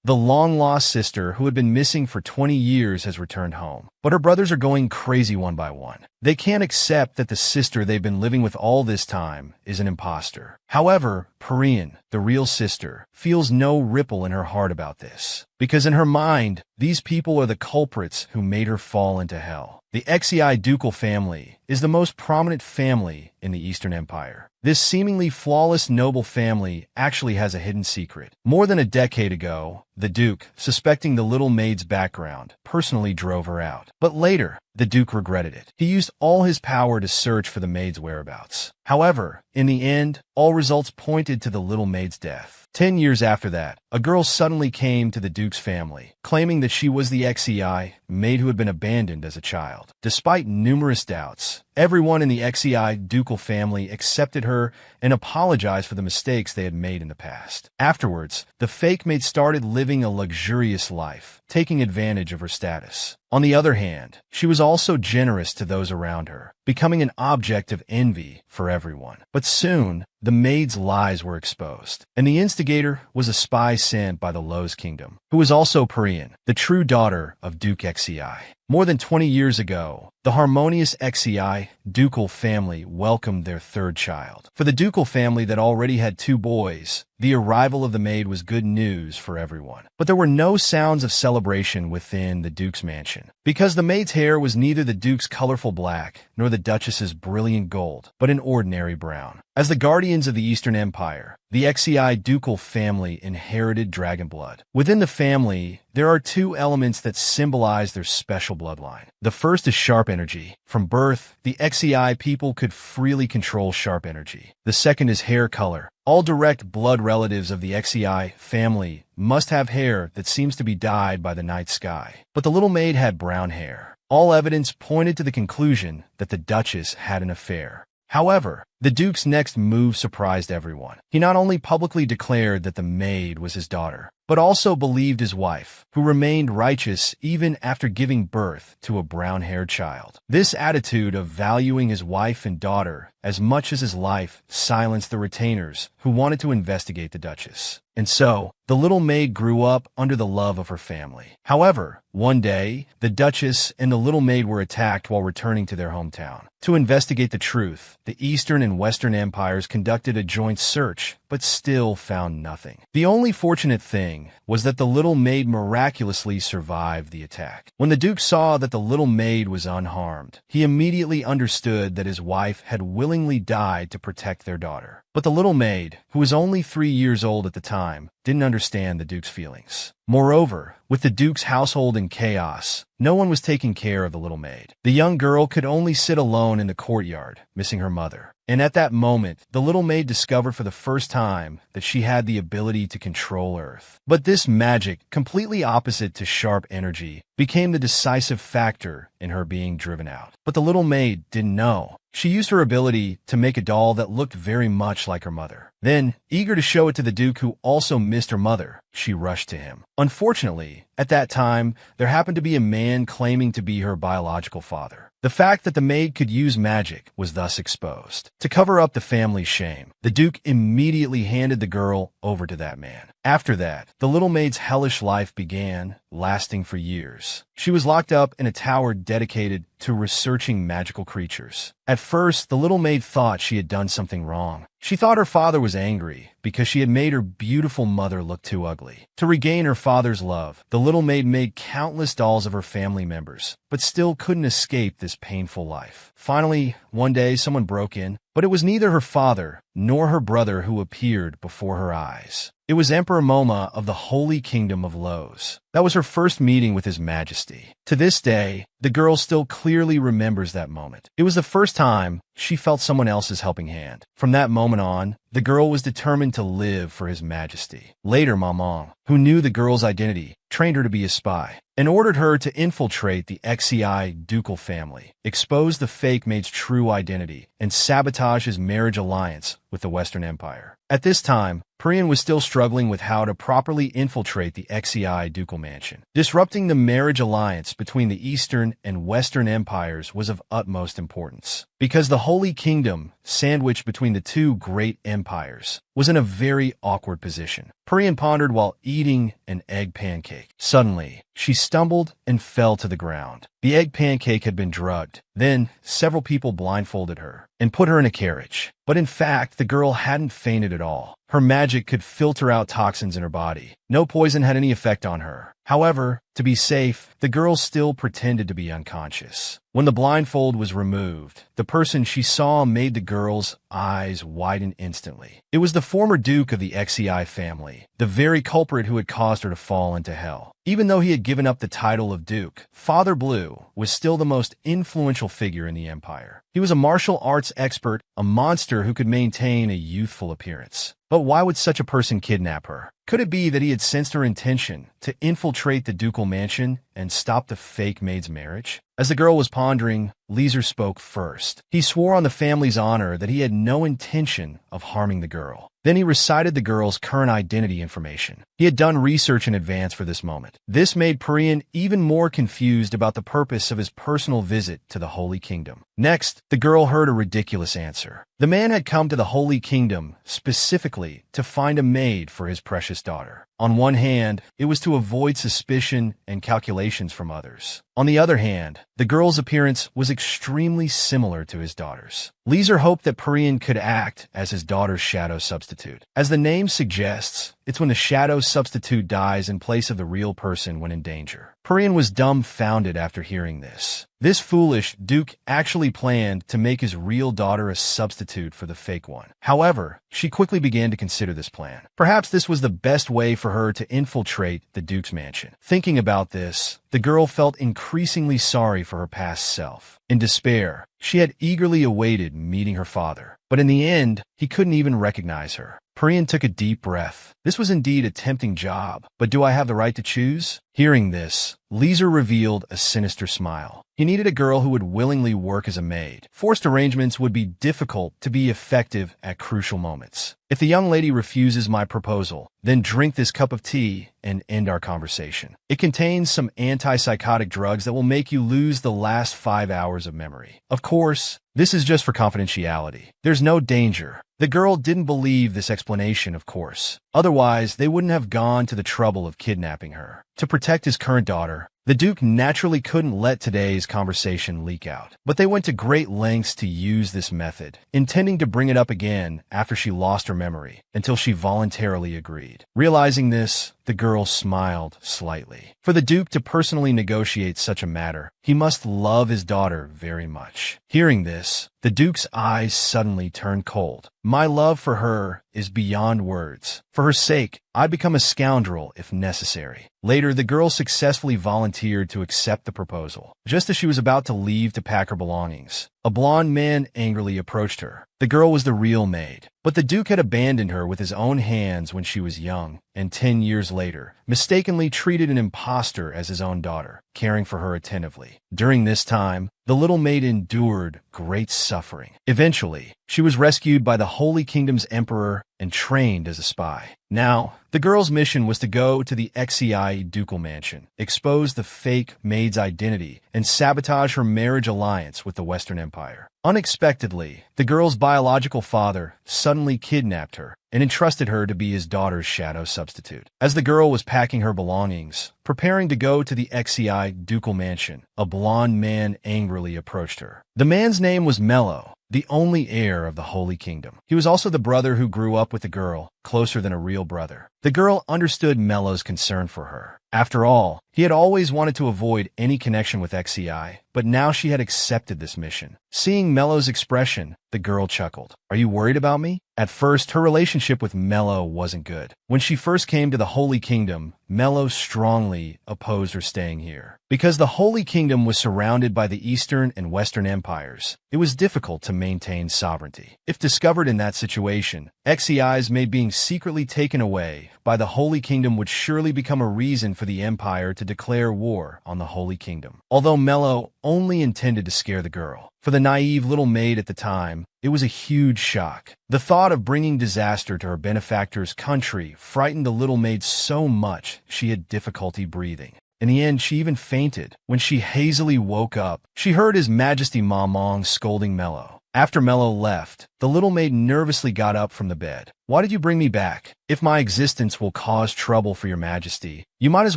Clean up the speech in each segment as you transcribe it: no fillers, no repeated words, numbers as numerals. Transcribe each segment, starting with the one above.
The long-lost sister who had been missing for 20 years has returned home. But her brothers are going crazy one by one. They can't accept that the sister they've been living with all this time is an imposter. However, Perian, the real sister, feels no ripple in her heart about this. Because in her mind, these people are the culprits who made her fall into hell. The Xi ducal family is the most prominent family in the Eastern Empire. This seemingly flawless noble family actually has a hidden secret. More than a decade ago, the Duke, suspecting the little maid's background, personally drove her out. But later, the Duke regretted it. He used all his power to search for the maid's whereabouts. However, in the end, all results pointed to the little maid's death. 10 years after that, a girl suddenly came to the Duke's family, claiming that she was the Xi maid who had been abandoned as a child. Despite numerous doubts, everyone in the Xi ducal family accepted her and apologized for the mistakes they had made in the past. Afterwards, the fake maid started living a luxurious life, taking advantage of her status. On the other hand, she was also generous to those around her, becoming an object of envy for everyone. But soon, the maid's lies were exposed, and the instigator was a spy sent by the Lo's kingdom, who was also Perian, the true daughter of Duke Xi. More than 20 years ago, the harmonious Xi ducal family welcomed their third child. For the ducal family that already had 2 boys, the arrival of the maid was good news for everyone. But there were no sounds of celebration within the Duke's mansion, because the maid's hair was neither the Duke's colorful black nor the Duchess's brilliant gold, but an ordinary brown. As the guardians of the Eastern Empire, the Xi ducal family inherited dragon blood. Within the family, there are 2 elements that symbolize their special bloodline. The first is sharp energy. From birth, the Xi people could freely control sharp energy. The second is hair color. All direct blood relatives of the Xi family must have hair that seems to be dyed by the night sky. But the little maid had brown hair. All evidence pointed to the conclusion that the Duchess had an affair. However, the Duke's next move surprised everyone. He not only publicly declared that the maid was his daughter, but also believed his wife, who remained righteous even after giving birth to a brown-haired child. This attitude of valuing his wife and daughter as much as his life silenced the retainers who wanted to investigate the Duchess. And so, the little maid grew up under the love of her family. However, one day, the Duchess and the little maid were attacked while returning to their hometown. To investigate the truth, the Eastern and Western empires conducted a joint search, but still found nothing. The only fortunate thing was that the little maid miraculously survived the attack. When the Duke saw that the little maid was unharmed, he immediately understood that his wife had willingly died to protect their daughter. But the little maid, who was only 3 years old at the time, didn't understand the Duke's feelings. Moreover, with the Duke's household in chaos, no one was taking care of the little maid. The young girl could only sit alone in the courtyard, missing her mother. And at that moment, the little maid discovered for the first time that she had the ability to control Earth. But this magic, completely opposite to sharp energy, became the decisive factor in her being driven out. But the little maid didn't know. She used her ability to make a doll that looked very much like her mother. Then, eager to show it to the Duke, who also missed her mother, she rushed to him. Unfortunately, at that time, there happened to be a man claiming to be her biological father. The fact that the maid could use magic was thus exposed. To cover up the family's shame, the Duke immediately handed the girl over to that man. After that, the little maid's hellish life began, lasting for years. She was locked up in a tower dedicated to researching magical creatures. At first, the little maid thought she had done something wrong. She thought her father was angry because she had made her beautiful mother look too ugly. To regain her father's love, the little maid made countless dolls of her family members, but still couldn't escape this painful life. Finally, one day someone broke in, but it was neither her father nor her brother who appeared before her eyes. It was Emperor Moma of the Holy Kingdom of Los. That was her first meeting with His Majesty. To this day, the girl still clearly remembers that moment. It was the first time she felt someone else's helping hand. From that moment on, the girl was determined to live for His Majesty. Later, Maman, who knew the girl's identity, trained her to be a spy, and ordered her to infiltrate the Xi ducal family, expose the fake maid's true identity, and sabotage his marriage alliance with the Western Empire. At this time, Priyan was still struggling with how to properly infiltrate the Xi ducal mansion. Disrupting the marriage alliance between the Eastern and Western empires was of utmost importance, because the Holy Kingdom, sandwiched between the two great empires, was in a very awkward position. Priyan pondered while eating an egg pancake. Suddenly, she stumbled and fell to the ground. The egg pancake had been drugged. Then, several people blindfolded her and put her in a carriage. But in fact, the girl hadn't fainted at all. Her magic could filter out toxins in her body. No poison had any effect on her. However, to be safe, the girl still pretended to be unconscious. When the blindfold was removed, the person she saw made the girl's eyes widen instantly. It was the former Duke of the Xi family, the very culprit who had caused her to fall into hell. Even though he had given up the title of Duke, Father Blue was still the most influential figure in the empire. He was a martial arts expert, a monster who could maintain a youthful appearance. But why would such a person kidnap her? Could it be that he had sensed her intention to infiltrate the ducal mansion and stop the fake maid's marriage? As the girl was pondering, Leeser spoke first. He swore on the family's honor that he had no intention of harming the girl. Then he recited the girl's current identity information. He had done research in advance for this moment. This made Priyan even more confused about the purpose of his personal visit to the Holy Kingdom. Next, the girl heard a ridiculous answer. The man had come to the Holy Kingdom specifically to find a maid for his precious daughter. On one hand, it was to avoid suspicion and calculations from others. On the other hand, the girl's appearance was extremely similar to his daughter's. Leeser hoped that Priyan could act as his daughter's shadow substitute. As the name suggests, it's when the shadow substitute dies in place of the real person when in danger. Priyan was dumbfounded after hearing this. This foolish Duke actually planned to make his real daughter a substitute for the fake one. However, she quickly began to consider this plan. Perhaps this was the best way for her to infiltrate the Duke's mansion. Thinking about this, the girl felt increasingly sorry for her past self. In despair, she had eagerly awaited meeting her father. But in the end, he couldn't even recognize her. Priyan took a deep breath. This was indeed a tempting job, but do I have the right to choose? Hearing this, Leeser revealed a sinister smile. He needed a girl who would willingly work as a maid. Forced arrangements would be difficult to be effective at crucial moments. If the young lady refuses my proposal, then drink this cup of tea and end our conversation. It contains some antipsychotic drugs that will make you lose the last 5 hours of memory. Of course, this is just for confidentiality. There's no danger. The girl didn't believe this explanation, of course. Otherwise, they wouldn't have gone to the trouble of kidnapping her. To protect his current daughter, the Duke naturally couldn't let today's conversation leak out. But they went to great lengths to use this method, intending to bring it up again after she lost her memory, until she voluntarily agreed. Realizing this, the girl smiled slightly. For the Duke to personally negotiate such a matter, he must love his daughter very much. Hearing this, the Duke's eyes suddenly turned cold. My love for her is beyond words. For her sake, I'd become a scoundrel if necessary. Later, the girl successfully volunteered to accept the proposal. Just as she was about to leave to pack her belongings, a blond man angrily approached her. The girl was the real maid, but the Duke had abandoned her with his own hands when she was young, and 10 years later, mistakenly treated an impostor as his own daughter, caring for her attentively. During this time, the little maid endured great suffering. Eventually, she was rescued by the Holy Kingdom's emperor and trained as a spy. Now, the girl's mission was to go to the Xi ducal mansion, expose the fake maid's identity, and sabotage her marriage alliance with the Western Empire. Unexpectedly, the girl's biological father suddenly kidnapped her and entrusted her to be his daughter's shadow substitute. As the girl was packing her belongings, preparing to go to the Xi ducal mansion, a blond man angrily approached her. The man's name was Mello, the only heir of the Holy Kingdom. He was also the brother who grew up with the girl, closer than a real brother. The girl understood Mello's concern for her. After all, he had always wanted to avoid any connection with Xi, but now she had accepted this mission. Seeing Mello's expression, the girl chuckled. Are you worried about me? At first, her relationship with Mello wasn't good. When she first came to the Holy Kingdom, Mello strongly opposed her staying here. Because the Holy Kingdom was surrounded by the Eastern and Western empires, it was difficult to maintain sovereignty. If discovered in that situation, Xei's made being secretly taken away by the Holy Kingdom would surely become a reason for the Empire to declare war on the Holy Kingdom. Although Mello only intended to scare the girl, for the naive little maid at the time, it was a huge shock. The thought of bringing disaster to her benefactor's country frightened the little maid so much she had difficulty breathing. In the end, she even fainted. When she hazily woke up, she heard His Majesty Mamong scolding Mello. After Mello left, the little maid nervously got up from the bed. "Why did you bring me back? If my existence will cause trouble for your majesty, you might as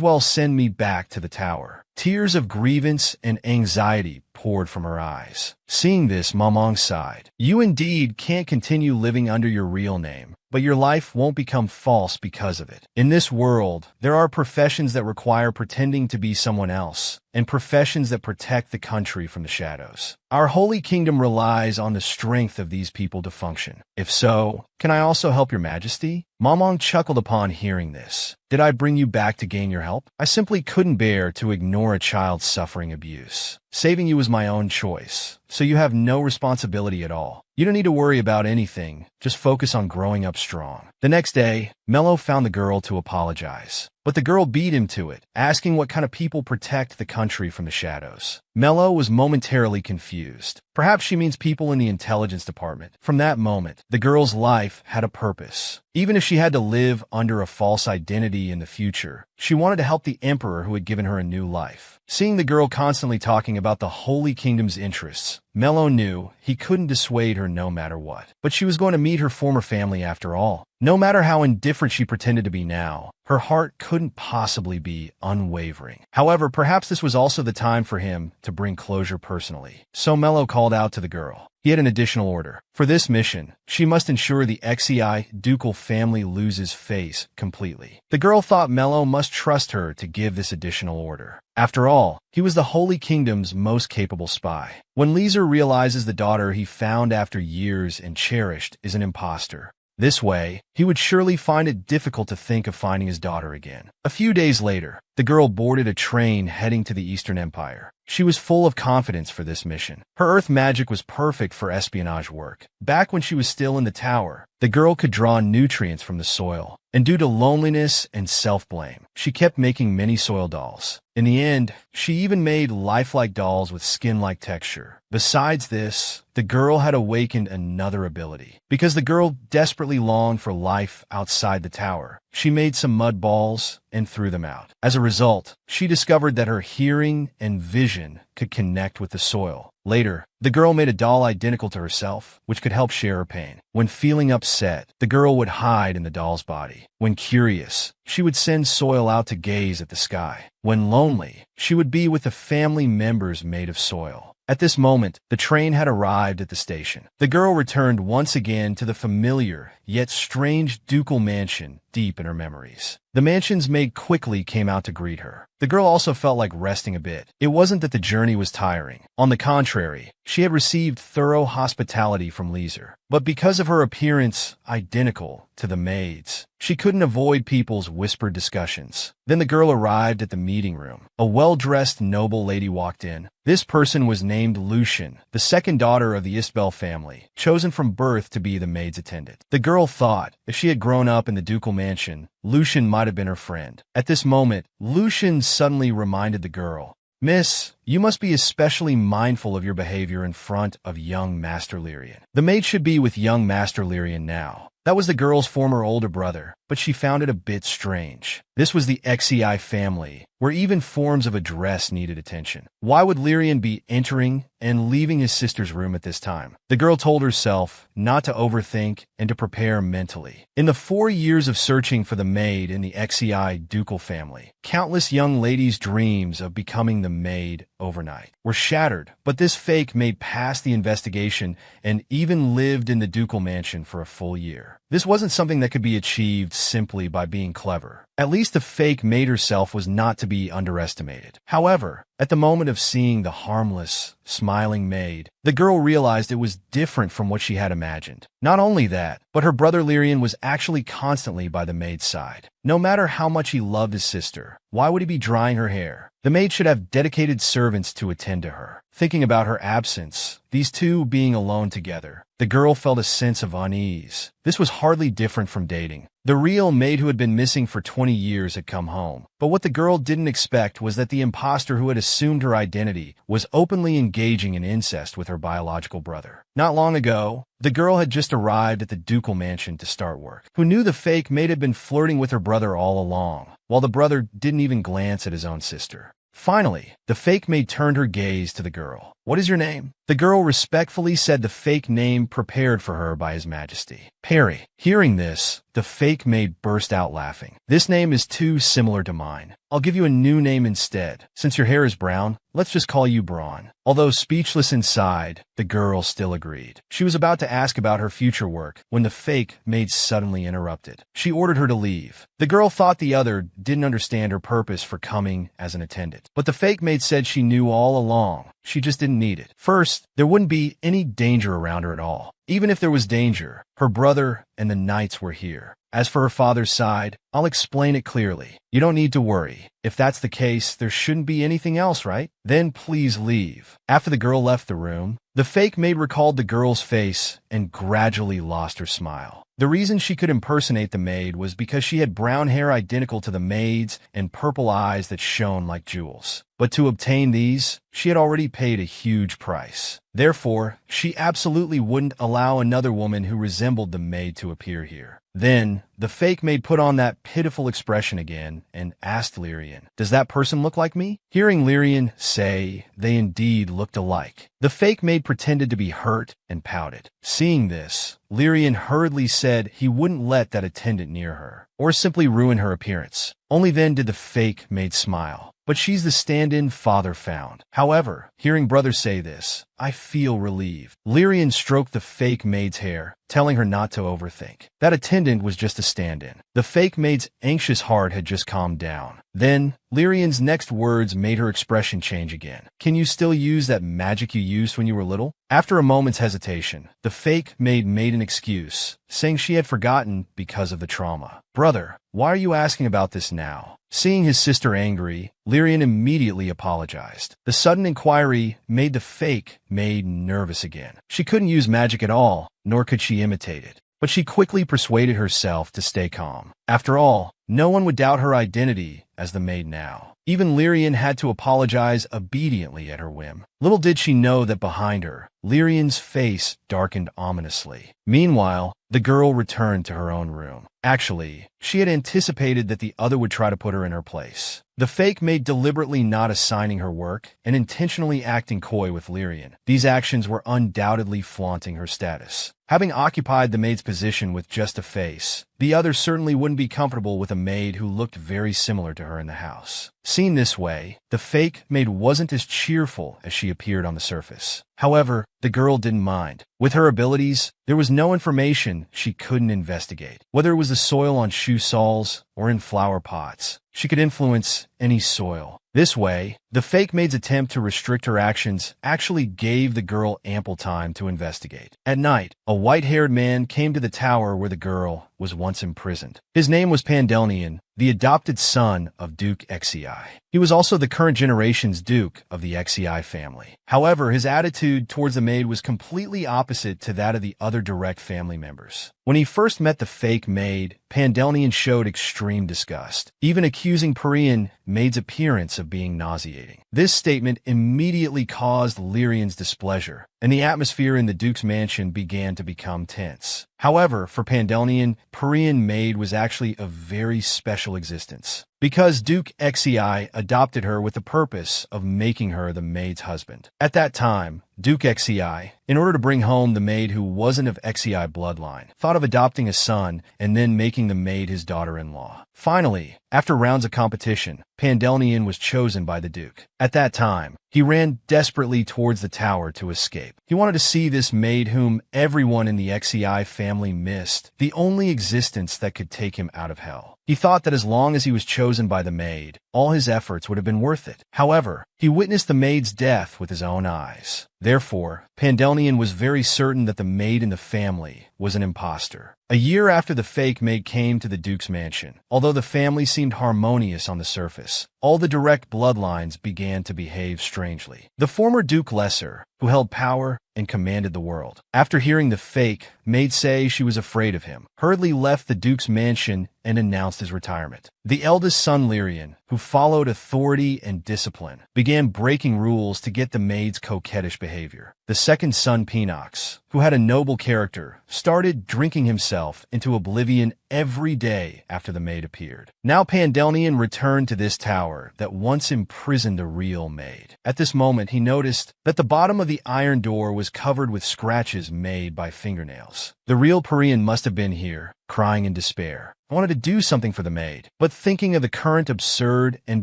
well send me back to the tower." Tears of grievance and anxiety poured from her eyes. Seeing this, Mamong sighed. "You indeed can't continue living under your real name, but your life won't become false because of it. In this world, there are professions that require pretending to be someone else, and professions that protect the country from the shadows. Our Holy Kingdom relies on the strength of these people to function. If so, can I also help your majesty?" Mamong chuckled upon hearing this. "Did I bring you back to gain your help? I simply couldn't bear to ignore a child suffering abuse. Saving you was my own choice, so you have no responsibility at all. You don't need to worry about anything, just focus on growing up strong." The next day, Mello found the girl to apologize. But the girl beat him to it, asking what kind of people protect the country from the shadows. Mello was momentarily confused. Perhaps she means people in the intelligence department. From that moment, the girl's life had a purpose. Even if she had to live under a false identity in the future, she wanted to help the emperor who had given her a new life. Seeing the girl constantly talking about the Holy Kingdom's interests, Mello knew he couldn't dissuade her no matter what. But she was going to meet her former family after all. No matter how indifferent she pretended to be now, her heart couldn't possibly be unwavering. However, perhaps this was also the time for him to bring closure personally. So Mello called out to the girl. He had an additional order. For this mission, she must ensure the Xei ducal family loses face completely. The girl thought Mello must trust her to give this additional order. After all, he was the Holy Kingdom's most capable spy. When Leeser realizes the daughter he found after years and cherished is an imposter, this way, he would surely find it difficult to think of finding his daughter again. A few days later, the girl boarded a train heading to the Eastern Empire. She was full of confidence for this mission. Her earth magic was perfect for espionage work. Back when she was still in the tower, the girl could draw nutrients from the soil, and due to loneliness and self-blame, she kept making many soil dolls. In the end, she even made lifelike dolls with skin-like texture. Besides this, the girl had awakened another ability. Because the girl desperately longed for life outside the tower, she made some mud balls and threw them out. As a result, she discovered that her hearing and vision could connect with the soil. Later, the girl made a doll identical to herself, which could help share her pain. When feeling upset, the girl would hide in the doll's body. When curious, she would send soil out to gaze at the sky. When lonely, she would be with the family members made of soil. At this moment, the train had arrived at the station. The girl returned once again to the familiar, yet strange ducal mansion deep in her memories. The mansion's maid quickly came out to greet her. The girl also felt like resting a bit. It wasn't that the journey was tiring. On the contrary, she had received thorough hospitality from Leeser. But because of her appearance identical to the maid's, she couldn't avoid people's whispered discussions. Then the girl arrived at the meeting room. A well-dressed noble lady walked in. This person was named Lucian, the second daughter of the Isbel family, chosen from birth to be the maid's attendant. The girl thought, if she had grown up in the ducal mansion, Lucian might have been her friend. At this moment, Lucian suddenly reminded the girl, "Miss, you must be especially mindful of your behavior in front of young Master Lyrian. The maid should be with young Master Lyrian now." That was the girl's former older brother, but she found it a bit strange. This was the Xei family, where even forms of address needed attention. Why would Lyrian be entering and leaving his sister's room at this time? The girl told herself not to overthink and to prepare mentally. In the 4 years of searching for the maid in the Xei ducal family, countless young ladies' dreams of becoming the maid overnight were shattered, but this fake maid passed the investigation and even lived in the ducal mansion for a full year. This wasn't something that could be achieved simply by being clever. At least the fake maid herself was not to be underestimated. However, at the moment of seeing the harmless, smiling maid, the girl realized it was different from what she had imagined. Not only that, but her brother Lyrian was actually constantly by the maid's side. No matter how much he loved his sister, why would he be drying her hair? The maid should have dedicated servants to attend to her. Thinking about her absence, these two being alone together, the girl felt a sense of unease. This was hardly different from dating. The real maid who had been missing for 20 years had come home. But what the girl didn't expect was that the imposter who had assumed her identity was openly engaging in incest with her biological brother. Not long ago, the girl had just arrived at the ducal mansion to start work. Who knew the fake maid had been flirting with her brother all along, while the brother didn't even glance at his own sister. Finally, the fake maid turned her gaze to the girl. "What is your name?" The girl respectfully said the fake name prepared for her by His Majesty. Perry. Hearing this, the fake maid burst out laughing. "This name is too similar to mine. I'll give you a new name instead. Since your hair is brown, let's just call you Braun." Although speechless inside, the girl still agreed. She was about to ask about her future work when the fake maid suddenly interrupted. She ordered her to leave. The girl thought the other didn't understand her purpose for coming as an attendant. But the fake maid said she knew all along. She just didn't need it. First, there wouldn't be any danger around her at all. Even if there was danger, her brother and the knights were here. As for her father's side, I'll explain it clearly. You don't need to worry. If that's the case, there shouldn't be anything else, right? Then please leave. After the girl left the room, the fake maid recalled the girl's face and gradually lost her smile. The reason she could impersonate the maid was because she had brown hair identical to the maid's and purple eyes that shone like jewels. But to obtain these, she had already paid a huge price. Therefore, she absolutely wouldn't allow another woman who resembled the maid to appear here. Then, the fake maid put on that pitiful expression again and asked Lyrian, "Does that person look like me?" Hearing Lyrian say they indeed looked alike, the fake maid pretended to be hurt and pouted. Seeing this, Lyrian hurriedly said he wouldn't let that attendant near her, or simply ruin her appearance. Only then did the fake maid smile. "But she's the stand-in father found." However, hearing brother say this, I feel relieved. Lyrian stroked the fake maid's hair, telling her not to overthink. That attendant was just a stand-in. The fake maid's anxious heart had just calmed down. Then, Lyrian's next words made her expression change again. "Can you still use that magic you used when you were little?" After a moment's hesitation, the fake maid made an excuse, saying she had forgotten because of the trauma. "Brother, why are you asking about this now?" Seeing his sister angry, Lyrian immediately apologized. The sudden inquiry made the fake maid nervous again. She couldn't use magic at all, nor could she imitate it. But she quickly persuaded herself to stay calm. After all, no one would doubt her identity as the maid now. Even Lyrian had to apologize obediently at her whim. Little did she know that behind her, Lyrian's face darkened ominously. Meanwhile, the girl returned to her own room. Actually, she had anticipated that the other would try to put her in her place. The fake maid deliberately not assigning her work and intentionally acting coy with Lyrian. These actions were undoubtedly flaunting her status. Having occupied the maid's position with just a face, the other certainly wouldn't be comfortable with a maid who looked very similar to her in the house. Seen this way, the fake maid wasn't as cheerful as she appeared on the surface. However, the girl didn't mind. With her abilities, there was no information she couldn't investigate. Whether it was the soil on shoe soles or in flower pots, she could influence any soil. This way, the fake maid's attempt to restrict her actions actually gave the girl ample time to investigate. At night, a white-haired man came to the tower where the girl was once imprisoned. His name was Pandelian, the adopted son of Duke Xi. He was also the current generation's Duke of the Xi family. However, his attitude towards the maid was completely opposite to that of the other direct family members. When he first met the fake maid, Pandelian showed extreme disgust, even accusing Perian maid's appearance of being nauseating. This statement immediately caused Lyrian's displeasure, and the atmosphere in the Duke's mansion began to become tense. However, for Pandelian, Perian maid was actually a very special existence, because Duke Xi adopted her with the purpose of making her the maid's husband. At that time, Duke Xi, in order to bring home the maid who wasn't of Xi bloodline, thought of adopting a son and then making the maid his daughter-in-law. Finally, after rounds of competition, Pandelian was chosen by the Duke. At that time, he ran desperately towards the tower to escape. He wanted to see this maid whom everyone in the Xi family missed, the only existence that could take him out of hell. He thought that as long as he was chosen by the maid, all his efforts would have been worth it. However, he witnessed the maid's death with his own eyes. Therefore, Pandalnian was very certain that the maid in the family was an impostor. A year after the fake maid came to the Duke's mansion, although the family seemed harmonious on the surface, all the direct bloodlines began to behave strangely. The former Duke Lesser, who held power and commanded the world, after hearing the fake maid say she was afraid of him, hurriedly left the Duke's mansion and announced his retirement. The eldest son, Lyrian, who followed authority and discipline, began breaking rules to get the maid's coquettish behavior. The second son, Penox, who had a noble character, started drinking himself into oblivion every day after the maid appeared. Now Pandalnian returned to this tower that once imprisoned the real maid. At this moment, he noticed that the bottom of the iron door was covered with scratches made by fingernails. The real Parian must have been here, crying in despair. I wanted to do something for the maid, but thinking of the current absurd and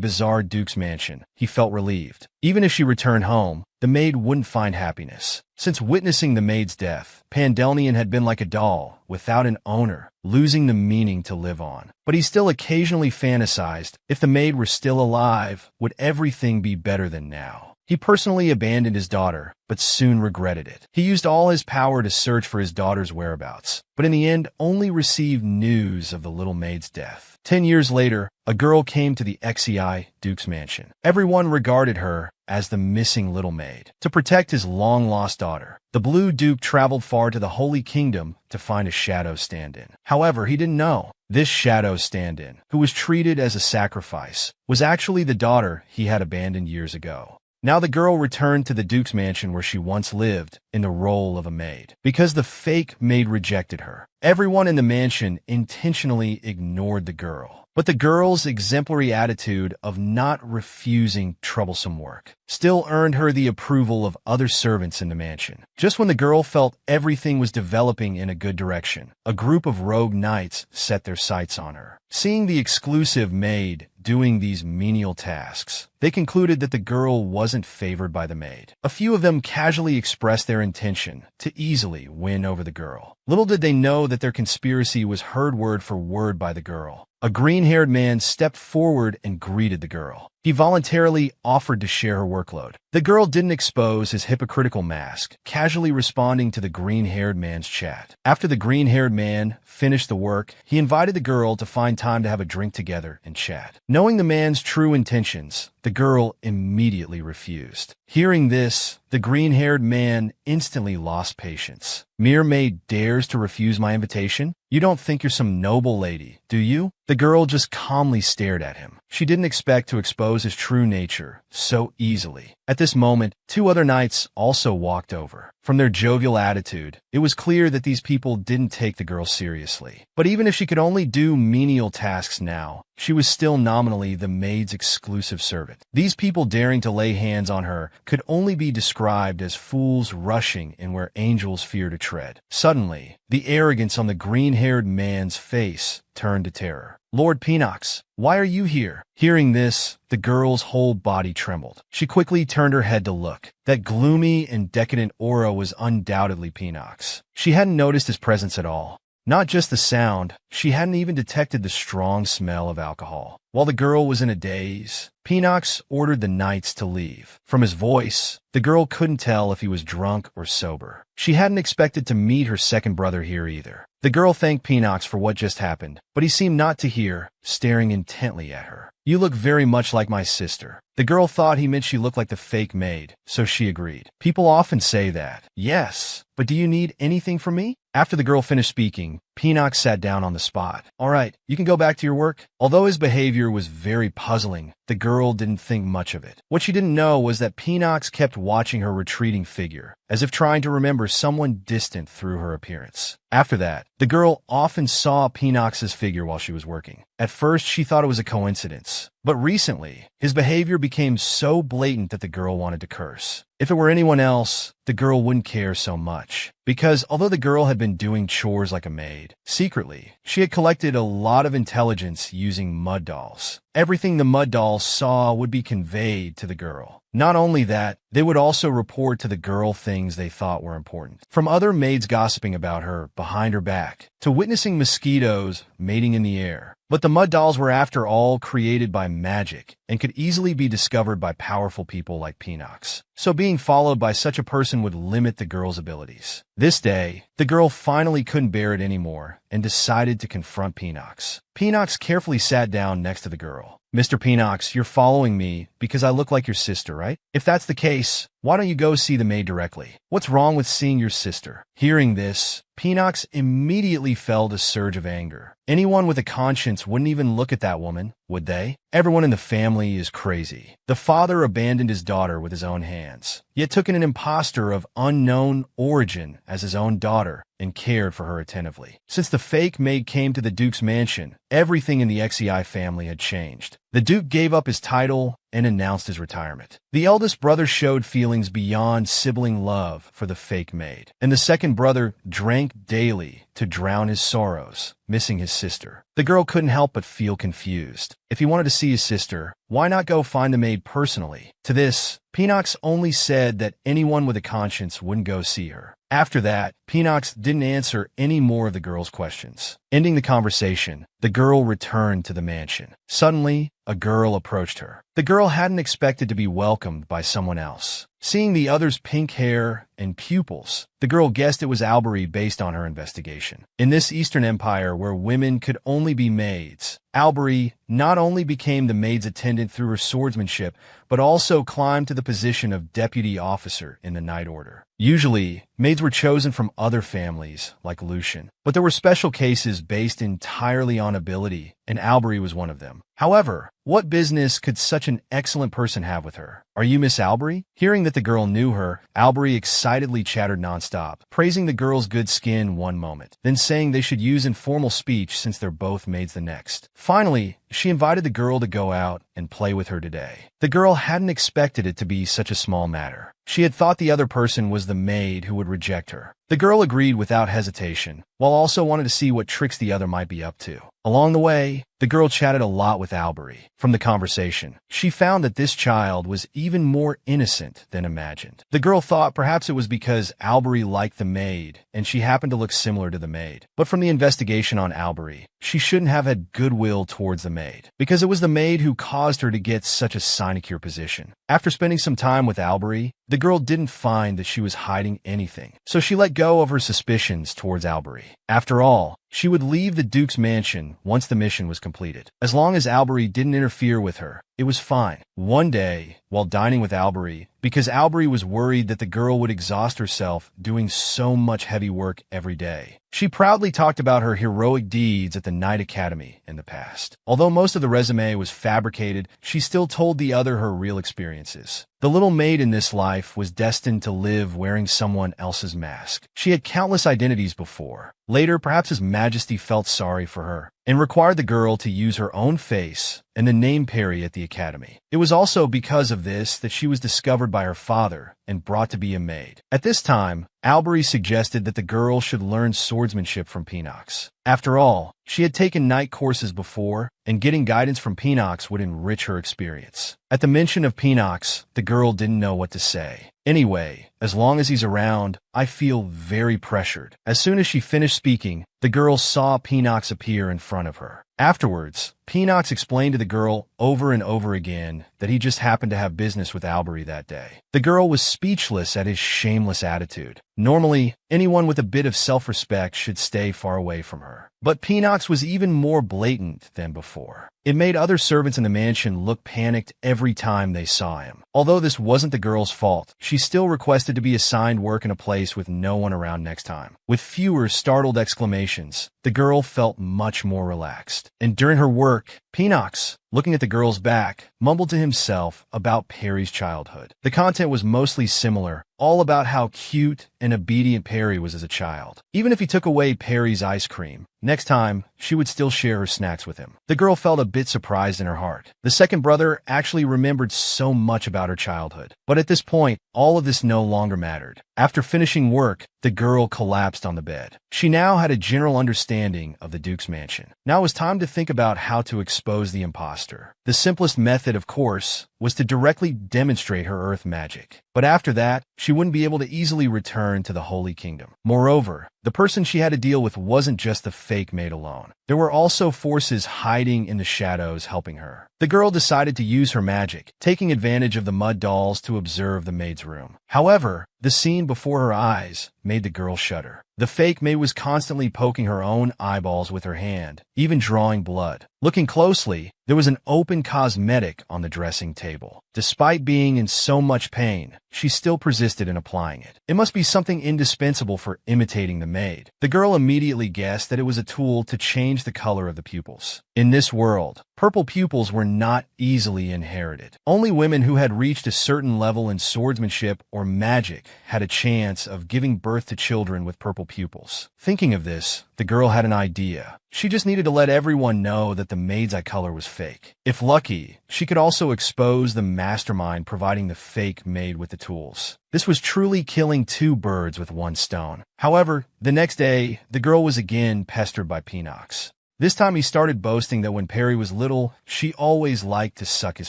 bizarre Duke's mansion, he felt relieved. Even if she returned home, the maid wouldn't find happiness. Since witnessing the maid's death, Pandalnian had been like a doll, without an owner, losing the meaning to live on. But he still occasionally fantasized, if the maid were still alive, would everything be better than now? He personally abandoned his daughter, but soon regretted it. He used all his power to search for his daughter's whereabouts, but in the end only received news of the little maid's death. 10 years later, a girl came to the XEI Duke's mansion. Everyone regarded her as the missing little maid. To protect his long-lost daughter, the Blue Duke traveled far to the Holy Kingdom to find a shadow stand-in. However, he didn't know this shadow stand-in, who was treated as a sacrifice, was actually the daughter he had abandoned years ago. Now the girl returned to the Duke's mansion where she once lived, in the role of a maid. Because the fake maid rejected her, everyone in the mansion intentionally ignored the girl. But the girl's exemplary attitude of not refusing troublesome work still earned her the approval of other servants in the mansion. Just when the girl felt everything was developing in a good direction, a group of rogue knights set their sights on her. Seeing the exclusive maid doing these menial tasks, they concluded that the girl wasn't favored by the maid. A few of them casually expressed their intention to easily win over the girl. Little did they know that their conspiracy was heard word for word by the girl. A green-haired man stepped forward and greeted the girl. He voluntarily offered to share her workload. The girl didn't expose his hypocritical mask, casually responding to the green-haired man's chat. After the green-haired man finished the work, he invited the girl to find time to have a drink together and chat. Knowing the man's true intentions, the girl immediately refused. Hearing this, the green-haired man instantly lost patience. Mere maid dares to refuse my invitation? You don't think you're some noble lady, do you? The girl just calmly stared at him. She didn't expect to expose his true nature so easily. At this moment, 2 other knights also walked over. From their jovial attitude, it was clear that these people didn't take the girl seriously. But even if she could only do menial tasks now, she was still nominally the maid's exclusive servant. These people daring to lay hands on her could only be described as fools rushing in where angels fear to tread. Suddenly, the arrogance on the green-haired man's face turned to terror. Lord Penox, why are you here? Hearing this, the girl's whole body trembled. She quickly turned her head to look. That gloomy and decadent aura was undoubtedly Penox. She hadn't noticed his presence at all. Not just the sound, she hadn't even detected the strong smell of alcohol. While the girl was in a daze, Penox ordered the knights to leave. From his voice, the girl couldn't tell if he was drunk or sober. She hadn't expected to meet her second brother here either. The girl thanked Penox for what just happened, but he seemed not to hear, staring intently at her. You look very much like my sister. The girl thought he meant she looked like the fake maid, so she agreed. People often say that. Yes, but do you need anything from me? After the girl finished speaking, Penox sat down on the spot. All right, you can go back to your work. Although his behavior was very puzzling, the girl didn't think much of it. What she didn't know was that Penox kept watching her retreating figure, as if trying to remember someone distant through her appearance. After that, the girl often saw Penox's figure while she was working. At first, she thought it was a coincidence, but recently, his behavior became so blatant that the girl wanted to curse. If it were anyone else, the girl wouldn't care so much, because although the girl had been doing chores like a maid, secretly, she had collected a lot of intelligence using mud dolls. Everything the mud dolls saw would be conveyed to the girl. Not only that, they would also report to the girl things they thought were important. From other maids gossiping about her behind her back, to witnessing mosquitoes mating in the air, But the mud dolls were, after all, created by magic and could easily be discovered by powerful people like Peanuts. So being followed by such a person would limit the girl's abilities. This day, the girl finally couldn't bear it anymore and decided to confront Peanuts. Peanuts carefully sat down next to the girl. "Mr. Peanuts, you're following me because I look like your sister, right? If that's the case, why don't you go see the maid directly? What's wrong with seeing your sister?" Hearing this, Peanuts immediately felt a surge of anger. Anyone with a conscience wouldn't even look at that woman, would they? Everyone in the family is crazy. The father abandoned his daughter with his own hands, yet took in an impostor of unknown origin as his own daughter and cared for her attentively. Since the fake maid came to the Duke's mansion, everything in the XEI family had changed. The Duke gave up his title and announced his retirement. The eldest brother showed feelings beyond sibling love for the fake maid, and the second brother drank daily to drown his sorrows, missing his sister. The girl couldn't help but feel confused. If he wanted to see his sister, why not go find the maid personally? To this, Peanuts only said that anyone with a conscience wouldn't go see her. After that, Peanuts didn't answer any more of the girl's questions. Ending the conversation, the girl returned to the mansion. Suddenly, a girl approached her. The girl hadn't expected to be welcomed by someone else. Seeing the other's pink hair and pupils, the girl guessed it was Albury based on her investigation. In this Eastern Empire where women could only be maids, Albury not only became the maid's attendant through her swordsmanship, but also climbed to the position of deputy officer in the Night Order. Usually, maids were chosen from other families, like Lucian, but there were special cases based entirely on ability, and Albury was one of them. However, what business could such an excellent person have with her? "Are you Miss Albury?" Hearing that the girl knew her, Albury excitedly chattered nonstop, praising the girl's good skin one moment, then saying they should use informal speech since they're both maids the next. Finally, she invited the girl to go out and play with her today. The girl hadn't expected it to be such a small matter. She had thought the other person was the maid who would reject her. The girl agreed without hesitation, while also wanting to see what tricks the other might be up to. Along the way, the girl chatted a lot with Albury. From the conversation, she found that this child was even more innocent than imagined. The girl thought perhaps it was because Albury liked the maid, and she happened to look similar to the maid. But from the investigation on Albury, she shouldn't have had goodwill towards the maid, because it was the maid who caused her to get such a sinecure position. After spending some time with Albury, the girl didn't find that she was hiding anything, so she let go of her suspicions towards Albury. After all, she would leave the Duke's mansion once the mission was completed. As long as Albury didn't interfere with her, it was fine. One day, while dining with Albury, because Albury was worried that the girl would exhaust herself doing so much heavy work every day, she proudly talked about her heroic deeds at the Knight Academy in the past. Although most of the resume was fabricated, she still told the other her real experiences. The little maid in this life was destined to live wearing someone else's mask. She had countless identities before. Later, perhaps His Majesty felt sorry for her and required the girl to use her own face and the name Perry at the academy. It was also because of this that she was discovered by her father and brought to be a maid. At this time, Albury suggested that the girl should learn swordsmanship from Peanuts. After all, she had taken night courses before, and getting guidance from Peanuts would enrich her experience. At the mention of Peanuts, the girl didn't know what to say. "Anyway, as long as he's around, I feel very pressured." As soon as she finished speaking, the girl saw Peanuts appear in front of her. Afterwards, Peanuts explained to the girl over and over again that he just happened to have business with Albury that day. The girl was speechless at his shameless attitude. Normally, anyone with a bit of self-respect should stay far away from her. But Peanuts was even more blatant than before. It made other servants in the mansion look panicked every time they saw him. Although this wasn't the girl's fault, she still requested to be assigned work in a place with no one around next time. With fewer startled exclamations, the girl felt much more relaxed. And during her work, Peanuts, looking at the girl's back, mumbled to himself about Perry's childhood. The content was mostly similar, all about how cute and obedient Perry was as a child. Even if he took away Perry's ice cream, next time, she would still share her snacks with him. The girl felt a bit surprised in her heart. The second brother actually remembered so much about her childhood. But at this point, all of this no longer mattered. After finishing work, the girl collapsed on the bed. She now had a general understanding of the Duke's mansion. Now it was time to think about how to expose the imposter. imposter. The simplest method, of course, was to directly demonstrate her earth magic. But after that, she wouldn't be able to easily return to the Holy Kingdom. Moreover, the person she had to deal with wasn't just the fake maid alone. There were also forces hiding in the shadows helping her. The girl decided to use her magic, taking advantage of the mud dolls to observe the maid's room. However, the scene before her eyes made the girl shudder. The fake maid was constantly poking her own eyeballs with her hand, even drawing blood. Looking closely, there was an open cosmetic on the dressing table. Despite being in so much pain, she still persisted in applying it. It must be something indispensable for imitating the maid. The girl immediately guessed that it was a tool to change the color of the pupils. In this world, purple pupils were not easily inherited. Only women who had reached a certain level in swordsmanship or magic had a chance of giving birth to children with purple pupils. Thinking of this, the girl had an idea. She just needed to let everyone know that the maid's eye color was fake. If lucky, she could also expose the mastermind providing the fake maid with the tools. This was truly killing two birds with one stone. However, the next day, the girl was again pestered by Peanox. This time he started boasting that when Perry was little, she always liked to suck his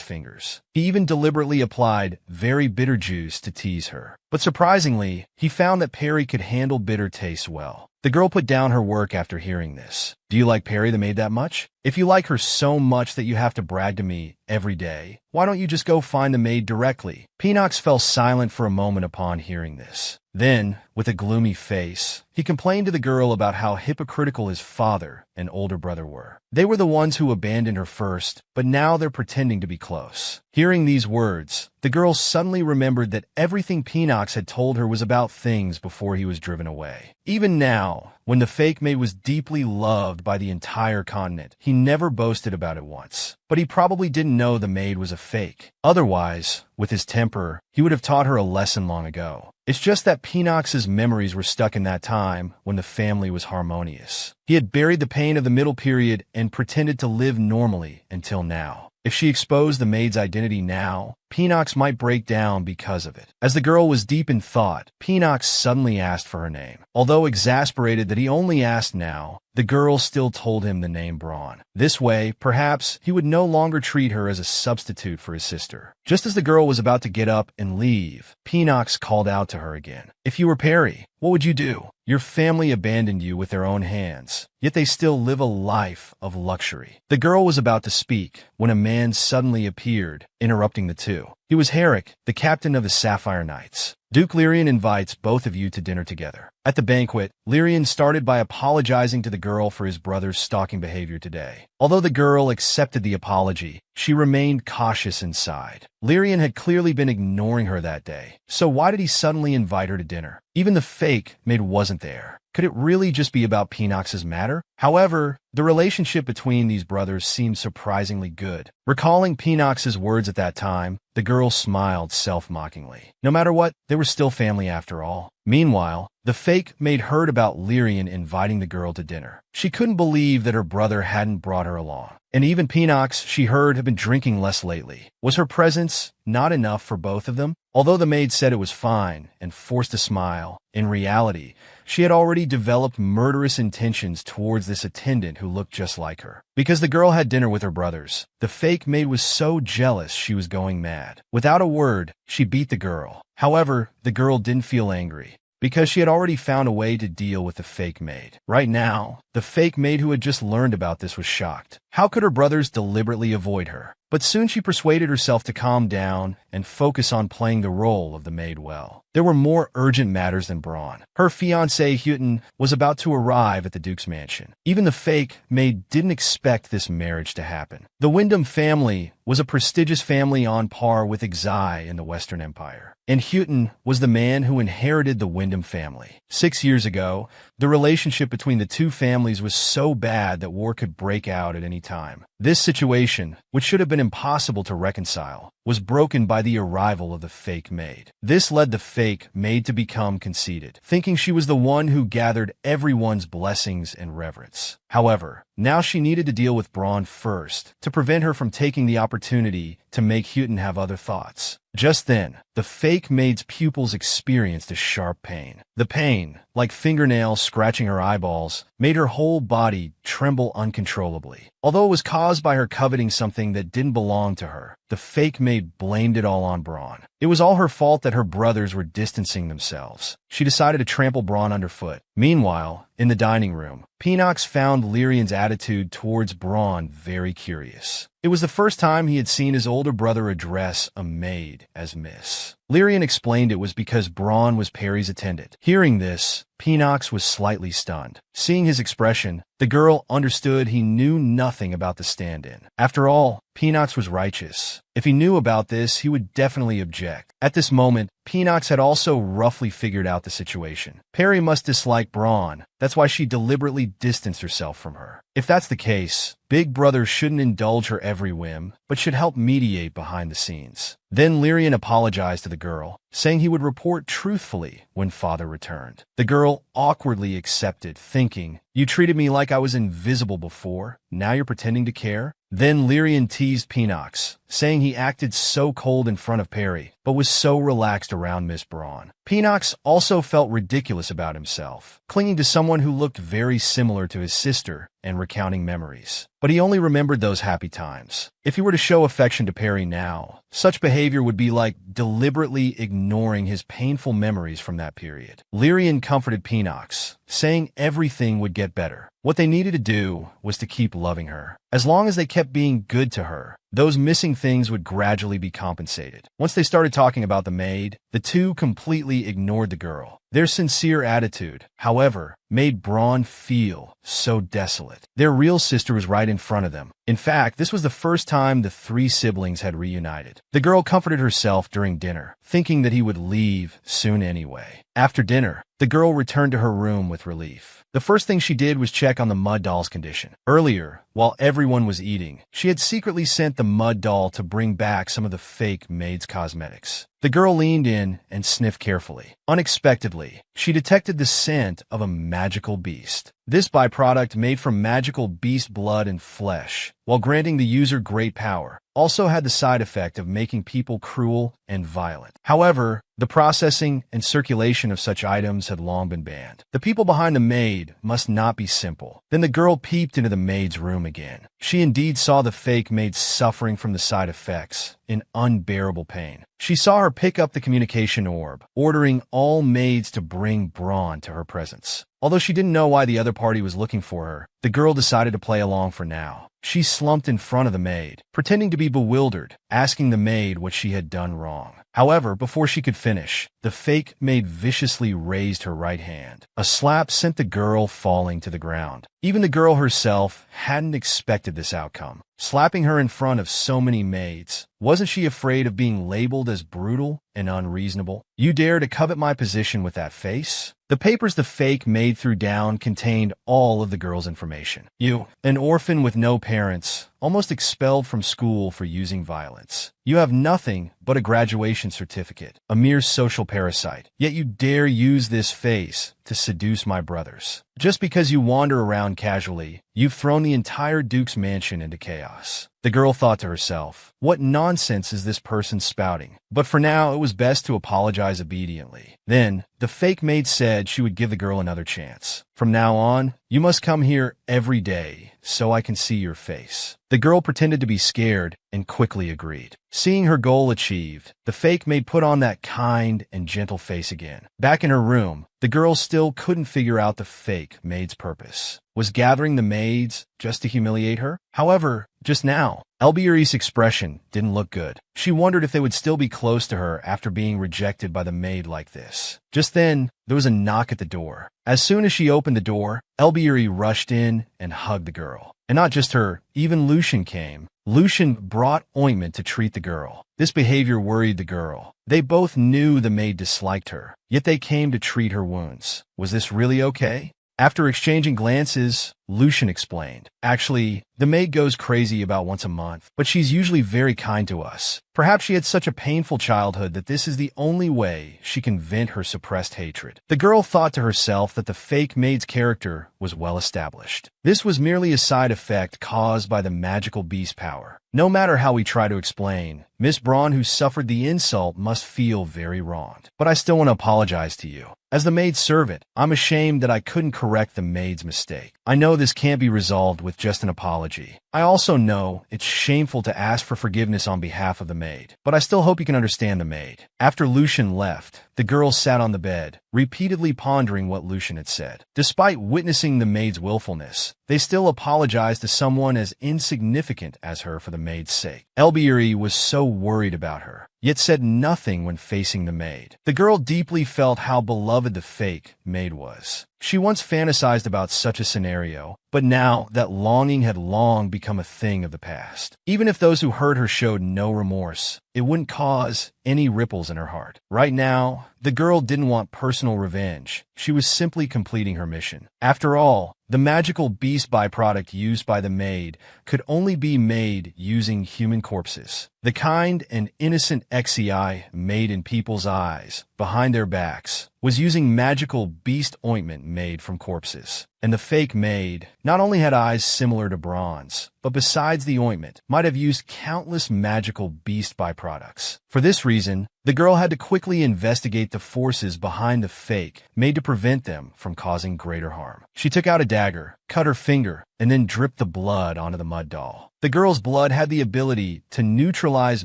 fingers. He even deliberately applied very bitter juice to tease her. But surprisingly, he found that Perry could handle bitter tastes well. The girl put down her work after hearing this. Do you like Perry the maid that much? If you like her so much that you have to brag to me every day, why don't you just go find the maid directly? Peanox fell silent for a moment upon hearing this. Then, with a gloomy face, he complained to the girl about how hypocritical his father and older brother were. They were the ones who abandoned her first, but now they're pretending to be close. Hearing these words, the girl suddenly remembered that everything Peanox had told her was about things before he was driven away. Even now, when the fake maid was deeply loved by the entire continent, he never boasted about it once. But he probably didn't know the maid was a fake. Otherwise, with his temper, he would have taught her a lesson long ago. It's just that Peanox's memories were stuck in that time when the family was harmonious. He had buried the pain of the middle period and pretended to live normally until now. If she exposed the maid's identity now, Peanox might break down because of it. As the girl was deep in thought, Peanox suddenly asked for her name. Although exasperated that he only asked now, the girl still told him the name Braun. This way, perhaps, he would no longer treat her as a substitute for his sister. Just as the girl was about to get up and leave, Peanox called out to her again. If you were Perry, what would you do? Your family abandoned you with their own hands, yet they still live a life of luxury. The girl was about to speak when a man suddenly appeared, interrupting the two. He was Herrick, the captain of the Sapphire Knights. Duke Lyrian invites both of you to dinner together. At the banquet, Lyrian started by apologizing to the girl for his brother's stalking behavior today. Although the girl accepted the apology, she remained cautious inside. Lyrian had clearly been ignoring her that day, so why did he suddenly invite her to dinner? Even the fake maid wasn't there. Could it really just be about Peanox's matter? However, the relationship between these brothers seemed surprisingly good. Recalling Peanox's words at that time, the girl smiled self-mockingly. No matter what, they were still family after all. Meanwhile, the fake maid heard about Lyrian inviting the girl to dinner. She couldn't believe that her brother hadn't brought her along. And even Peanox, she heard, had been drinking less lately. Was her presence not enough for both of them? Although the maid said it was fine and forced a smile, in reality, she had already developed murderous intentions towards this attendant who looked just like her. Because the girl had dinner with her brothers, the fake maid was so jealous she was going mad. Without a word, she beat the girl. However, the girl didn't feel angry, because she had already found a way to deal with the fake maid. Right now, the fake maid who had just learned about this was shocked. How could her brothers deliberately avoid her? But soon she persuaded herself to calm down and focus on playing the role of the maid well. There were more urgent matters than Braun. Her fiancé, Houghton, was about to arrive at the Duke's mansion. Even the fake maid didn't expect this marriage to happen. The Wyndham family was a prestigious family on par with Exai in the Western Empire. And Houghton was the man who inherited the Wyndham family. 6 years ago, the relationship between the two families was so bad that war could break out at any time. This situation, which should have been impossible to reconcile, was broken by the arrival of the fake maid. This led the fake maid to become conceited, thinking she was the one who gathered everyone's blessings and reverence. However, now she needed to deal with Braun first to prevent her from taking the opportunity to make Houghton have other thoughts. Just then, the fake maid's pupils experienced a sharp pain. The pain, like fingernails scratching her eyeballs, made her whole body tremble uncontrollably. Although it was caused caused by her coveting something that didn't belong to her. The fake maid blamed it all on Braun. It was all her fault that her brothers were distancing themselves. She decided to trample Braun underfoot. Meanwhile, in the dining room, Peanox found Lyrian's attitude towards Braun very curious. It was the first time he had seen his older brother address a maid as Miss. Lyrian explained it was because Braun was Perry's attendant. Hearing this, Peanox was slightly stunned. Seeing his expression, the girl understood he knew nothing about the stand-in. After all, Peanox was righteous. If he knew about this, he would definitely object. At this moment, Peanox had also roughly figured out the situation. Perry must dislike Braun. That's why she deliberately distanced herself from her. If that's the case, Big Brother shouldn't indulge her every whim, but should help mediate behind the scenes. Then Lyrian apologized to the girl, saying he would report truthfully when father returned. The girl awkwardly accepted, thinking, "You treated me like I was invisible before. Now you're pretending to care?" Then Lyrian teased Peanox, saying he acted so cold in front of Perry, but was so relaxed around Miss Braun. Peanox also felt ridiculous about himself, clinging to someone who looked very similar to his sister and recounting memories. But he only remembered those happy times. If he were to show affection to Perry now, such behavior would be like deliberately ignoring his painful memories from that period. Lyrian comforted Peanox, saying everything would get better. What they needed to do was to keep loving her. As long as they kept being good to her, those missing things would gradually be compensated. Once they started talking about the maid, the two completely ignored the girl. Their sincere attitude, however, made Braun feel so desolate. Their real sister was right in front of them. In fact, this was the first time the three siblings had reunited. The girl comforted herself during dinner, thinking that he would leave soon anyway. After dinner, the girl returned to her room with relief. The first thing she did was check on the mud doll's condition. Earlier, while everyone was eating, she had secretly sent the mud doll to bring back some of the fake maid's cosmetics. The girl leaned in and sniffed carefully. Unexpectedly, she detected the scent of a magical beast. This byproduct made from magical beast blood and flesh, while granting the user great power, also had the side effect of making people cruel and violent. However, the processing and circulation of such items had long been banned. The people behind the maid must not be simple. Then the girl peeped into the maid's room again. She indeed saw the fake maid suffering from the side effects in unbearable pain. She saw her pick up the communication orb, ordering all maids to bring Braun to her presence. Although she didn't know why the other party was looking for her, the girl decided to play along for now. She slumped in front of the maid, pretending to be bewildered, asking the maid what she had done wrong. However, before she could finish, the fake maid viciously raised her right hand. A slap sent the girl falling to the ground. Even the girl herself hadn't expected this outcome. Slapping her in front of so many maids, wasn't she afraid of being labeled as brutal and unreasonable? "You dare to covet my position with that face?" The papers the fake maid threw down contained all of the girl's information. "You, an orphan with no parents, almost expelled from school for using violence. You have nothing but a graduation certificate, a mere social parasite. Yet you dare use this face to seduce my brothers. Just because you wander around casually, you've thrown the entire Duke's mansion into chaos." The girl thought to herself, what nonsense is this person spouting? But for now, it was best to apologize obediently. Then, the fake maid said she would give the girl another chance. "From now on, you must come here every day so I can see your face." The girl pretended to be scared and quickly agreed. Seeing her goal achieved, the fake maid put on that kind and gentle face again. Back in her room, the girl still couldn't figure out the fake maid's purpose. Was gathering the maids just to humiliate her? However, just now, Elbieri's expression didn't look good. She wondered if they would still be close to her after being rejected by the maid like this. Just then, there was a knock at the door. As soon as she opened the door, Elbieri rushed in and hugged the girl. And not just her, even Lucian came. Lucian brought ointment to treat the girl. This behavior worried the girl. They both knew the maid disliked her, yet they came to treat her wounds. Was this really okay? After exchanging glances, Lucian explained, "Actually, the maid goes crazy about once a month, but she's usually very kind to us. Perhaps she had such a painful childhood that this is the only way she can vent her suppressed hatred." The girl thought to herself that the fake maid's character was well established. This was merely a side effect caused by the magical beast power. No matter how we try to explain, Miss Braun, who suffered the insult, must feel very wronged. But I still want to apologize to you. As the maid's servant, I'm ashamed that I couldn't correct the maid's mistake. I know this can't be resolved with just an apology. I also know it's shameful to ask for forgiveness on behalf of the maid, but I still hope you can understand the maid." After Lucian left, the girl sat on the bed, repeatedly pondering what Lucian had said. Despite witnessing the maid's willfulness, they still apologized to someone as insignificant as her for the maid's sake. Elbieri was so worried about her, yet said nothing when facing the maid. The girl deeply felt how beloved the fake maid was. She once fantasized about such a scenario, but now that longing had long become a thing of the past. Even if those who hurt her showed no remorse, it wouldn't cause any ripples in her heart. Right now, the girl didn't want personal revenge. She was simply completing her mission. After all, the magical beast byproduct used by the maid could only be made using human corpses. The kind and innocent XCI made in people's eyes, behind their backs, was using magical beast ointment made from corpses. And the fake maid not only had eyes similar to bronze, but besides the ointment, might have used countless magical beast byproducts. For this reason, the girl had to quickly investigate the forces behind the fake, made to prevent them from causing greater harm. She took out a dagger, cut her finger, and then dripped the blood onto the mud doll. The girl's blood had the ability to neutralize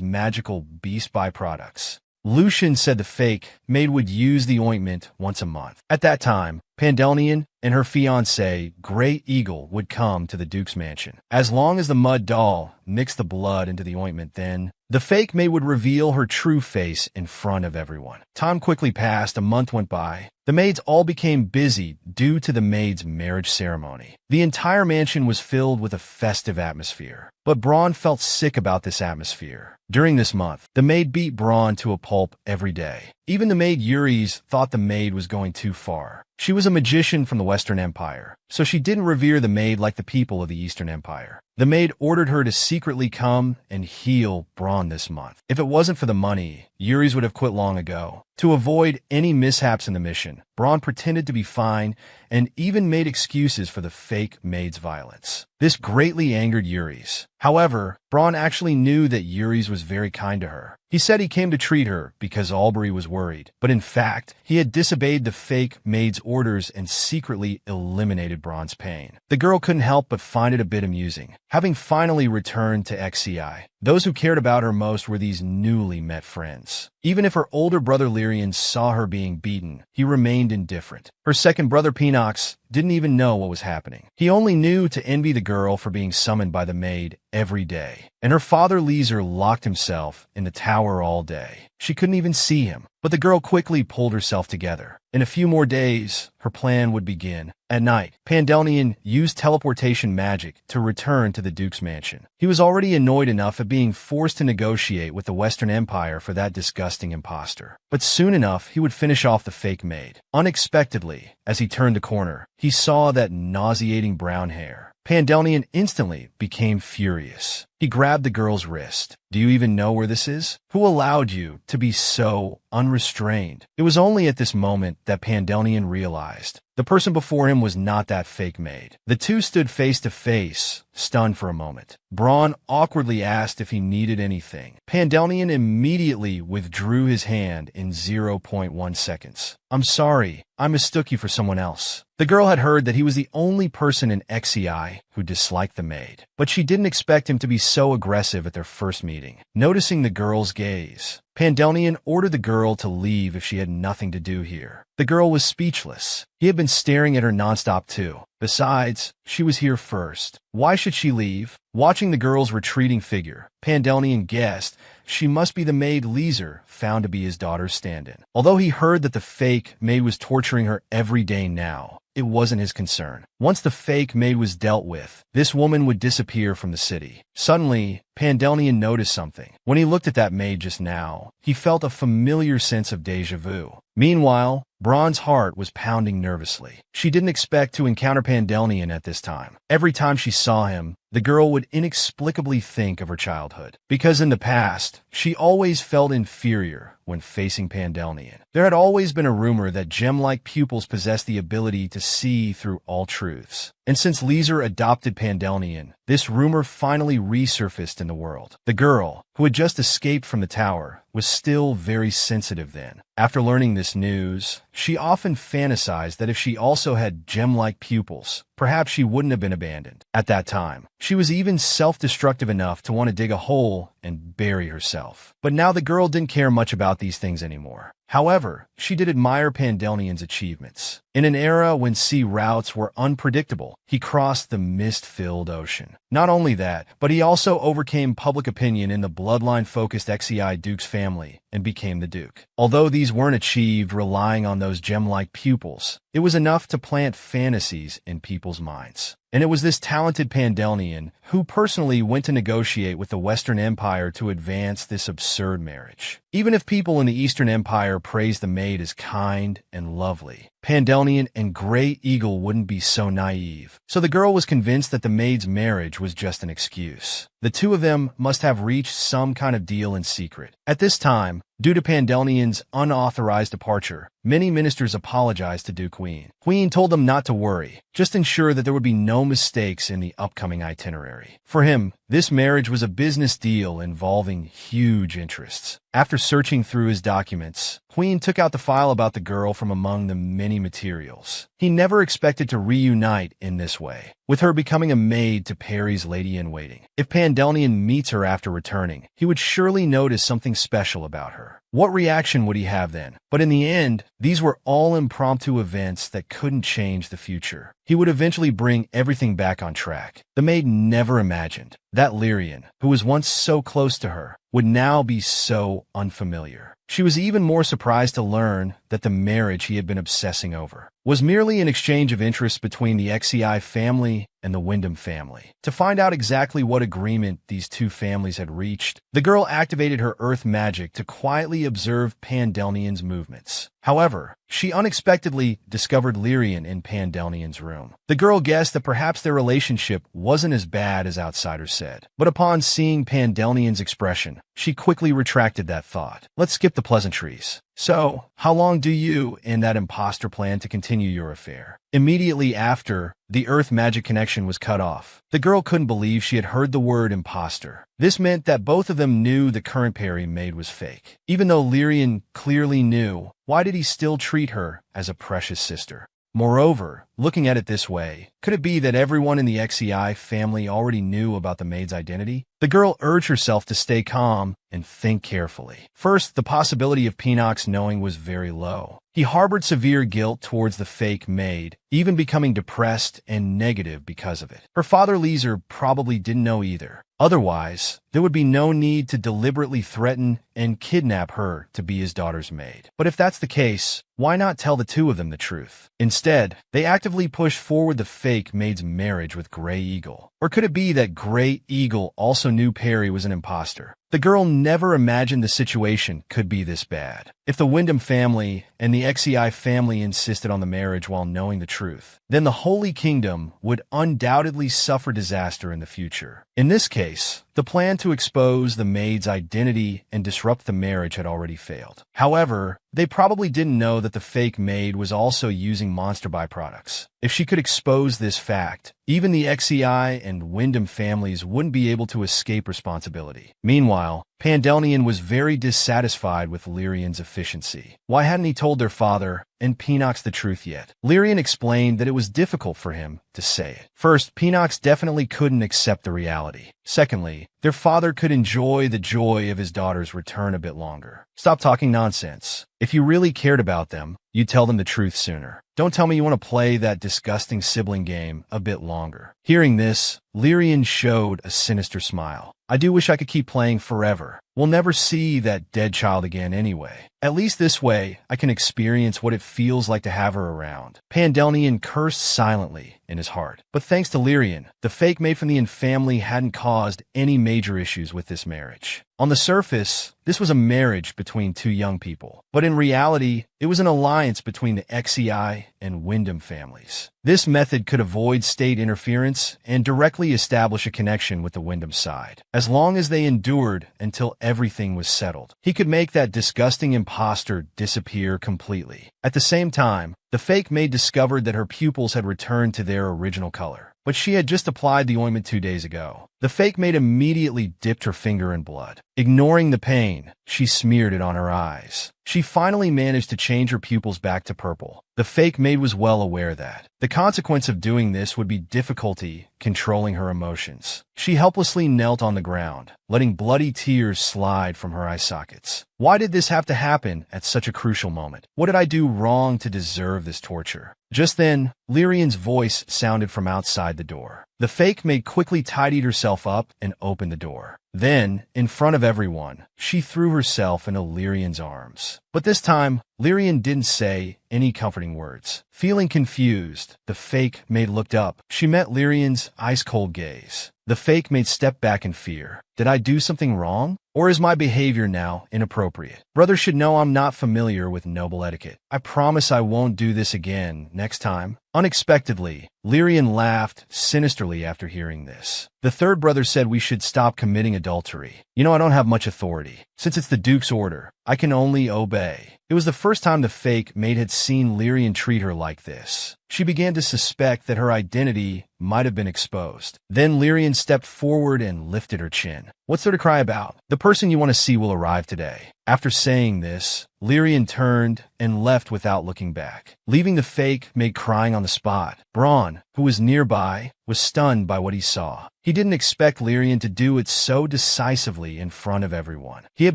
magical beast byproducts. Lucian said the fake maid would use the ointment once a month. At that time, Pandelion and her fiancé, Grey Eagle, would come to the Duke's mansion. As long as the mud doll mixed the blood into the ointment, then the fake maid would reveal her true face in front of everyone. Time quickly passed, a month went by. The maids all became busy due to the maid's marriage ceremony. The entire mansion was filled with a festive atmosphere. But Braun felt sick about this atmosphere. During this month, the maid beat Braun to a pulp every day. Even the maid Yuri's thought the maid was going too far. She was a magician from the Western Empire, so she didn't revere the maid like the people of the Eastern Empire. The maid ordered her to secretly come and heal Braun this month. If it wasn't for the money, Yuri's would have quit long ago. To avoid any mishaps in the mission, Braun pretended to be fine and even made excuses for the fake maid's violence. This greatly angered Yuri's. However, Braun actually knew that Yuri's was very kind to her. He said he came to treat her because Albury was worried, but in fact, he had disobeyed the fake maid's orders and secretly eliminated Braun's pain. The girl couldn't help but find it a bit amusing. Having finally returned to XCI, those who cared about her most were these newly met friends. Even if her older brother Lyrian saw her being beaten, he remained indifferent. Her second brother Penox didn't even know what was happening. He only knew to envy the girl for being summoned by the maid every day. And her father Leeser locked himself in the tower all day. She couldn't even see him. But the girl quickly pulled herself together. In a few more days, her plan would begin. At night, Pandelion used teleportation magic to return to the Duke's mansion. He was already annoyed enough at being forced to negotiate with the Western Empire for that disgusting imposter. But soon enough, he would finish off the fake maid. Unexpectedly, as he turned the corner, he saw that nauseating brown hair. Pandelion instantly became furious. He grabbed the girl's wrist. "Do you even know where this is? Who allowed you to be so unrestrained?" It was only at this moment that Pandelion realized the person before him was not that fake maid. The two stood face to face, stunned for a moment. Braun awkwardly asked if he needed anything. Pandelion immediately withdrew his hand in 0.1 seconds. "I'm sorry, I mistook you for someone else." The girl had heard that he was the only person in XEI who disliked the maid, but she didn't expect him to be so aggressive at their first meeting. Noticing the girl's gaze, Pandelion ordered the girl to leave if she had nothing to do here. The girl was speechless. He had been staring at her nonstop too. Besides, she was here first. Why should she leave? Watching the girl's retreating figure, Pandelion guessed she must be the maid Leeser found to be his daughter's stand-in. Although he heard that the fake maid was torturing her every day now, it wasn't his concern. Once the fake maid was dealt with, this woman would disappear from the city. Suddenly, Pandelion noticed something. When he looked at that maid just now, he felt a familiar sense of déjà vu. Meanwhile, Braun's heart was pounding nervously. She didn't expect to encounter Pandelion at this time. Every time she saw him, the girl would inexplicably think of her childhood. Because in the past, she always felt inferior when facing Pandelion. There had always been a rumor that gem-like pupils possessed the ability to see through all truths. And since Leeser adopted Pandalnian, this rumor finally resurfaced in the world. The girl, who had just escaped from the tower, was still very sensitive then. After learning this news, she often fantasized that if she also had gem-like pupils, perhaps she wouldn't have been abandoned. At that time, she was even self-destructive enough to want to dig a hole and bury herself. But now the girl didn't care much about these things anymore. However, she did admire Pandalnian's achievements. In an era when sea routes were unpredictable, he crossed the mist-filled ocean. Not only that, but he also overcame public opinion in the bloodline-focused Xi Duke's family and became the Duke. Although these weren't achieved relying on those gem-like pupils, it was enough to plant fantasies in people's minds. And it was this talented Pandalnian who personally went to negotiate with the Western Empire to advance this absurd marriage. Even if people in the Eastern Empire praised the maid as kind and lovely, Pandalnian and Grey Eagle wouldn't be so naive. So the girl was convinced that the maid's marriage was just an excuse. The two of them must have reached some kind of deal in secret. At this time, due to Pandalnian's unauthorized departure, many ministers apologized to Duke Queen. Queen told them not to worry, just ensure that there would be no mistakes in the upcoming itinerary. For him, this marriage was a business deal involving huge interests. After searching through his documents, Queen took out the file about the girl from among the many materials. He never expected to reunite in this way, with her becoming a maid to Perry's lady-in-waiting. If Pandalnian meets her after returning, he would surely notice something special about her. What reaction would he have then? But in the end, these were all impromptu events that couldn't change the future. He would eventually bring everything back on track. The maid never imagined that Lyrian, who was once so close to her, would now be so unfamiliar. She was even more surprised to learn that the marriage he had been obsessing over was merely an exchange of interests between the Xi family and the Wyndham family. To find out exactly what agreement these two families had reached, the girl activated her earth magic to quietly observe Pandalnian's movements. However, she unexpectedly discovered Lyrian in Pandalnian's room. The girl guessed that perhaps their relationship wasn't as bad as outsiders said. But upon seeing Pandalnian's expression, she quickly retracted that thought. Let's skip the pleasantries. So, how long do you and that imposter plan to continue your affair? Immediately after, the earth magic connection was cut off. The girl couldn't believe she had heard the word imposter. This meant that both of them knew the current pair he made was fake. Even though Lyrian clearly knew, why did he still treat her as a precious sister? Moreover, looking at it this way, could it be that everyone in the Xi family already knew about the maid's identity? The girl urged herself to stay calm and think carefully. First, the possibility of Pinox knowing was very low. He harbored severe guilt towards the fake maid, even becoming depressed and negative because of it. Her father Leeser probably didn't know either. Otherwise, there would be no need to deliberately threaten and kidnap her to be his daughter's maid. But if that's the case, why not tell the two of them the truth? Instead, they actively pushed forward the fake maid's marriage with Grey Eagle. Or could it be that Grey Eagle also knew Perry was an imposter? The girl never imagined the situation could be this bad. If the Wyndham family and the Xi family insisted on the marriage while knowing the truth, then the Holy Kingdom would undoubtedly suffer disaster in the future. In this case, the plan to expose the maid's identity and disrupt the marriage had already failed. However, they probably didn't know that the fake maid was also using monster byproducts. If she could expose this fact, even the Xi and Wyndham families wouldn't be able to escape responsibility. Meanwhile, Pandalnian was very dissatisfied with Lyrian's efficiency. Why hadn't he told their father and Pinox the truth yet? Lyrian explained that it was difficult for him to say it. First, Pinox definitely couldn't accept the reality. Secondly, their father could enjoy the joy of his daughter's return a bit longer. Stop talking nonsense. If you really cared about them, you'd tell them the truth sooner. Don't tell me you want to play that disgusting sibling game a bit longer. Hearing this, Lyrian showed a sinister smile. I do wish I could keep playing forever. We'll never see that dead child again anyway. At least this way, I can experience what it feels like to have her around. Pandalnian cursed silently in his heart. But thanks to Lyrian, the fake maid from the family hadn't caused any major issues with this marriage. On the surface, this was a marriage between two young people. But in reality, it was an alliance between the Xi and Wyndham families. This method could avoid state interference and directly establish a connection with the Wyndham side. As long as they endured until everything was settled, he could make that disgusting imposter disappear completely. At the same time, The fake maid discovered that her pupils had returned to their original color, but she had just applied the ointment 2 days ago. The fake maid immediately dipped her finger in blood. Ignoring the pain, she smeared it on her eyes. She finally managed to change her pupils back to purple. The fake maid was well aware that the consequence of doing this would be difficulty controlling her emotions. She helplessly knelt on the ground, letting bloody tears slide from her eye sockets. Why did this have to happen at such a crucial moment? What did I do wrong to deserve this torture? Just then, Lyrian's voice sounded from outside the door. The fake maid quickly tidied herself up and opened the door. Then, in front of everyone, she threw herself into Lyrian's arms. But this time, Lyrian didn't say any comforting words. Feeling confused, the fake maid looked up. She met Lyrian's ice-cold gaze. The fake maid stepped back in fear. Did I do something wrong? Or is my behavior now inappropriate? Brothers should know I'm not familiar with noble etiquette. I promise I won't do this again next time. Unexpectedly, Lyrian laughed sinisterly after hearing this. The third brother said we should stop committing adultery. You know, I don't have much authority. Since it's the Duke's order, I can only obey. It was the first time the fake maid had seen Lyrian treat her like this. She began to suspect that her identity might have been exposed. Then Lyrian stepped forward and lifted her chin. What's there to cry about? The person you want to see will arrive today. After saying this, Lyrian turned and left without looking back, leaving the fake maid crying on the spot. Braun, who was nearby, was stunned by what he saw. He didn't expect Lyrian to do it so decisively in front of everyone. He had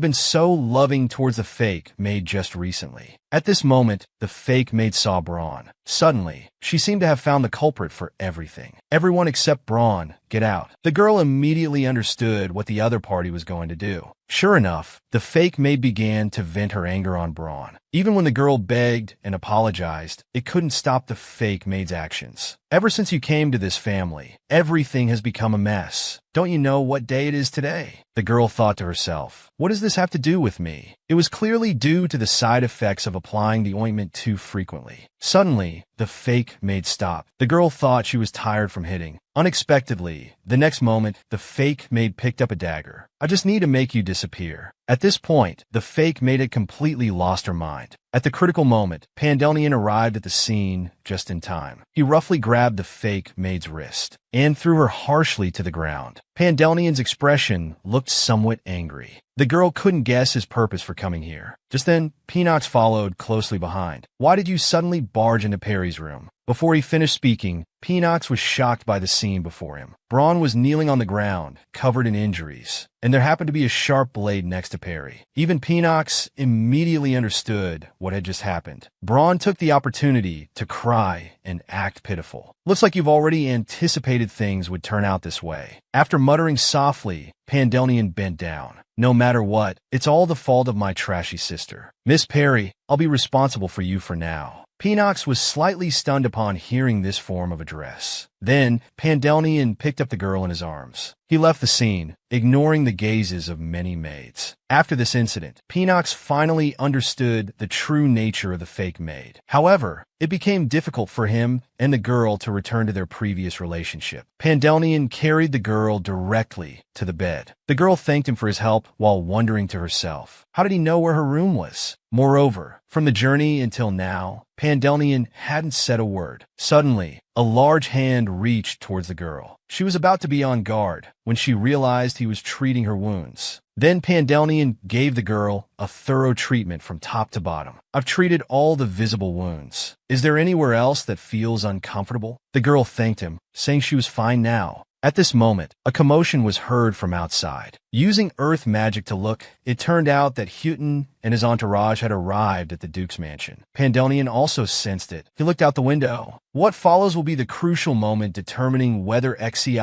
been so loving towards the fake maid just recently. At this moment, the fake maid saw Braun. Suddenly, she seemed to have found the culprit for everything. Everyone except Braun, get out. The girl immediately understood what the other party was going to do. Sure enough, the fake maid began to vent her anger on Braun. Even when the girl begged and apologized, it couldn't stop the fake maid's actions. Ever since you came to this family, everything has become a mess. Don't you know what day it is today? The girl thought to herself, what does this have to do with me? It was clearly due to the side effects of applying the ointment too frequently. Suddenly, the fake maid stopped. The girl thought she was tired from hitting. Unexpectedly, the next moment, the fake maid picked up a dagger. I just need to make you disappear. At this point, the fake maid had completely lost her mind. At the critical moment, Pandelian arrived at the scene just in time. He roughly grabbed the fake maid's wrist and threw her harshly to the ground. Pandelian's expression looked somewhat angry. The girl couldn't guess his purpose for coming here. Just then, Peanox followed closely behind. Why did you suddenly barge into Perry's room? Before he finished speaking, Peanox was shocked by the scene before him. Braun was kneeling on the ground, covered in injuries, and there happened to be a sharp blade next to Perry. Even Peanox immediately understood what had just happened. Braun took the opportunity to cry and act pitiful. Looks like you've already anticipated things would turn out this way. After muttering softly, Pandelian bent down. No matter what, it's all the fault of my trashy sister. Miss Perry, I'll be responsible for you for now. Peanox was slightly stunned upon hearing this form of address. Then, Pandelian picked up the girl in his arms. He left the scene, ignoring the gazes of many maids. After this incident, Peanox finally understood the true nature of the fake maid. However, it became difficult for him and the girl to return to their previous relationship. Pandelian carried the girl directly to the bed. The girl thanked him for his help while wondering to herself, how did he know where her room was? Moreover, from the journey until now, Pandelian hadn't said a word. Suddenly, a large hand reached towards the girl. She was about to be on guard when she realized he was treating her wounds. Then Pandelian gave the girl a thorough treatment from top to bottom. I've treated all the visible wounds. Is there anywhere else that feels uncomfortable? The girl thanked him, saying she was fine now. At this moment, a commotion was heard from outside. Using earth magic to look, it turned out that Houghton and his entourage had arrived at the Duke's mansion. Pandelian also sensed it. He looked out the window. What follows will be the crucial moment determining whether Xi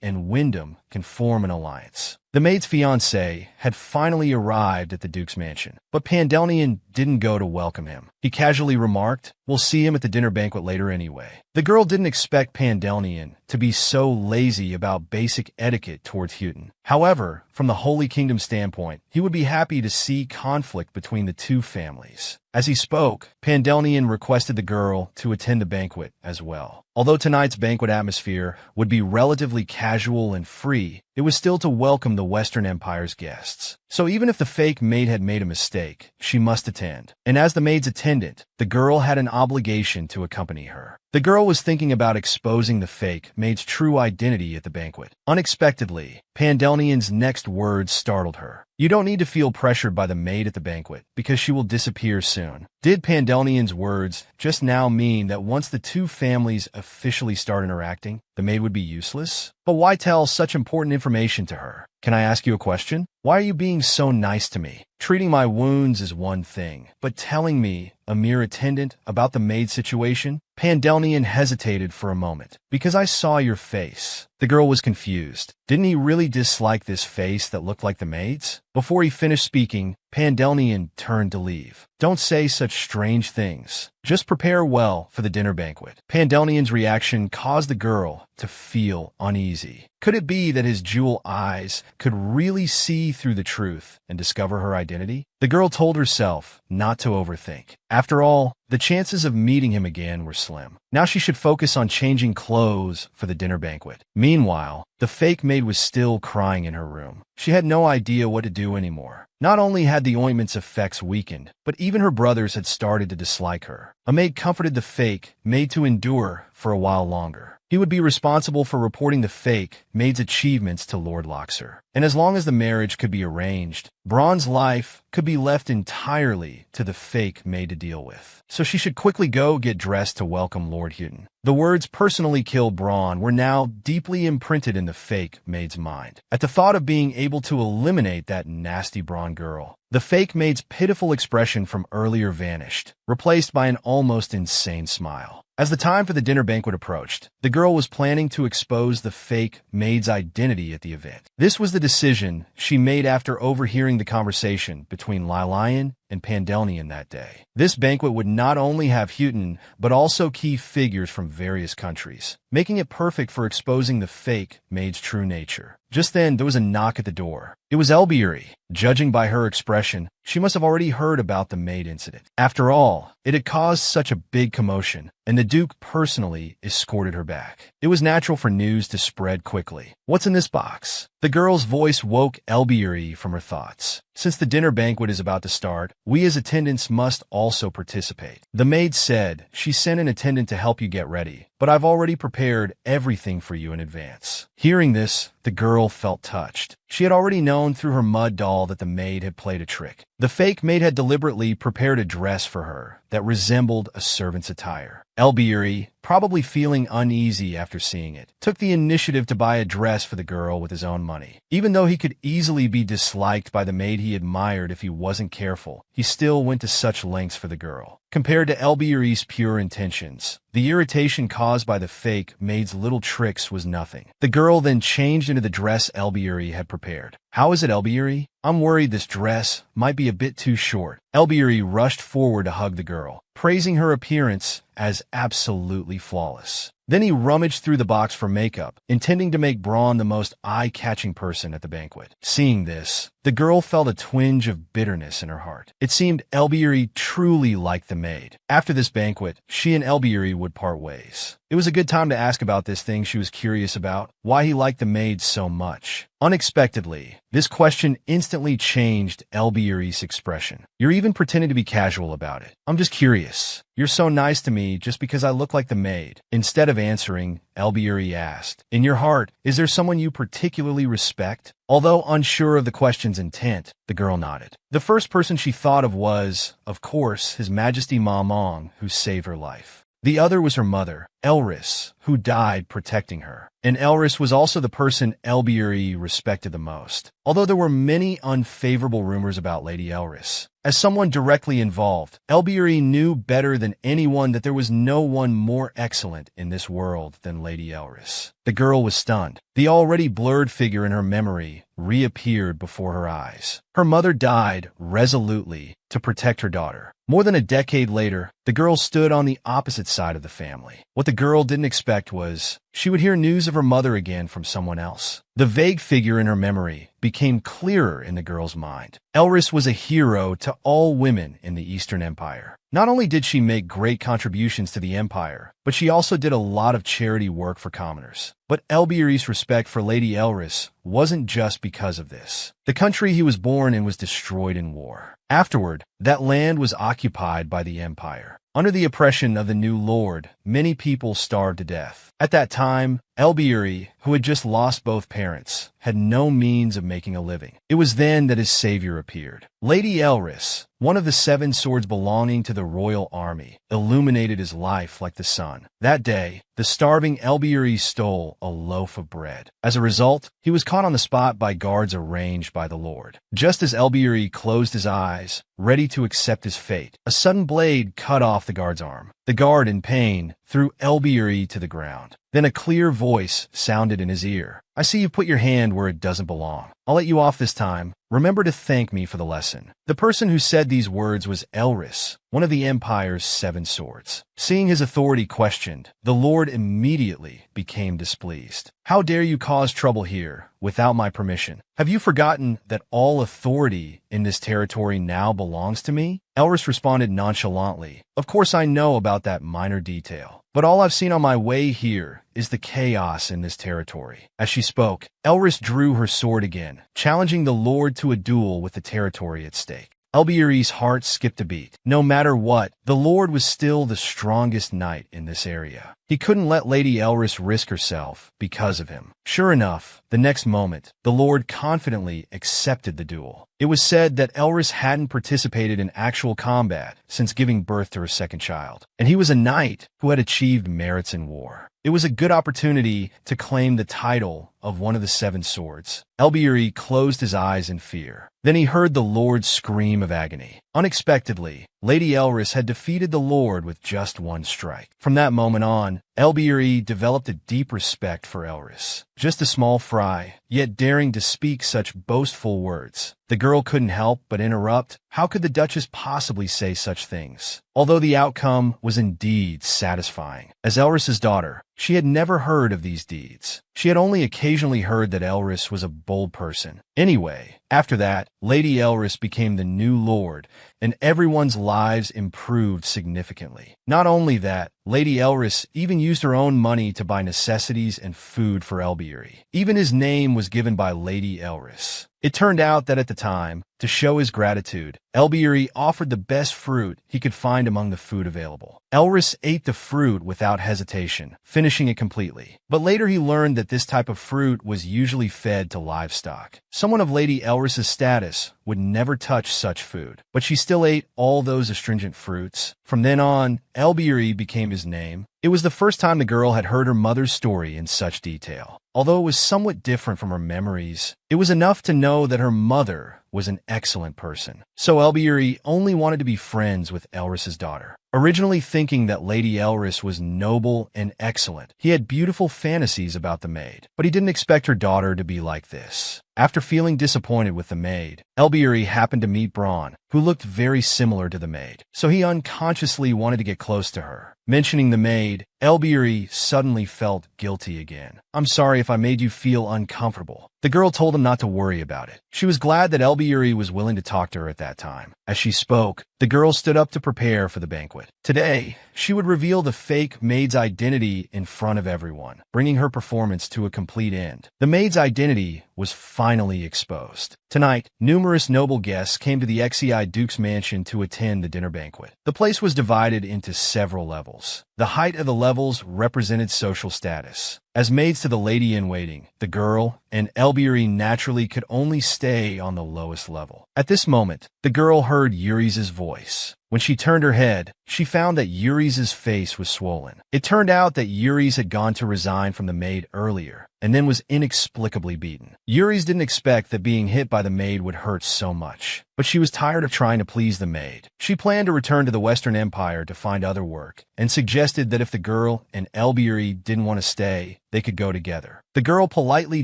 and Wyndham can form an alliance. The maid's fiancé had finally arrived at the Duke's mansion, but Pandelian didn't go to welcome him. He casually remarked, we'll see him at the dinner banquet later anyway. The girl didn't expect Pandelian to be so lazy about basic etiquette towards Houghton. However, from the Holy Kingdom standpoint, he would be happy to see conflict between the two families. As he spoke, Pandelian requested the girl to attend the banquet as well. Although tonight's banquet atmosphere would be relatively casual and free, it was still to welcome the Western Empire's guests. So even if the fake maid had made a mistake, she must attend. And as the maid's attendant, the girl had an obligation to accompany her. The girl was thinking about exposing the fake maid's true identity at the banquet. Unexpectedly, Pandalnian's next words startled her. You don't need to feel pressured by the maid at the banquet, because she will disappear soon. Did Pandalnian's words just now mean that once the two families officially start interacting, the maid would be useless? But why tell such important information to her? Can I ask you a question? Why are you being so nice to me? Treating my wounds is one thing, but telling me, a mere attendant, about the maid situation? Pandalnian hesitated for a moment. Because I saw your face. The girl was confused. Didn't he really dislike this face that looked like the maid's? Before he finished speaking, Pandalnian turned to leave. Don't say such strange things. Just prepare well for the dinner banquet. Pandalnian's reaction caused the girl to feel uneasy. Could it be that his jewel eyes could really see through the truth and discover her identity? The girl told herself not to overthink. After all, the chances of meeting him again were slim. Now she should focus on changing clothes for the dinner banquet. Meanwhile, the fake maid was still crying in her room. She had no idea what to do anymore. Not only had the ointment's effects weakened, but even her brothers had started to dislike her. A maid comforted the fake maid to endure for a while longer. He would be responsible for reporting the fake maid's achievements to Lord Loxer. And as long as the marriage could be arranged, Braun's life could be left entirely to the fake maid to deal with. So she should quickly go get dressed to welcome Lord Houghton. The words personally kill Braun were now deeply imprinted in the fake maid's mind. At the thought of being able to eliminate that nasty Braun girl, the fake maid's pitiful expression from earlier vanished, replaced by an almost insane smile. As the time for the dinner banquet approached, the girl was planning to expose the fake maid's identity at the event. This was the decision she made after overhearing the conversation between Lilian and Pandalnian that day. This banquet would not only have Houghton, but also key figures from various countries, making it perfect for exposing the fake maid's true nature. Just then, there was a knock at the door. It was Elbery. Judging by her expression, she must have already heard about the maid incident. After all, it had caused such a big commotion, and the Duke personally escorted her back. It was natural for news to spread quickly. What's in this box? The girl's voice woke Elbery from her thoughts. Since the dinner banquet is about to start, we as attendants must also participate. The maid said she sent an attendant to help you get ready, but I've already prepared everything for you in advance. Hearing this, the girl felt touched. She had already known through her mud doll that the maid had played a trick. The fake maid had deliberately prepared a dress for her that resembled a servant's attire. Elbery, probably feeling uneasy after seeing it, took the initiative to buy a dress for the girl with his own money. Even though he could easily be disliked by the maid he admired if he wasn't careful, he still went to such lengths for the girl. Compared to Elbery's pure intentions, the irritation caused by the fake maid's little tricks was nothing. The girl then changed into the dress Elbery had prepared. How is it, Elbery? I'm worried this dress might be a bit too short. Elbery rushed forward to hug the girl, praising her appearance as absolutely flawless. Then he rummaged through the box for makeup, intending to make Braun the most eye-catching person at the banquet. Seeing this, the girl felt a twinge of bitterness in her heart. It seemed Elbery truly liked the maid. After this banquet, she and Elbery would part ways. It was a good time to ask about this thing she was curious about, why he liked the maid so much. Unexpectedly, this question instantly changed Elbery's expression. You're even pretending to be casual about it. I'm just curious. You're so nice to me just because I look like the maid. Instead of answering, Elbery asked, in your heart, is there someone you particularly respect? Although unsure of the question's intent, the girl nodded. The first person she thought of was, of course, His Majesty Ma Mong, who saved her life. The other was her mother, Elris, who died protecting her. And Elris was also the person Elbery respected the most, although there were many unfavorable rumors about Lady Elris. As someone directly involved, Elbery knew better than anyone that there was no one more excellent in this world than Lady Elris. The girl was stunned. The already blurred figure in her memory reappeared before her eyes. Her mother died resolutely to protect her daughter. More than a decade later, the girl stood on the opposite side of the family. What the girl didn't expect was she would hear news of her mother again from someone else. The vague figure in her memory became clearer in the girl's mind. Elris was a hero to all women in the Eastern Empire. Not only did she make great contributions to the empire, but she also did a lot of charity work for commoners. But Elbiri's respect for Lady Elris wasn't just because of this. The country he was born in was destroyed in war. Afterward, that land was occupied by the empire. Under the oppression of the new lord, many people starved to death. At that time, Elbiri, who had just lost both parents, had no means of making a living. It was then that his savior appeared. Lady Elris, one of the 7 swords belonging to the royal army, illuminated his life like the sun. That day, the starving Elbiri stole a loaf of bread. As a result, he was caught on the spot by guards arranged by the lord. Just as Elbiri closed his eyes, ready to accept his fate, a sudden blade cut off the guard's arm. The guard, in pain, threw Elbiri to the ground. Then a clear voice sounded in his ear. "I see you put your hand where it doesn't belong. I'll let you off this time. Remember to thank me for the lesson." The person who said these words was Elris, one of the Empire's 7 swords. Seeing his authority questioned, the lord immediately became displeased. "How dare you cause trouble here without my permission? Have you forgotten that all authority in this territory now belongs to me?" Elris responded nonchalantly, "Of course I know about that minor detail, but all I've seen on my way here is the chaos in this territory." As she spoke, Elris drew her sword again, challenging the lord to a duel with the territory at stake. Elbiri's heart skipped a beat. No matter what, the lord was still the strongest knight in this area. He couldn't let Lady Elris risk herself because of him. Sure enough, the next moment, the lord confidently accepted the duel. It was said that Elris hadn't participated in actual combat since giving birth to her second child, and he was a knight who had achieved merits in war. It was a good opportunity to claim the title of one of the 7 swords. Elbiri closed his eyes in fear. Then he heard the lord scream of agony. Unexpectedly, Lady Elris had defeated the lord with just 1 strike. From that moment on, Elbiri developed a deep respect for Elris. Just a small fry, yet daring to speak such boastful words. The girl couldn't help but interrupt. How could the Duchess possibly say such things? Although the outcome was indeed satisfying. As Elris's daughter, she had never heard of these deeds. She had only occasionally heard that Elris was a bold person. Anyway, after that, Lady Elris became the new lord, and everyone's lives improved significantly. Not only that, Lady Elris even used her own money to buy necessities and food for Elbiri. Even his name was given by Lady Elris. It turned out that at the time, to show his gratitude, Elbiri offered the best fruit he could find among the food available. Elris ate the fruit without hesitation, finishing it completely. But later he learned that this type of fruit was usually fed to livestock. Someone of Lady Elris's status would never touch such food, but she still ate all those astringent fruits. From then on, Elbiri became his name. It was the first time the girl had heard her mother's story in such detail. Although it was somewhat different from her memories, it was enough to know that her mother was an excellent person. So Elbiri only wanted to be friends with Elris's daughter. Originally thinking that Lady Elris was noble and excellent, he had beautiful fantasies about the maid, but he didn't expect her daughter to be like this. After feeling disappointed with the maid, Elbiri happened to meet Braun, who looked very similar to the maid, so he unconsciously wanted to get close to her. Mentioning the maid, Elbiri suddenly felt guilty again. "I'm sorry if I made you feel uncomfortable." The girl told him not to worry about it. She was glad that Elbiri was willing to talk to her at that time. As she spoke, the girl stood up to prepare for the banquet. Today, she would reveal the fake maid's identity in front of everyone, bringing her performance to a complete end. The maid's identity was finally exposed. Tonight, numerous noble guests came to the Xi Duke's mansion to attend the dinner banquet. The place was divided into several levels. The height of the levels represented social status. As maids to the lady-in-waiting, the girl and Elbiri naturally could only stay on the lowest level. At this moment, the girl heard Yuri's voice. When she turned her head, she found that Yuri's face was swollen. It turned out that Yuri's had gone to resign from the maid earlier, and then was inexplicably beaten. Yuri's didn't expect that being hit by the maid would hurt so much, but she was tired of trying to please the maid. She planned to return to the Western Empire to find other work, and suggested that if the girl and Elbiri didn't want to stay, they could go together. The girl politely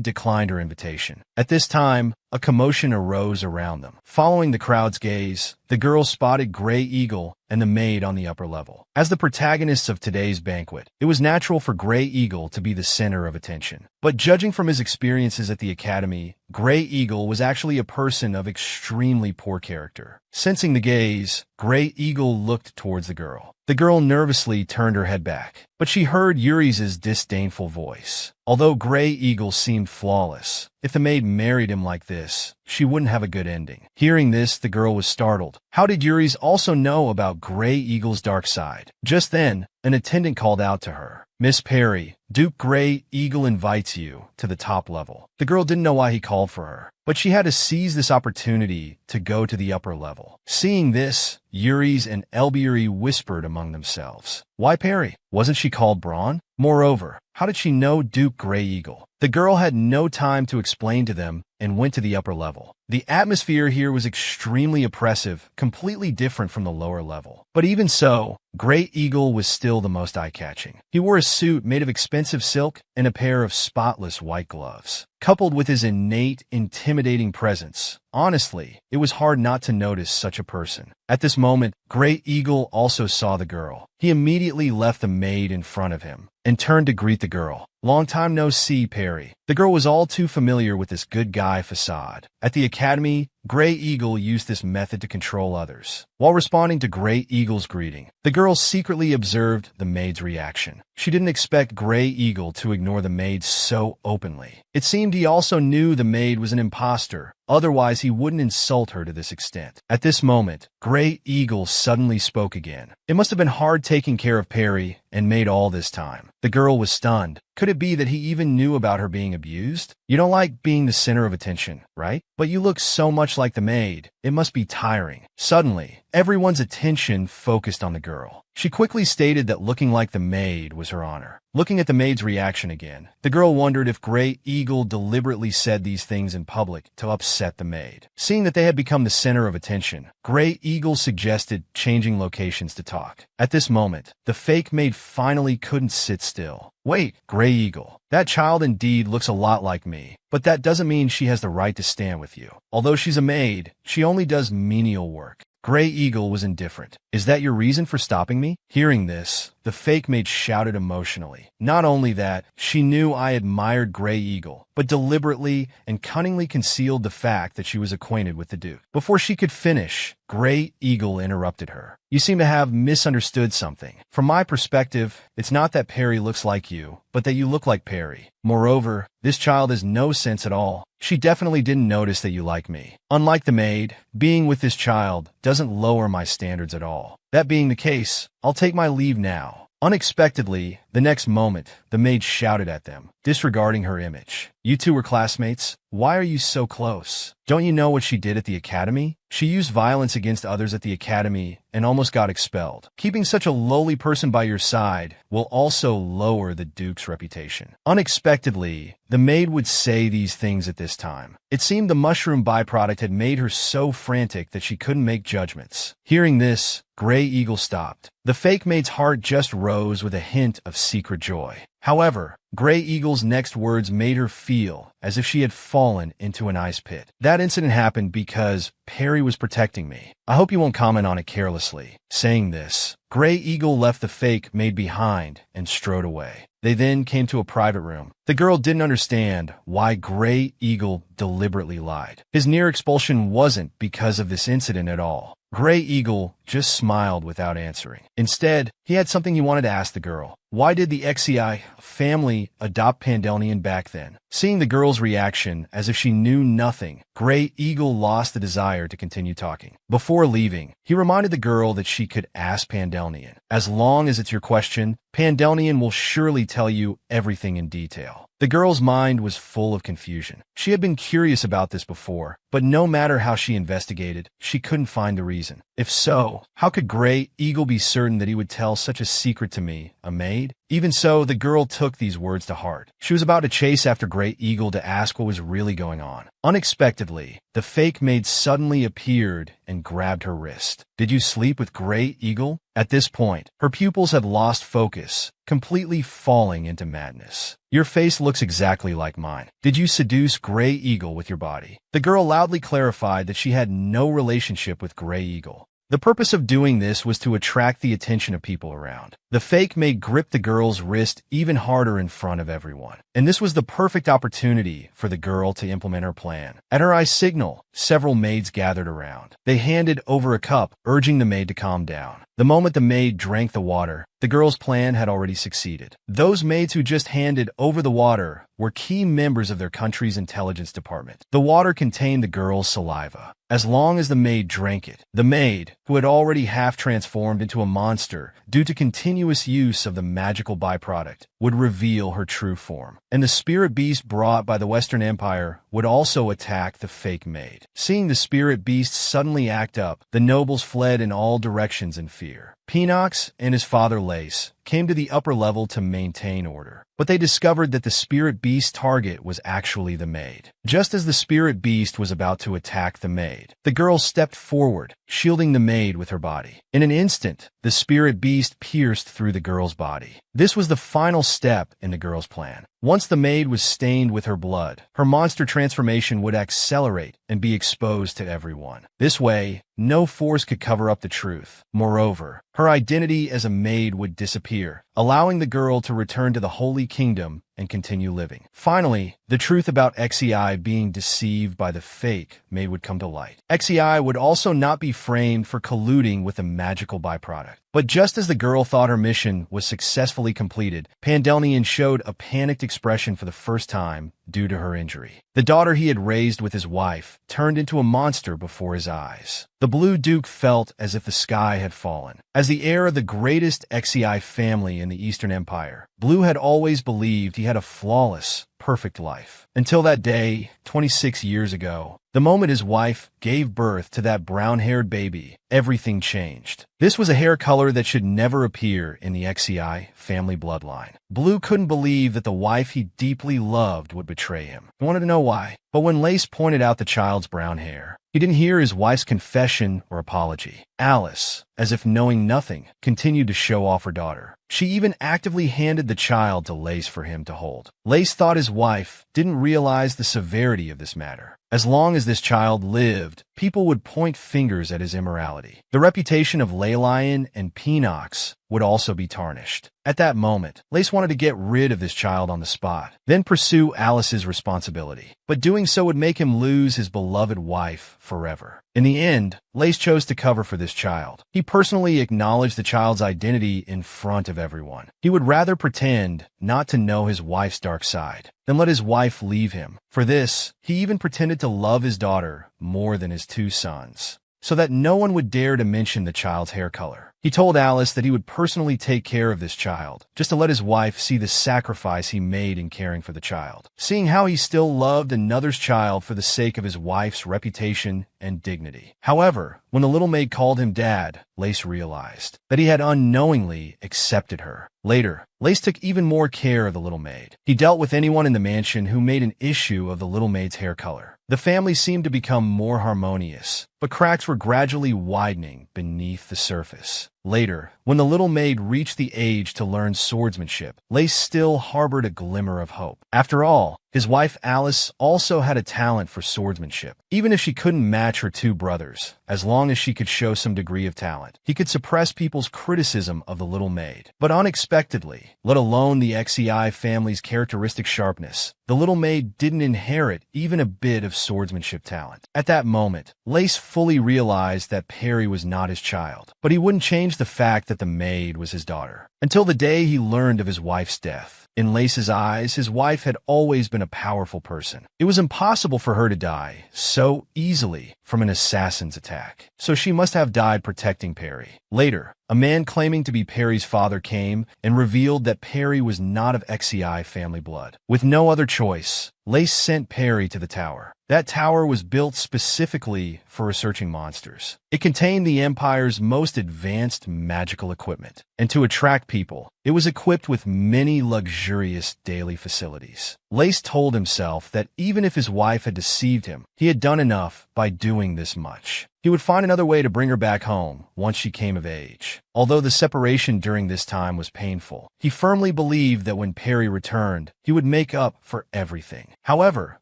declined her invitation. At this time, a commotion arose around them. Following the crowd's gaze, the girl spotted Gray Eagle and the maid on the upper level. As the protagonists of today's banquet, it was natural for Gray Eagle to be the center of attention. But judging from his experiences at the academy, Gray Eagle was actually a person of extremely poor character. Sensing the gaze, Gray Eagle looked towards the girl. The girl nervously turned her head back, but she heard Yuri's disdainful voice. Although Gray Eagle seemed flawless, if the maid married him like this, she wouldn't have a good ending. Hearing this, the girl was startled. How did Yuri's also know about Gray Eagle's dark side? Just then, an attendant called out to her. "Miss Perry, Duke Gray Eagle invites you to the top level." The girl didn't know why he called for her, but she had to seize this opportunity to go to the upper level. Seeing this, Yuri's and Elbiri whispered among themselves. Why Perry? Wasn't she called Braun? Moreover, how did she know Duke Gray Eagle? The girl had no time to explain to them and went to the upper level. The atmosphere here was extremely oppressive, completely different from the lower level. But even so, Gray Eagle was still the most eye-catching. He wore a suit made of expensive silk and a pair of spotless white gloves. Coupled with his innate, intimidating presence, honestly, it was hard not to notice such a person. At this moment, Gray Eagle also saw the girl. He immediately left the maid in front of him and turned to greet the girl. "Long time no see, Perry." The girl was all too familiar with this good guy facade. At the academy, Gray Eagle used this method to control others. While responding to Gray Eagle's greeting, the girl secretly observed the maid's reaction. She didn't expect Gray Eagle to ignore the maid so openly. It seemed he also knew the maid was an imposter, otherwise he wouldn't insult her to this extent. At this moment, Gray Eagle suddenly spoke again. "It must have been hard taking care of Perry and maid all this time." The girl was stunned. Could it be that he even knew about her being abused? "You don't like being the center of attention, right? But you look so much like the maid. It must be tiring." Suddenly, everyone's attention focused on the girl. She quickly stated that looking like the maid was her honor. Looking at the maid's reaction again, the girl wondered if Gray Eagle deliberately said these things in public to upset the maid. Seeing that they had become the center of attention, Gray Eagle suggested changing locations to talk. At this moment, the fake maid finally couldn't sit still. "Wait, Gray Eagle, that child indeed looks a lot like me, but that doesn't mean she has the right to stand with you. Although she's a maid, she only does menial work." Gray Eagle was indifferent. "Is that your reason for stopping me?" Hearing this, the fake maid shouted emotionally. Not only that, she knew I admired Gray Eagle, but deliberately and cunningly concealed the fact that she was acquainted with the Duke. Before she could finish, Gray Eagle interrupted her. "You seem to have misunderstood something. From my perspective, it's not that Perry looks like you, but that you look like Perry. Moreover, this child has no sense at all. She definitely didn't notice that you like me. Unlike the maid, being with this child doesn't lower my standards at all. That being the case, I'll take my leave now." Unexpectedly, the next moment, the maid shouted at them, disregarding her image. "You two were classmates? Why are you so close? Don't you know what she did at the academy? She used violence against others at the academy and almost got expelled. Keeping such a lowly person by your side will also lower the Duke's reputation." Unexpectedly, the maid would say these things at this time. It seemed the mushroom byproduct had made her so frantic that she couldn't make judgments. Hearing this, Gray Eagle stopped. The fake maid's heart just rose with a hint of secret joy. However, Gray Eagle's next words made her feel as if she had fallen into an ice pit. "That incident happened because Perry was protecting me. I hope you won't comment on it carelessly." Saying this, Gray Eagle left the fake maid behind and strode away. They then came to a private room. The girl didn't understand why Gray Eagle deliberately lied. His near expulsion wasn't because of this incident at all. Gray Eagle just smiled without answering. Instead, he had something he wanted to ask the girl. Why did the XEI family adopt Pandalnian back then? Seeing the girl's reaction as if she knew nothing, Gray Eagle lost the desire to continue talking. Before leaving, he reminded the girl that she could ask Pandalnian. "As long as it's your question, Pandalnian will surely tell you everything in detail." The girl's mind was full of confusion. She had been curious about this before, but no matter how she investigated, she couldn't find the reason. If so, how could Gray Eagle be certain that he would tell such a secret to me, a maid? Even so, the girl took these words to heart. She was about to chase after Great Eagle to ask what was really going on. Unexpectedly, the fake maid suddenly appeared and grabbed her wrist. "Did you sleep with Great Eagle?" At this point, her pupils had lost focus, completely falling into madness. "Your face looks exactly like mine. Did you seduce Gray Eagle with your body?" The girl loudly clarified that she had no relationship with Gray Eagle. The purpose of doing this was to attract the attention of people around. The fake maid gripped the girl's wrist even harder in front of everyone. And this was the perfect opportunity for the girl to implement her plan. At her signal, several maids gathered around. They handed over a cup, urging the maid to calm down. The moment the maid drank the water, the girl's plan had already succeeded. Those maids who just handed over the water were key members of their country's intelligence department. The water contained the girl's saliva. As long as the maid drank it, the maid, who had already half transformed into a monster due to continuous use of the magical byproduct, would reveal her true form. And the spirit beast brought by the Western Empire would also attack the fake maid. Seeing the spirit beast suddenly act up, the nobles fled in all directions in fear. Pinox and his father Lace came to the upper level to maintain order, but they discovered that the spirit beast's target was actually the maid. Just as the spirit beast was about to attack the maid, the girl stepped forward, shielding the maid with her body. In an instant, the spirit beast pierced through the girl's body. This was the final step in the girl's plan. Once the maid was stained with her blood, her monster transformation would accelerate and be exposed to everyone. This way, no force could cover up the truth. Moreover, her identity as a maid would disappear, allowing the girl to return to the Holy Kingdom and continue living. Finally, the truth about XEI being deceived by the fake maid would come to light. XEI would also not be framed for colluding with a magical byproduct. But just as the girl thought her mission was successfully completed, Pandelnian showed a panicked expression for the first time due to her injury. The daughter he had raised with his wife turned into a monster before his eyes. The Blue Duke felt as if the sky had fallen. As the heir of the greatest XEI family in the Eastern Empire, Blue had always believed he had a flawless, perfect life. Until that day, 26 years ago, the moment his wife gave birth to that brown-haired baby, everything changed. This was a hair color that should never appear in the XEI family bloodline. Blue couldn't believe that the wife he deeply loved would betray him. He wanted to know why. But when Lace pointed out the child's brown hair, he didn't hear his wife's confession or apology. Alice, as if knowing nothing, continued to show off her daughter. She even actively handed the child to Lace for him to hold. Lace thought his wife didn't realize the severity of this matter. As long as this child lived, people would point fingers at his immorality. The reputation of Leylion and Pinox would also be tarnished. At that moment, Lace wanted to get rid of this child on the spot, then pursue Alice's responsibility. But doing so would make him lose his beloved wife forever. In the end, Lace chose to cover for this child. He personally acknowledged the child's identity in front of everyone. He would rather pretend not to know his wife's dark side than let his wife leave him. For this, he even pretended to love his daughter more than his two sons, so that no one would dare to mention the child's hair color. He told Alice that he would personally take care of this child, just to let his wife see the sacrifice he made in caring for the child, seeing how he still loved another's child for the sake of his wife's reputation and dignity. However, when the little maid called him dad, Lace realized that he had unknowingly accepted her. Later, Lace took even more care of the little maid. He dealt with anyone in the mansion who made an issue of the little maid's hair color. The family seemed to become more harmonious, but cracks were gradually widening beneath the surface. Later, when the little maid reached the age to learn swordsmanship, Lace still harbored a glimmer of hope. After all, his wife Alice also had a talent for swordsmanship. Even if she couldn't match her two brothers, as long as she could show some degree of talent, he could suppress people's criticism of the little maid. But unexpectedly, let alone the XEI family's characteristic sharpness, the little maid didn't inherit even a bit of swordsmanship talent. At that moment, Lace fully realized that Perry was not his child, but he wouldn't change the fact that the maid was his daughter. Until the day he learned of his wife's death. In Lace's eyes, his wife had always been a powerful person. It was impossible for her to die so easily from an assassin's attack, so she must have died protecting Perry. Later, a man claiming to be Perry's father came and revealed that Perry was not of XEI family blood. With no other choice, Lace sent Perry to the tower. That tower was built specifically for researching monsters. It contained the Empire's most advanced magical equipment, and to attract people, It was equipped with many luxurious daily facilities. Lace told himself that even if his wife had deceived him, he had done enough by doing this much. He would find another way to bring her back home once she came of age. Although the separation during this time was painful, he firmly believed that when Perry returned, he would make up for everything. However,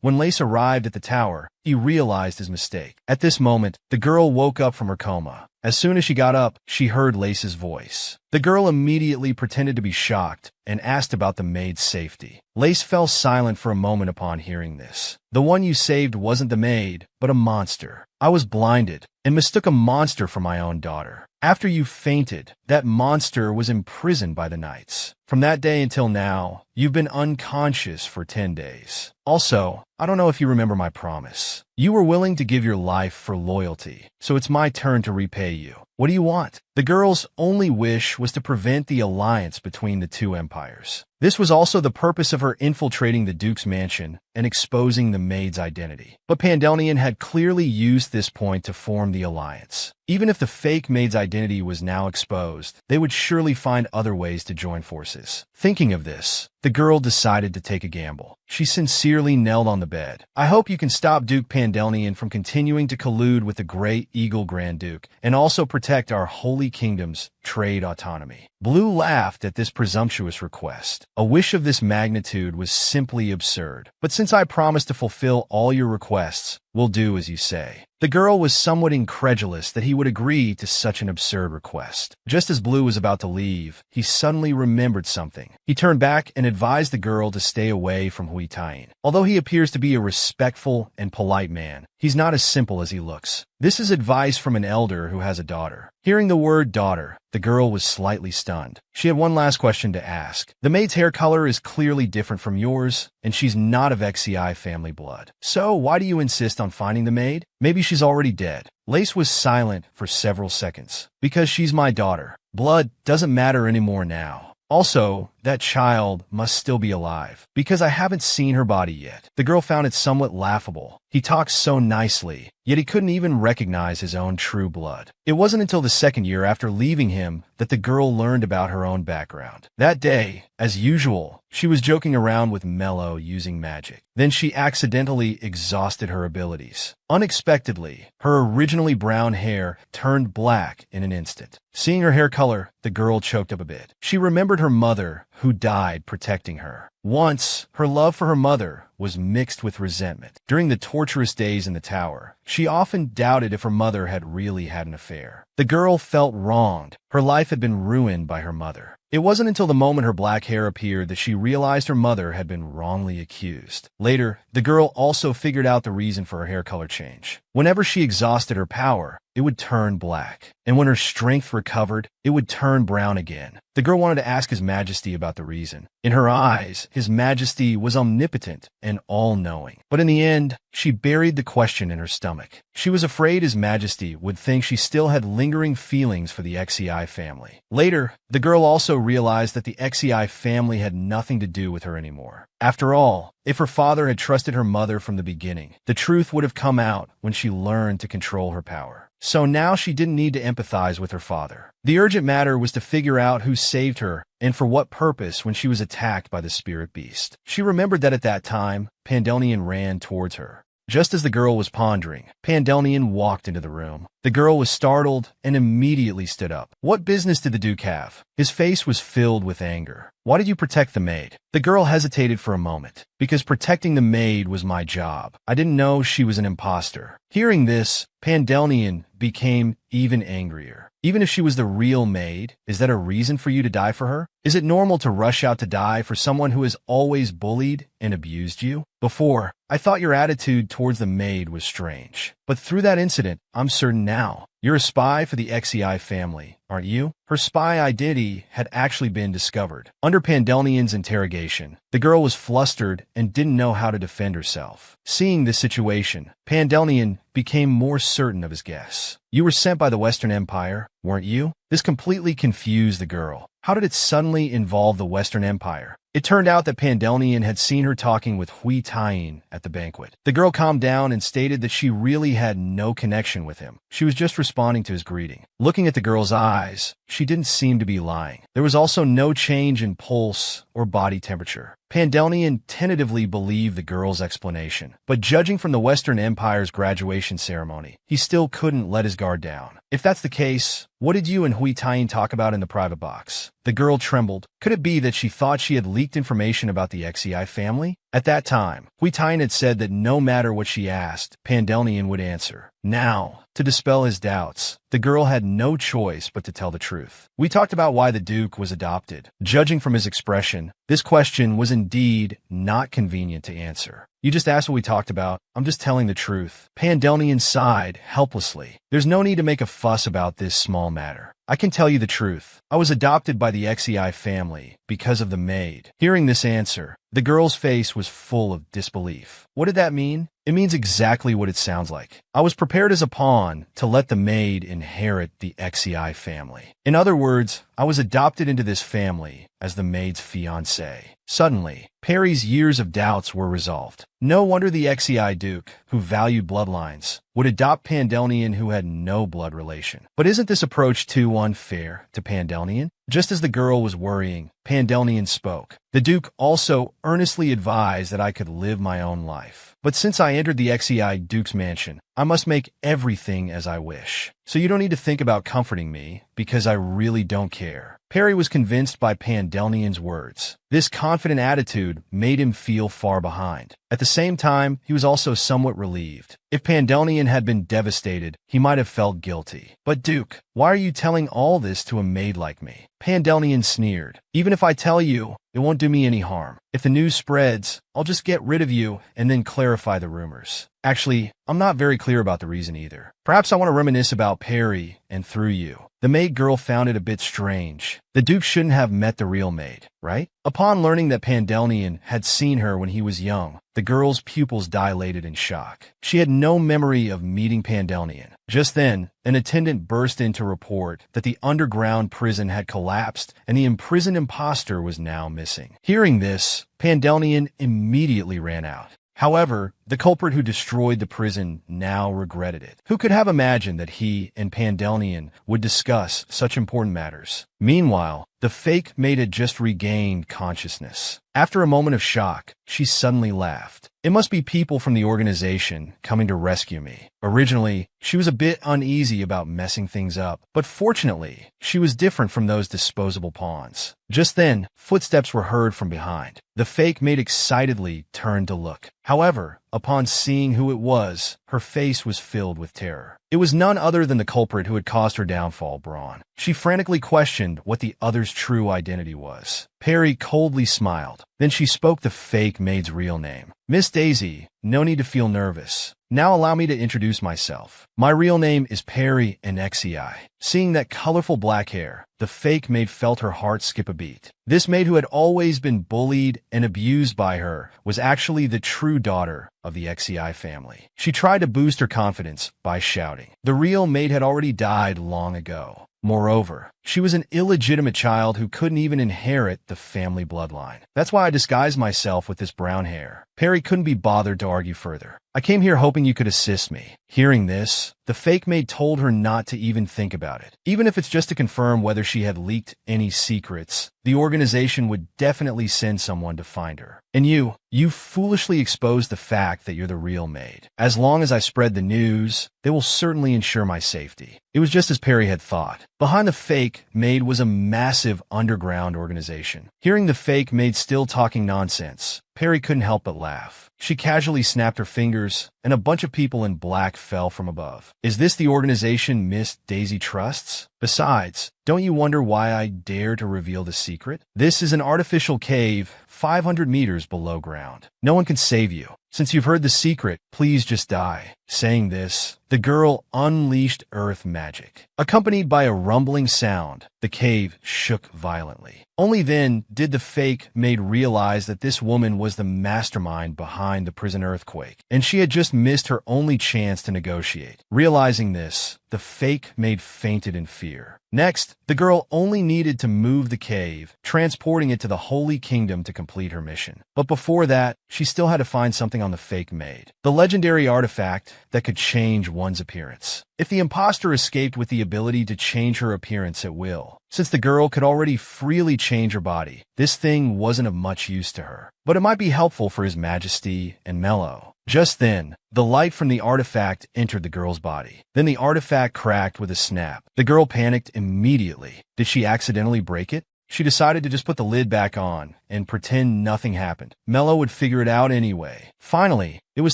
when Lace arrived at the tower, he realized his mistake. At this moment, the girl woke up from her coma. As soon as she got up, she heard Lace's voice. The girl immediately pretended to be shocked and asked about the maid's safety. Lace fell silent for a moment upon hearing this. The one you saved wasn't the maid, but a monster. I was blinded and mistook a monster for my own daughter. After you fainted, that monster was imprisoned by the knights. From that day until now, you've been unconscious for 10 days. Also, I don't know if you remember my promise. You were willing to give your life for loyalty, so it's my turn to repay you. What do you want? The girl's only wish was to prevent the alliance between the two empires. This was also the purpose of her infiltrating the Duke's mansion and exposing the maid's identity. But Pandalnian had clearly used this point to form the alliance. Even if the fake maid's identity was now exposed, they would surely find other ways to join forces. Thinking of this, the girl decided to take a gamble. She sincerely knelt on the bed. I hope you can stop Duke Pandalnian from continuing to collude with the Great Eagle Grand Duke and also protect our holy kingdom's trade autonomy. Blue laughed at this presumptuous request. A wish of this magnitude was simply absurd. But since I promised to fulfill all your requests, we'll do as you say. The girl was somewhat incredulous that he would agree to such an absurd request. Just as Blue was about to leave, he suddenly remembered something. He turned back and advised the girl to stay away from Huitain. Although he appears to be a respectful and polite man, he's not as simple as he looks. This is advice from an elder who has a daughter. Hearing the word daughter, the girl was slightly stunned. She had one last question to ask. The maid's hair color is clearly different from yours, and she's not of XCI family blood. So why do you insist on finding the maid? Maybe she's already dead. Lace was silent for several seconds. Because she's my daughter. Blood doesn't matter anymore now. Also, that child must still be alive, because I haven't seen her body yet. The girl found it somewhat laughable. He talked so nicely, yet he couldn't even recognize his own true blood. It wasn't until the second year after leaving him that the girl learned about her own background. That day, as usual, she was joking around with Mello using magic. Then she accidentally exhausted her abilities. Unexpectedly, her originally brown hair turned black in an instant. Seeing her hair color, the girl choked up a bit. She remembered her mother, who died protecting her. Once, her love for her mother was mixed with resentment. During the torturous days in the tower, she often doubted if her mother had really had an affair. The girl felt wronged. Her life had been ruined by her mother. It wasn't until the moment her black hair appeared that she realized her mother had been wrongly accused. Later, the girl also figured out the reason for her hair color change. Whenever she exhausted her power, it would turn black. And when her strength recovered, it would turn brown again. The girl wanted to ask His Majesty about the reason. In her eyes, His Majesty was omnipotent and all-knowing. But in the end, she buried the question in her stomach. She was afraid His Majesty would think she still had lingering feelings for the XEI family. Later, the girl also realized that the XEI family had nothing to do with her anymore. After all, if her father had trusted her mother from the beginning, the truth would have come out when she learned to control her power. So now she didn't need to empathize with her father. The urgent matter was to figure out who saved her and for what purpose when she was attacked by the spirit beast. She remembered that at that time, Pandalnian ran towards her. Just as the girl was pondering, Pandalnian walked into the room. The girl was startled and immediately stood up. What business did the Duke have? His face was filled with anger. Why did you protect the maid? The girl hesitated for a moment. Because protecting the maid was my job. I didn't know she was an imposter. Hearing this, Pandalnian became even angrier. Even if she was the real maid, is that a reason for you to die for her? Is it normal to rush out to die for someone who has always bullied and abused you? Before, I thought your attitude towards the maid was strange. But through that incident, I'm certain now. You're a spy for the XEI family, aren't you? Her spy identity had actually been discovered. Under Pandalnian's interrogation, the girl was flustered and didn't know how to defend herself. Seeing this situation, Pandalnian became more certain of his guess. You were sent by the Western Empire, weren't you? This completely confused the girl. How did it suddenly involve the Western Empire? It turned out that Pandalnian had seen her talking with Hui Taiyin at the banquet. The girl calmed down and stated that she really had no connection with him. She was just responding to his greeting. Looking at the girl's eyes, she didn't seem to be lying. There was also no change in pulse or body temperature. Pandalnian tentatively believed the girl's explanation, but judging from the Western Empire's graduation ceremony, he still couldn't let his guard down. If that's the case, what did you and Hui Taiyin talk about in the private box? The girl trembled. Could it be that she thought she had leaked information about the Xi family? At that time, Hui Taiyin had said that no matter what she asked, Pandalnian would answer. Now, to dispel his doubts, the girl had no choice but to tell the truth. We talked about why the Duke was adopted. Judging from his expression, this question was indeed not convenient to answer. You just asked what we talked about. I'm just telling the truth. Pandalnian sighed helplessly. There's no need to make a fuss about this small matter. I can tell you the truth. I was adopted by the Xi family because of the maid. Hearing this answer, the girl's face was full of disbelief. What did that mean? It means exactly what it sounds like. I was prepared as a pawn to let the maid inherit the Xi family. In other words, I was adopted into this family as the maid's fiancé. Suddenly, Perry's years of doubts were resolved. No wonder the Xi Duke, who valued bloodlines, would adopt Pandalnian who had no blood relation. But isn't this approach too unfair to Pandalnian? Just as the girl was worrying, Pandalnian spoke. The Duke also earnestly advised that I could live my own life. But since I entered the Xi Duke's mansion, I must make everything as I wish. So you don't need to think about comforting me, because I really don't care. Perry was convinced by Pandalnian's words. This confident attitude made him feel far behind. At the same time, he was also somewhat relieved. If Pandalnian had been devastated, he might have felt guilty. But Duke, why are you telling all this to a maid like me? Pandalnian sneered. Even if I tell you, it won't do me any harm. If the news spreads, I'll just get rid of you and then clarify the rumors. Actually, I'm not very clear about the reason either. Perhaps I want to reminisce about Perry and through you. The maid girl found it a bit strange. The Duke shouldn't have met the real maid, right? Upon learning that Pandalnian had seen her when he was young, the girl's pupils dilated in shock. She had no memory of meeting Pandalnian. Just then, an attendant burst in to report that the underground prison had collapsed and the imprisoned imposter was now missing. Hearing this, Pandalnian immediately ran out. However, the culprit who destroyed the prison now regretted it. Who could have imagined that he and Pandalnian would discuss such important matters? Meanwhile, the fake maid had just regained consciousness. After a moment of shock, she suddenly laughed. It must be people from the organization coming to rescue me. Originally, she was a bit uneasy about messing things up, but fortunately, she was different from those disposable pawns. Just then, footsteps were heard from behind. The fake maid excitedly turned to look. However, upon seeing who it was, her face was filled with terror. It was none other than the culprit who had caused her downfall, Braun. She frantically questioned what the other's true identity was. Perry coldly smiled. Then she spoke the fake maid's real name. Miss Daisy, no need to feel nervous. Now allow me to introduce myself. My real name is Perry and Xi. Seeing that colorful black hair, the fake maid felt her heart skip a beat. This maid who had always been bullied and abused by her was actually the true daughter of the Xi family. She tried to boost her confidence by shouting. The real maid had already died long ago. Moreover, she was an illegitimate child who couldn't even inherit the family bloodline. That's why I disguised myself with this brown hair. Perry couldn't be bothered to argue further. I came here hoping you could assist me. Hearing this, the fake maid told her not to even think about it. Even if it's just to confirm whether she had leaked any secrets, the organization would definitely send someone to find her. And you foolishly exposed the fact that you're the real maid. As long as I spread the news, they will certainly ensure my safety. It was just as Perry had thought. Behind the fake maid was a massive underground organization. Hearing the fake maid still talking nonsense, Perry couldn't help but laugh. She casually snapped her fingers, and a bunch of people in black fell from above. Is this the organization Miss Daisy trusts? Besides, don't you wonder why I dare to reveal the secret? This is an artificial cave 500 meters below ground. No one can save you. Since you've heard the secret, please just die. Saying this, the girl unleashed earth magic. Accompanied by a rumbling sound, the cave shook violently. Only then did the fake maid realize that this woman was the mastermind behind the prison earthquake, and she had just missed her only chance to negotiate. Realizing this, the fake maid fainted in fear. Next, the girl only needed to move the cave, transporting it to the Holy Kingdom to complete her mission. But before that, she still had to find something on the fake maid. The legendary artifact that could change one's appearance. If the imposter escaped with the ability to change her appearance at will, since the girl could already freely change her body, this thing wasn't of much use to her. But it might be helpful for His Majesty and Mello. Just then, the light from the artifact entered the girl's body. Then the artifact cracked with a snap. The girl panicked immediately. Did she accidentally break it? She decided to just put the lid back on and pretend nothing happened. Mello would figure it out anyway. Finally, it was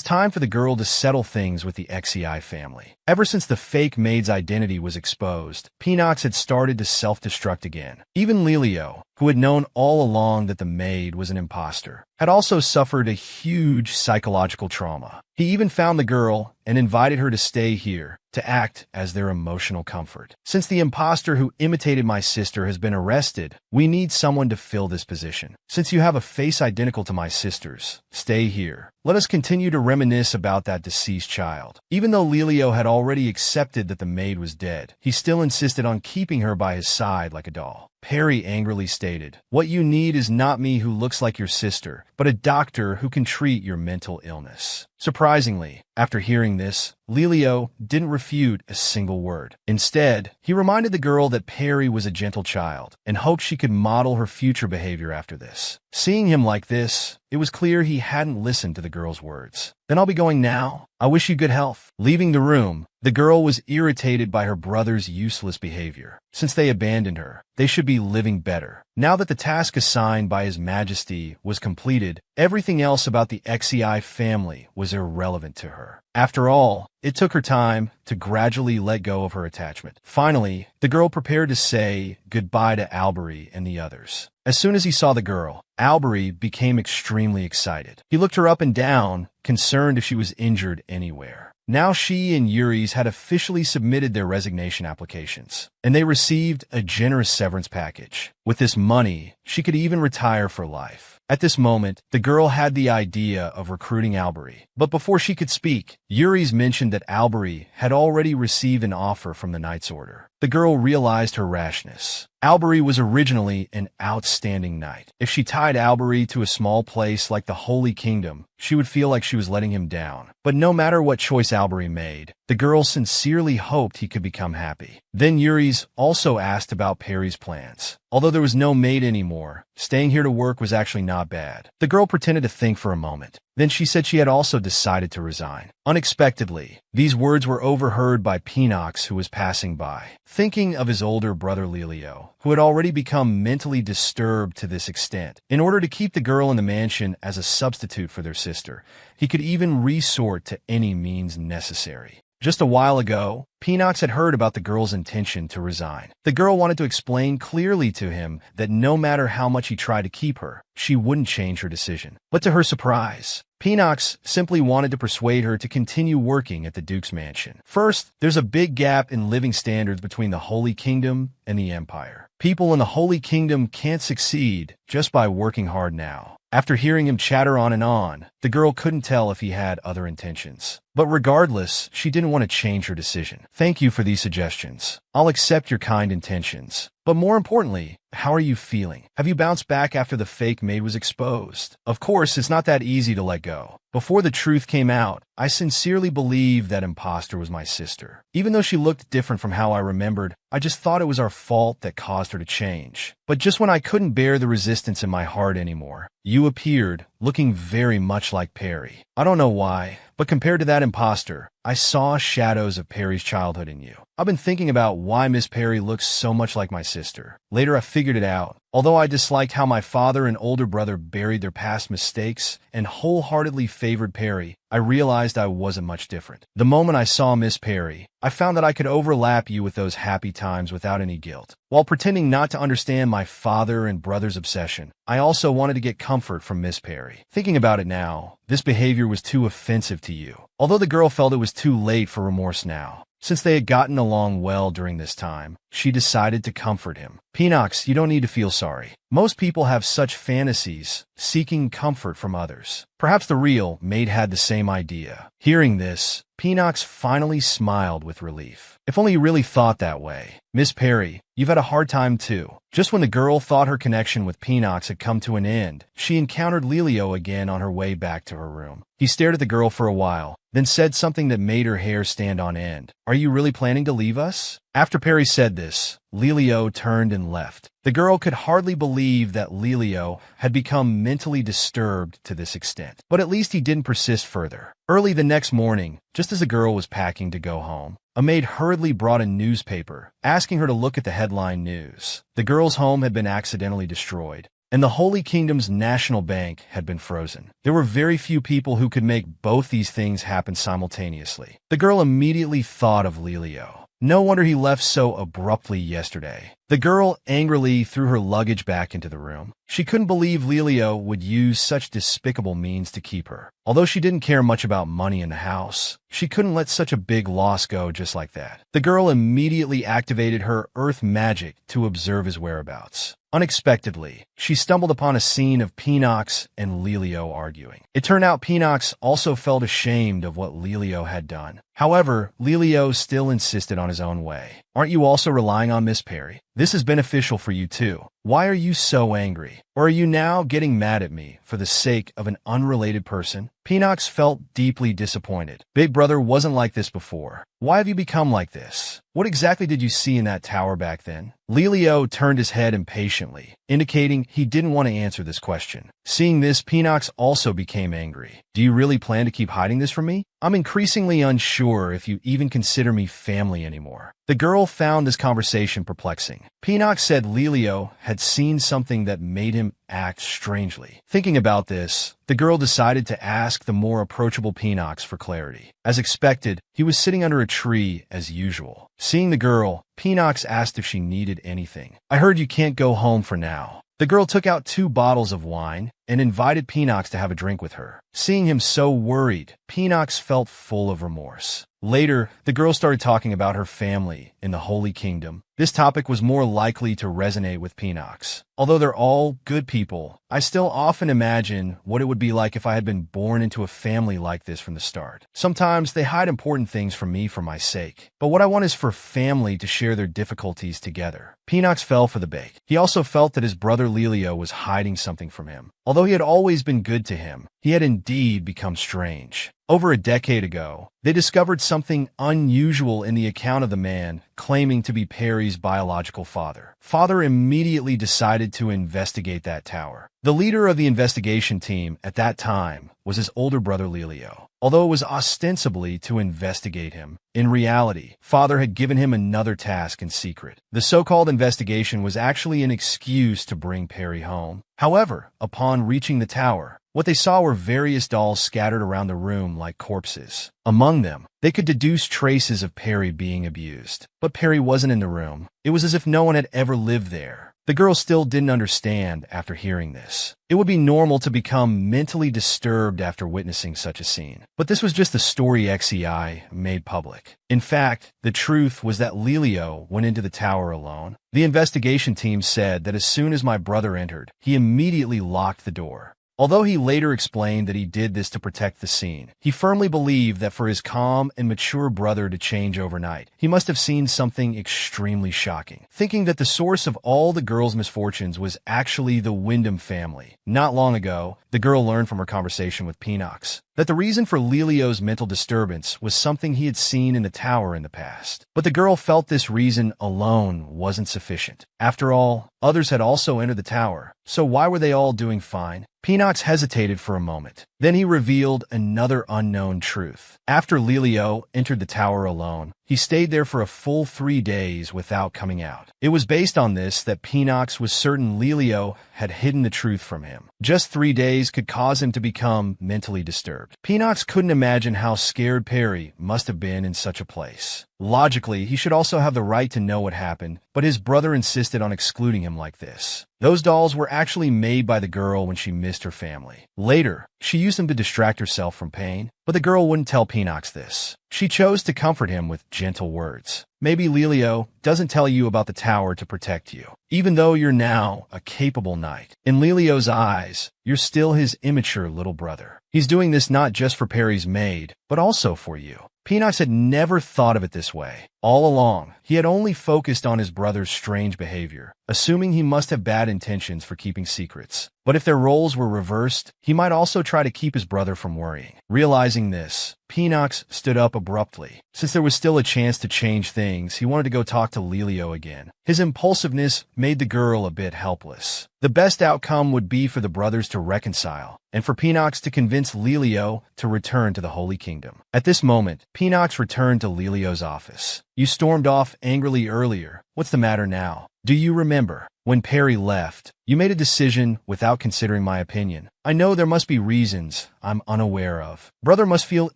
time for the girl to settle things with the XEI family. Ever since the fake maid's identity was exposed, Pinox had started to self-destruct again. Even Lelio, who had known all along that the maid was an imposter, had also suffered a huge psychological trauma. He even found the girl and invited her to stay here, to act as their emotional comfort. Since the imposter who imitated my sister has been arrested, we need someone to fill this position. Since you have a face identical to my sister's, stay here. Let us continue to reminisce about that deceased child. Even though Lelio had already accepted that the maid was dead, he still insisted on keeping her by his side like a doll. Perry angrily stated, "What you need is not me who looks like your sister, but a doctor who can treat your mental illness." Surprisingly, after hearing this, Lelio didn't refute a single word. Instead, he reminded the girl that Perry was a gentle child and hoped she could model her future behavior after this. Seeing him like this, it was clear he hadn't listened to the girl's words. "Then I'll be going now. I wish you good health." Leaving the room, the girl was irritated by her brother's useless behavior. Since they abandoned her, they should be living better. Now that the task assigned by His Majesty was completed, everything else about the XEI family was irrelevant to her. After all, it took her time to gradually let go of her attachment. Finally, the girl prepared to say goodbye to Albury and the others. As soon as he saw the girl, Albury became extremely excited. He looked her up and down, concerned if she was injured anywhere. Now she and Yuri's had officially submitted their resignation applications, and they received a generous severance package. With this money, she could even retire for life. At this moment, the girl had the idea of recruiting Albury. But before she could speak, Yuri's mentioned that Albury had already received an offer from the Knight's Order. The girl realized her rashness. Albury was originally an outstanding knight. If she tied Albury to a small place like the Holy Kingdom, she would feel like she was letting him down. But no matter what choice Albury made, the girl sincerely hoped he could become happy. Then Yuri's also asked about Perry's plans. Although there was no maid anymore, staying here to work was actually not bad. The girl pretended to think for a moment. Then she said she had also decided to resign. Unexpectedly, these words were overheard by Pinox, who was passing by. Thinking of his older brother Lelio, who had already become mentally disturbed to this extent, in order to keep the girl in the mansion as a substitute for their sister, he could even resort to any means necessary. Just a while ago, Pinox had heard about the girl's intention to resign. The girl wanted to explain clearly to him that no matter how much he tried to keep her, she wouldn't change her decision. But to her surprise, Pinox simply wanted to persuade her to continue working at the Duke's mansion. First, there's a big gap in living standards between the Holy Kingdom and the Empire. People in the Holy Kingdom can't succeed just by working hard now. After hearing him chatter on and on, the girl couldn't tell if he had other intentions. But regardless, she didn't want to change her decision. "Thank you for these suggestions. I'll accept your kind intentions. But more importantly, how are you feeling? Have you bounced back after the fake maid was exposed?" Of course, it's not that easy to let go. Before the truth came out, I sincerely believed that imposter was my sister. Even though she looked different from how I remembered, I just thought it was our fault that caused her to change. But just when I couldn't bear the resistance in my heart anymore, you appeared, looking very much like Perry. I don't know why, but compared to that imposter, I saw shadows of Perry's childhood in you. I've been thinking about why Miss Perry looks so much like my sister. Later I figured it out. Although I disliked how my father and older brother buried their past mistakes and wholeheartedly favored Perry, I realized I wasn't much different. The moment I saw Miss Perry, I found that I could overlap you with those happy times without any guilt. While pretending not to understand my father and brother's obsession, I also wanted to get comfort from Miss Perry. Thinking about it now, this behavior was too offensive to you. Although the girl felt it was too late for remorse now, since they had gotten along well during this time, she decided to comfort him. "Peanox, you don't need to feel sorry. Most people have such fantasies, seeking comfort from others." Perhaps the real maid had the same idea. Hearing this, Peanox finally smiled with relief. "If only you really thought that way. Miss Perry, you've had a hard time too." Just when the girl thought her connection with Peanox had come to an end, she encountered Lelio again on her way back to her room. He stared at the girl for a while, then said something that made her hair stand on end. "Are you really planning to leave us?" After Perry said this, Lelio turned and left. The girl could hardly believe that Lelio had become mentally disturbed to this extent, but at least he didn't persist further. Early the next morning, just as the girl was packing to go home, a maid hurriedly brought a newspaper, asking her to look at the headline news. The girl's home had been accidentally destroyed, and the Holy Kingdom's national bank had been frozen. There were very few people who could make both these things happen simultaneously. The girl immediately thought of Lelio. No wonder he left so abruptly yesterday. The girl angrily threw her luggage back into the room. She couldn't believe Lelio would use such despicable means to keep her. Although she didn't care much about money in the house, she couldn't let such a big loss go just like that. The girl immediately activated her earth magic to observe his whereabouts. Unexpectedly, she stumbled upon a scene of Peanox and Lelio arguing. It turned out Peanox also felt ashamed of what Lelio had done. However, Lelio still insisted on his own way. "Aren't you also relying on Miss Perry? This is beneficial for you too. Why are you so angry? Or are you now getting mad at me for the sake of an unrelated person?" Peanox felt deeply disappointed. Big Brother wasn't like this before. Why have you become like this? What exactly did you see in that tower back then? Lelio turned his head impatiently, indicating he didn't want to answer this question. Seeing this, Peanox also became angry. "Do you really plan to keep hiding this from me? I'm increasingly unsure if you even consider me family anymore." The girl found this conversation perplexing. Peanox said Lelio had seen something that made him act strangely. Thinking about this, the girl decided to ask the more approachable Peanox for clarity. As expected, he was sitting under a tree as usual. Seeing the girl, Peanox asked if she needed anything. "I heard you can't go home for now." The girl took out 2 bottles of wine and invited Peanox to have a drink with her. Seeing him so worried, Peanox felt full of remorse. Later, the girl started talking about her family in the Holy Kingdom. This topic was more likely to resonate with Peanox. "Although they're all good people, I still often imagine what it would be like if I had been born into a family like this from the start. Sometimes they hide important things from me for my sake, but what I want is for family to share their difficulties together." Peanox fell for the bait. He also felt that his brother Lelio was hiding something from him. Although he had always been good to him, he had indeed become strange. Over a decade ago, they discovered something unusual in the account of the man claiming to be Perry's biological father. Father immediately decided to investigate that tower. The leader of the investigation team at that time was his older brother Lelio. Although it was ostensibly to investigate him, in reality, Father had given him another task in secret. The so-called investigation was actually an excuse to bring Perry home. However, upon reaching the tower, what they saw were various dolls scattered around the room like corpses. Among them, they could deduce traces of Perry being abused. But Perry wasn't in the room. It was as if no one had ever lived there. The girl still didn't understand after hearing this. It would be normal to become mentally disturbed after witnessing such a scene. But this was just the story XEI made public. In fact, the truth was that Lelio went into the tower alone. The investigation team said that as soon as my brother entered, he immediately locked the door. Although he later explained that he did this to protect the scene, he firmly believed that for his calm and mature brother to change overnight, he must have seen something extremely shocking. Thinking that the source of all the girl's misfortunes was actually the Wyndham family. Not long ago, the girl learned from her conversation with Peanox that the reason for Lelio's mental disturbance was something he had seen in the tower in the past. But the girl felt this reason alone wasn't sufficient. After all, others had also entered the tower, so why were they all doing fine? Peanox hesitated for a moment. Then he revealed another unknown truth. After Lelio entered the tower alone, he stayed there for a full 3 days without coming out. It was based on this that Peanox was certain Lelio had hidden the truth from him. Just 3 days could cause him to become mentally disturbed. Peanox couldn't imagine how scared Perry must have been in such a place. Logically, he should also have the right to know what happened, but his brother insisted on excluding him like this. Those dolls were actually made by the girl when she missed her family. Later, she used them to distract herself from pain, but the girl wouldn't tell Peanox this. She chose to comfort him with gentle words. Maybe Lelio doesn't tell you about the tower to protect you, even though you're now a capable knight. In Lelio's eyes, you're still his immature little brother. He's doing this not just for Perry's maid, but also for you. Peanuts had never thought of it this way. All along, he had only focused on his brother's strange behavior, assuming he must have bad intentions for keeping secrets. But if their roles were reversed, he might also try to keep his brother from worrying. Realizing this, Peanuts stood up abruptly. Since there was still a chance to change things, he wanted to go talk to Lelio again. His impulsiveness made the girl a bit helpless. The best outcome would be for the brothers to reconcile, and for Peanuts to convince Lelio to return to the Holy Kingdom. At this moment, Peanuts returned to Lelio's office. You stormed off angrily earlier. What's the matter now? Do you remember? When Perry left, you made a decision without considering my opinion. I know there must be reasons I'm unaware of. Brother must feel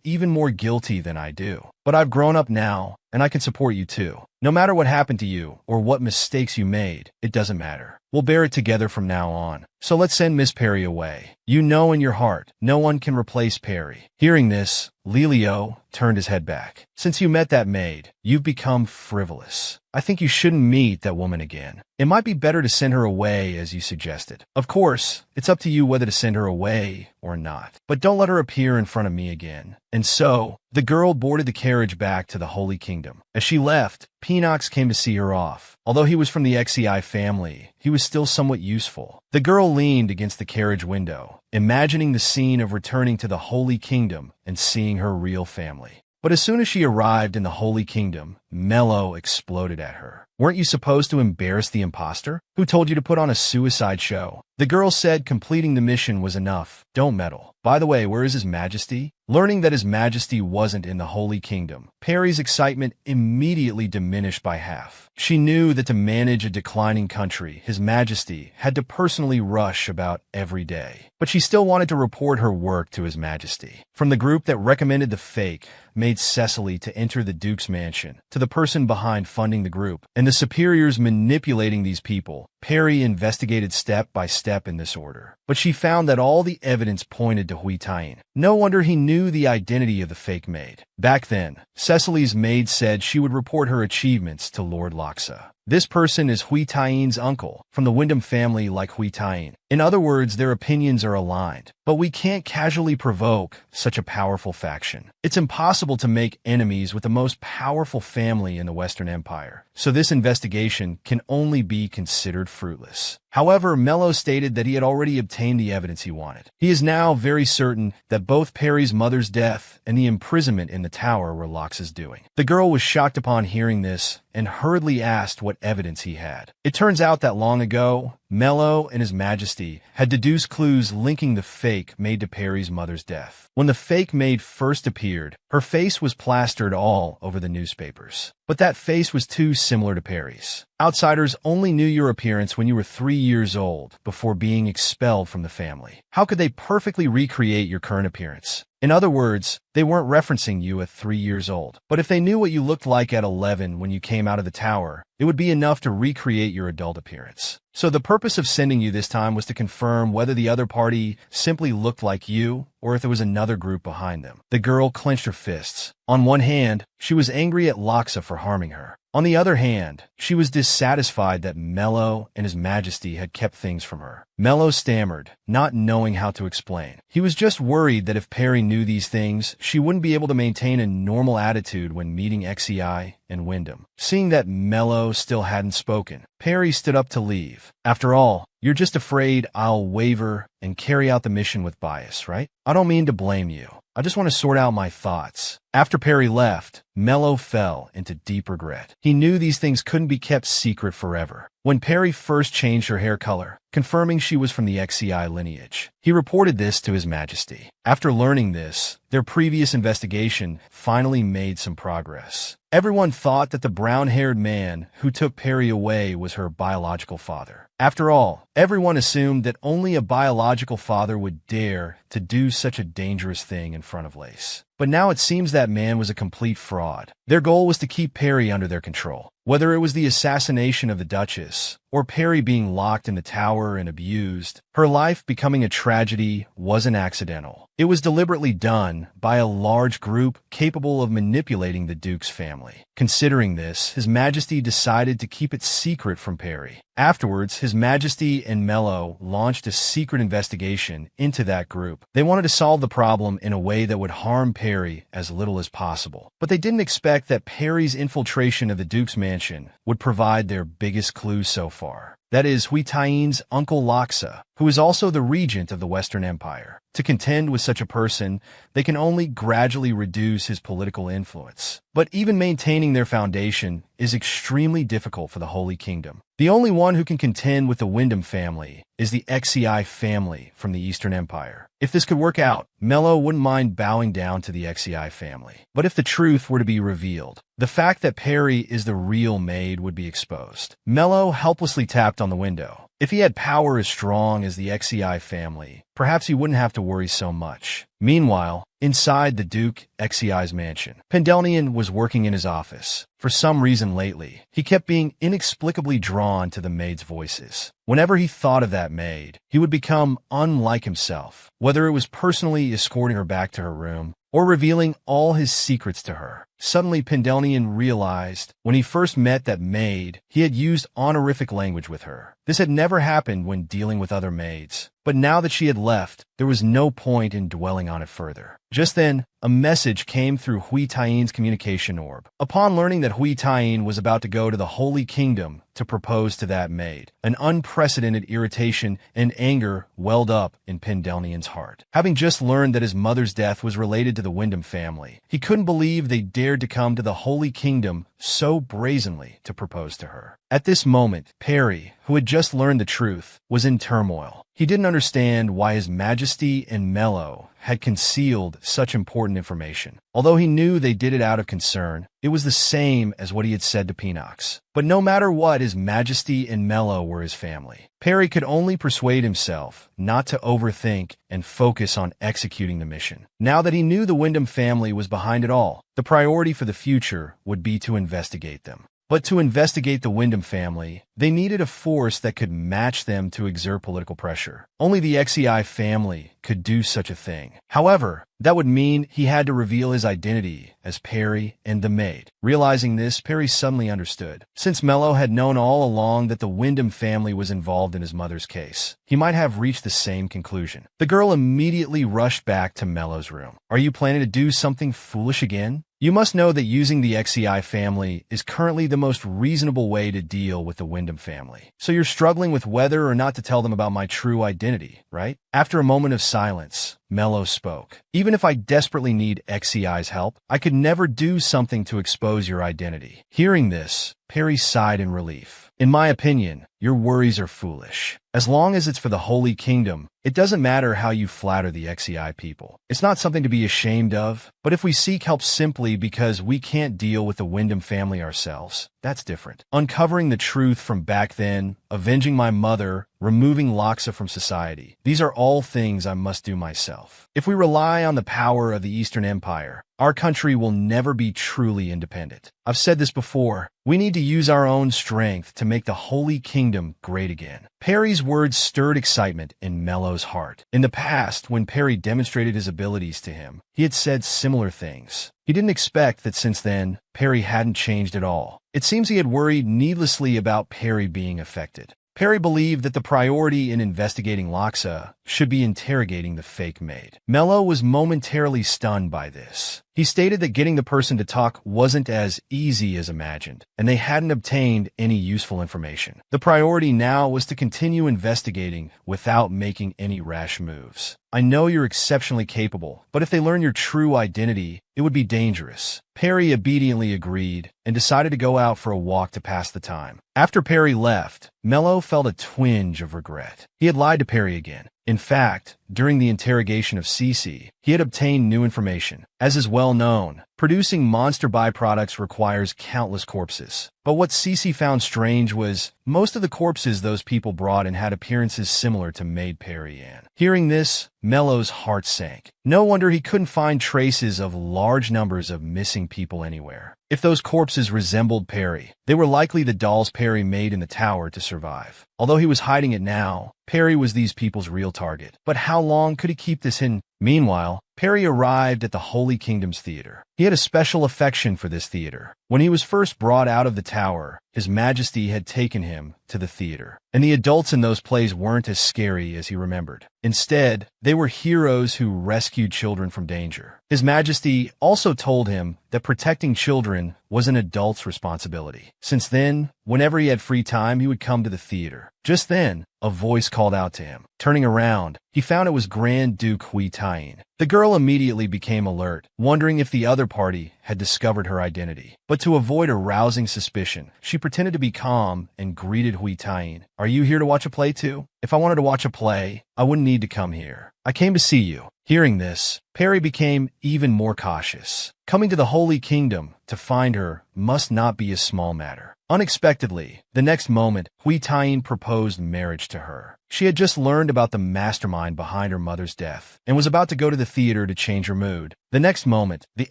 even more guilty than I do. But I've grown up now, and I can support you too. No matter what happened to you or what mistakes you made, it doesn't matter. We'll bear it together from now on. So let's send Miss Perry away. You know in your heart, no one can replace Perry. Hearing this, Lelio turned his head back. Since you met that maid, you've become frivolous. I think you shouldn't meet that woman again. It might be better to send her away as you suggested. Of course, it's up to you whether to send her away or not. But don't let her appear in front of me again. And so, the girl boarded the carriage back to the Holy Kingdom. As she left, Peanuts came to see her off. Although he was from the XEI family, he was still somewhat useful. The girl leaned against the carriage window, imagining the scene of returning to the Holy Kingdom and seeing her real family. But as soon as she arrived in the Holy Kingdom, Mello exploded at her. Weren't you supposed to embarrass the imposter? Who told you to put on a suicide show? The girl said completing the mission was enough. Don't meddle. By the way, where is His Majesty? Learning that His Majesty wasn't in the Holy Kingdom, Perry's excitement immediately diminished by half. She knew that to manage a declining country, His Majesty had to personally rush about every day. But she still wanted to report her work to His Majesty. From the group that recommended the fake, made Cecily to enter the Duke's mansion, to the person behind funding the group, and the superiors manipulating these people, Perry investigated step by step in this order. But she found that all the evidence pointed to Hui Tain. No wonder he knew the identity of the fake maid. Back then, Cecily's maid said she would report her achievements to Lord Loxa. This person is Hui Tain's uncle, from the Wyndham family like Hui Tain. In other words, their opinions are aligned. But we can't casually provoke such a powerful faction. It's impossible to make enemies with the most powerful family in the Western Empire. So this investigation can only be considered fruitless. However, Mello stated that he had already obtained the evidence he wanted. He is now very certain that both Perry's mother's death and the imprisonment in the tower were Lox's doing. The girl was shocked upon hearing this and hurriedly asked what evidence he had. It turns out that long ago, Mello and His Majesty had deduced clues linking the fake maid to Perry's mother's death. When the fake maid first appeared, her face was plastered all over the newspapers. But that face was too similar to Perry's. Outsiders only knew your appearance when you were 3 years old before being expelled from the family. How could they perfectly recreate your current appearance? In other words, they weren't referencing you at 3 years old. But if they knew what you looked like at 11 when you came out of the tower, it would be enough to recreate your adult appearance. So the purpose of sending you this time was to confirm whether the other party simply looked like you or if there was another group behind them. The girl clenched her fists. On one hand, she was angry at Loxa for harming her. On the other hand, she was dissatisfied that Mello and His Majesty had kept things from her. Mello stammered, not knowing how to explain. He was just worried that if Perry knew these things, she wouldn't be able to maintain a normal attitude when meeting XEI and Wyndham. Seeing that Mello still hadn't spoken, Perry stood up to leave. After all, you're just afraid I'll waver and carry out the mission with bias, right? I don't mean to blame you. I just want to sort out my thoughts. After Perry left, Mello fell into deep regret. He knew these things couldn't be kept secret forever. When Perry first changed her hair color, confirming she was from the XEI lineage, he reported this to His Majesty. After learning this, their previous investigation finally made some progress. Everyone thought that the brown-haired man who took Perry away was her biological father. After all, everyone assumed that only a biological father would dare to do such a dangerous thing in front of Lace. But now it seems that man was a complete fraud. Their goal was to keep Perry under their control. Whether it was the assassination of the Duchess or Perry being locked in the tower and abused, her life becoming a tragedy wasn't accidental. It was deliberately done by a large group capable of manipulating the Duke's family. Considering this, His Majesty decided to keep it secret from Perry. Afterwards, His Majesty and Mello launched a secret investigation into that group. They wanted to solve the problem in a way that would harm Perry as little as possible. But they didn't expect that Perry's infiltration of the Duke's mansion would provide their biggest clue so far. That is, Hui Tain's uncle Laksa, who is also the regent of the Western Empire. To contend with such a person, they can only gradually reduce his political influence. But even maintaining their foundation is extremely difficult for the Holy Kingdom. The only one who can contend with the Wyndham family is the Xi family from the Eastern Empire. If this could work out, Mello wouldn't mind bowing down to the Xi family. But if the truth were to be revealed, the fact that Perry is the real maid would be exposed. Mello helplessly tapped on the window. If he had power as strong as the Xi family, perhaps he wouldn't have to worry so much. Meanwhile, inside the Duke Xi's mansion, Pendelnian was working in his office. For some reason lately, he kept being inexplicably drawn to the maid's voices. Whenever he thought of that maid, he would become unlike himself, whether it was personally escorting her back to her room or revealing all his secrets to her. Suddenly, Pendelnian realized when he first met that maid, he had used honorific language with her. This had never happened when dealing with other maids. But now that she had left, there was no point in dwelling on it further. Just then, a message came through Hui Tain's communication orb. Upon learning that Hui Tain was about to go to the Holy Kingdom to propose to that maid, an unprecedented irritation and anger welled up in Pendelnian's heart. Having just learned that his mother's death was related to the Wyndham family, he couldn't believe they dared to come to the Holy Kingdom so brazenly to propose to her. At this moment, Perry, who had just learned the truth, was in turmoil. He didn't understand why His Majesty and Mello had concealed such important information. Although he knew they did it out of concern, it was the same as what he had said to Peanox. But no matter what, His Majesty and Mello were his family. Perry could only persuade himself not to overthink and focus on executing the mission. Now that he knew the Wyndham family was behind it all, the priority for the future would be to investigate them. But to investigate the Wyndham family, they needed a force that could match them to exert political pressure. Only the Xi family could do such a thing. However, that would mean he had to reveal his identity as Perry and the maid. Realizing this, Perry suddenly understood. Since Mello had known all along that the Wyndham family was involved in his mother's case, he might have reached the same conclusion. The girl immediately rushed back to Mello's room. "Are you planning to do something foolish again? You must know that using the Xi family is currently the most reasonable way to deal with the Wyndham family. So you're struggling with whether or not to tell them about my true identity, right?" After a moment of silence, Mello spoke. "Even if I desperately need Xi's help, I could never do something to expose your identity." Hearing this, Perry sighed in relief. "In my opinion, your worries are foolish. As long as it's for the Holy Kingdom, it doesn't matter how you flatter the Xi people. It's not something to be ashamed of, but if we seek help simply because we can't deal with the Wyndham family ourselves, that's different. Uncovering the truth from back then, avenging my mother, removing Laksa from society, these are all things I must do myself. If we rely on the power of the Eastern Empire, our country will never be truly independent. I've said this before, we need to use our own strength to make the Holy Kingdom great again." Perry's words stirred excitement in Mello's heart. In the past, when Perry demonstrated his abilities to him, he had said similar things. He didn't expect that since then, Perry hadn't changed at all. It seems he had worried needlessly about Perry being affected. Perry believed that the priority in investigating Laksa should be interrogating the fake maid. Mello was momentarily stunned by this. He stated that getting the person to talk wasn't as easy as imagined, and they hadn't obtained any useful information. The priority now was to continue investigating without making any rash moves. "I know you're exceptionally capable, but if they learn your true identity, it would be dangerous." Perry obediently agreed and decided to go out for a walk to pass the time. After Perry left, Mello felt a twinge of regret. He had lied to Perry again. In fact, during the interrogation of Cece, he had obtained new information. As is well known, producing monster byproducts requires countless corpses. But what Cece found strange was most of the corpses those people brought in had appearances similar to Maid Perry Ann. Hearing this, Mello's heart sank. No wonder he couldn't find traces of large numbers of missing people anywhere. If those corpses resembled Perry, they were likely the dolls Perry made in the tower to survive. Although he was hiding it now, Perry was these people's real target. But how long could he keep this hidden? Meanwhile, Perry arrived at the Holy Kingdom's theater. He had a special affection for this theater. When he was first brought out of the tower, His Majesty had taken him to the theater, and the adults in those plays weren't as scary as he remembered. Instead, they were heroes who rescued children from danger. His Majesty also told him that protecting children was an adult's responsibility. Since then, whenever he had free time, he would come to the theater. Just then, a voice called out to him. Turning around, he found it was Grand Duke Hui Tain. The girl immediately became alert, wondering if the other party had discovered her identity. But to avoid arousing suspicion, she pretended to be calm and greeted Hui Tain. "Are you here to watch a play too? If I wanted to watch a play, I wouldn't need to come here. I came to see you." Hearing this, Perry became even more cautious. Coming to the Holy Kingdom to find her must not be a small matter. Unexpectedly, the next moment, Hui Tain proposed marriage to her. She had just learned about the mastermind behind her mother's death and was about to go to the theater to change her mood. The next moment, the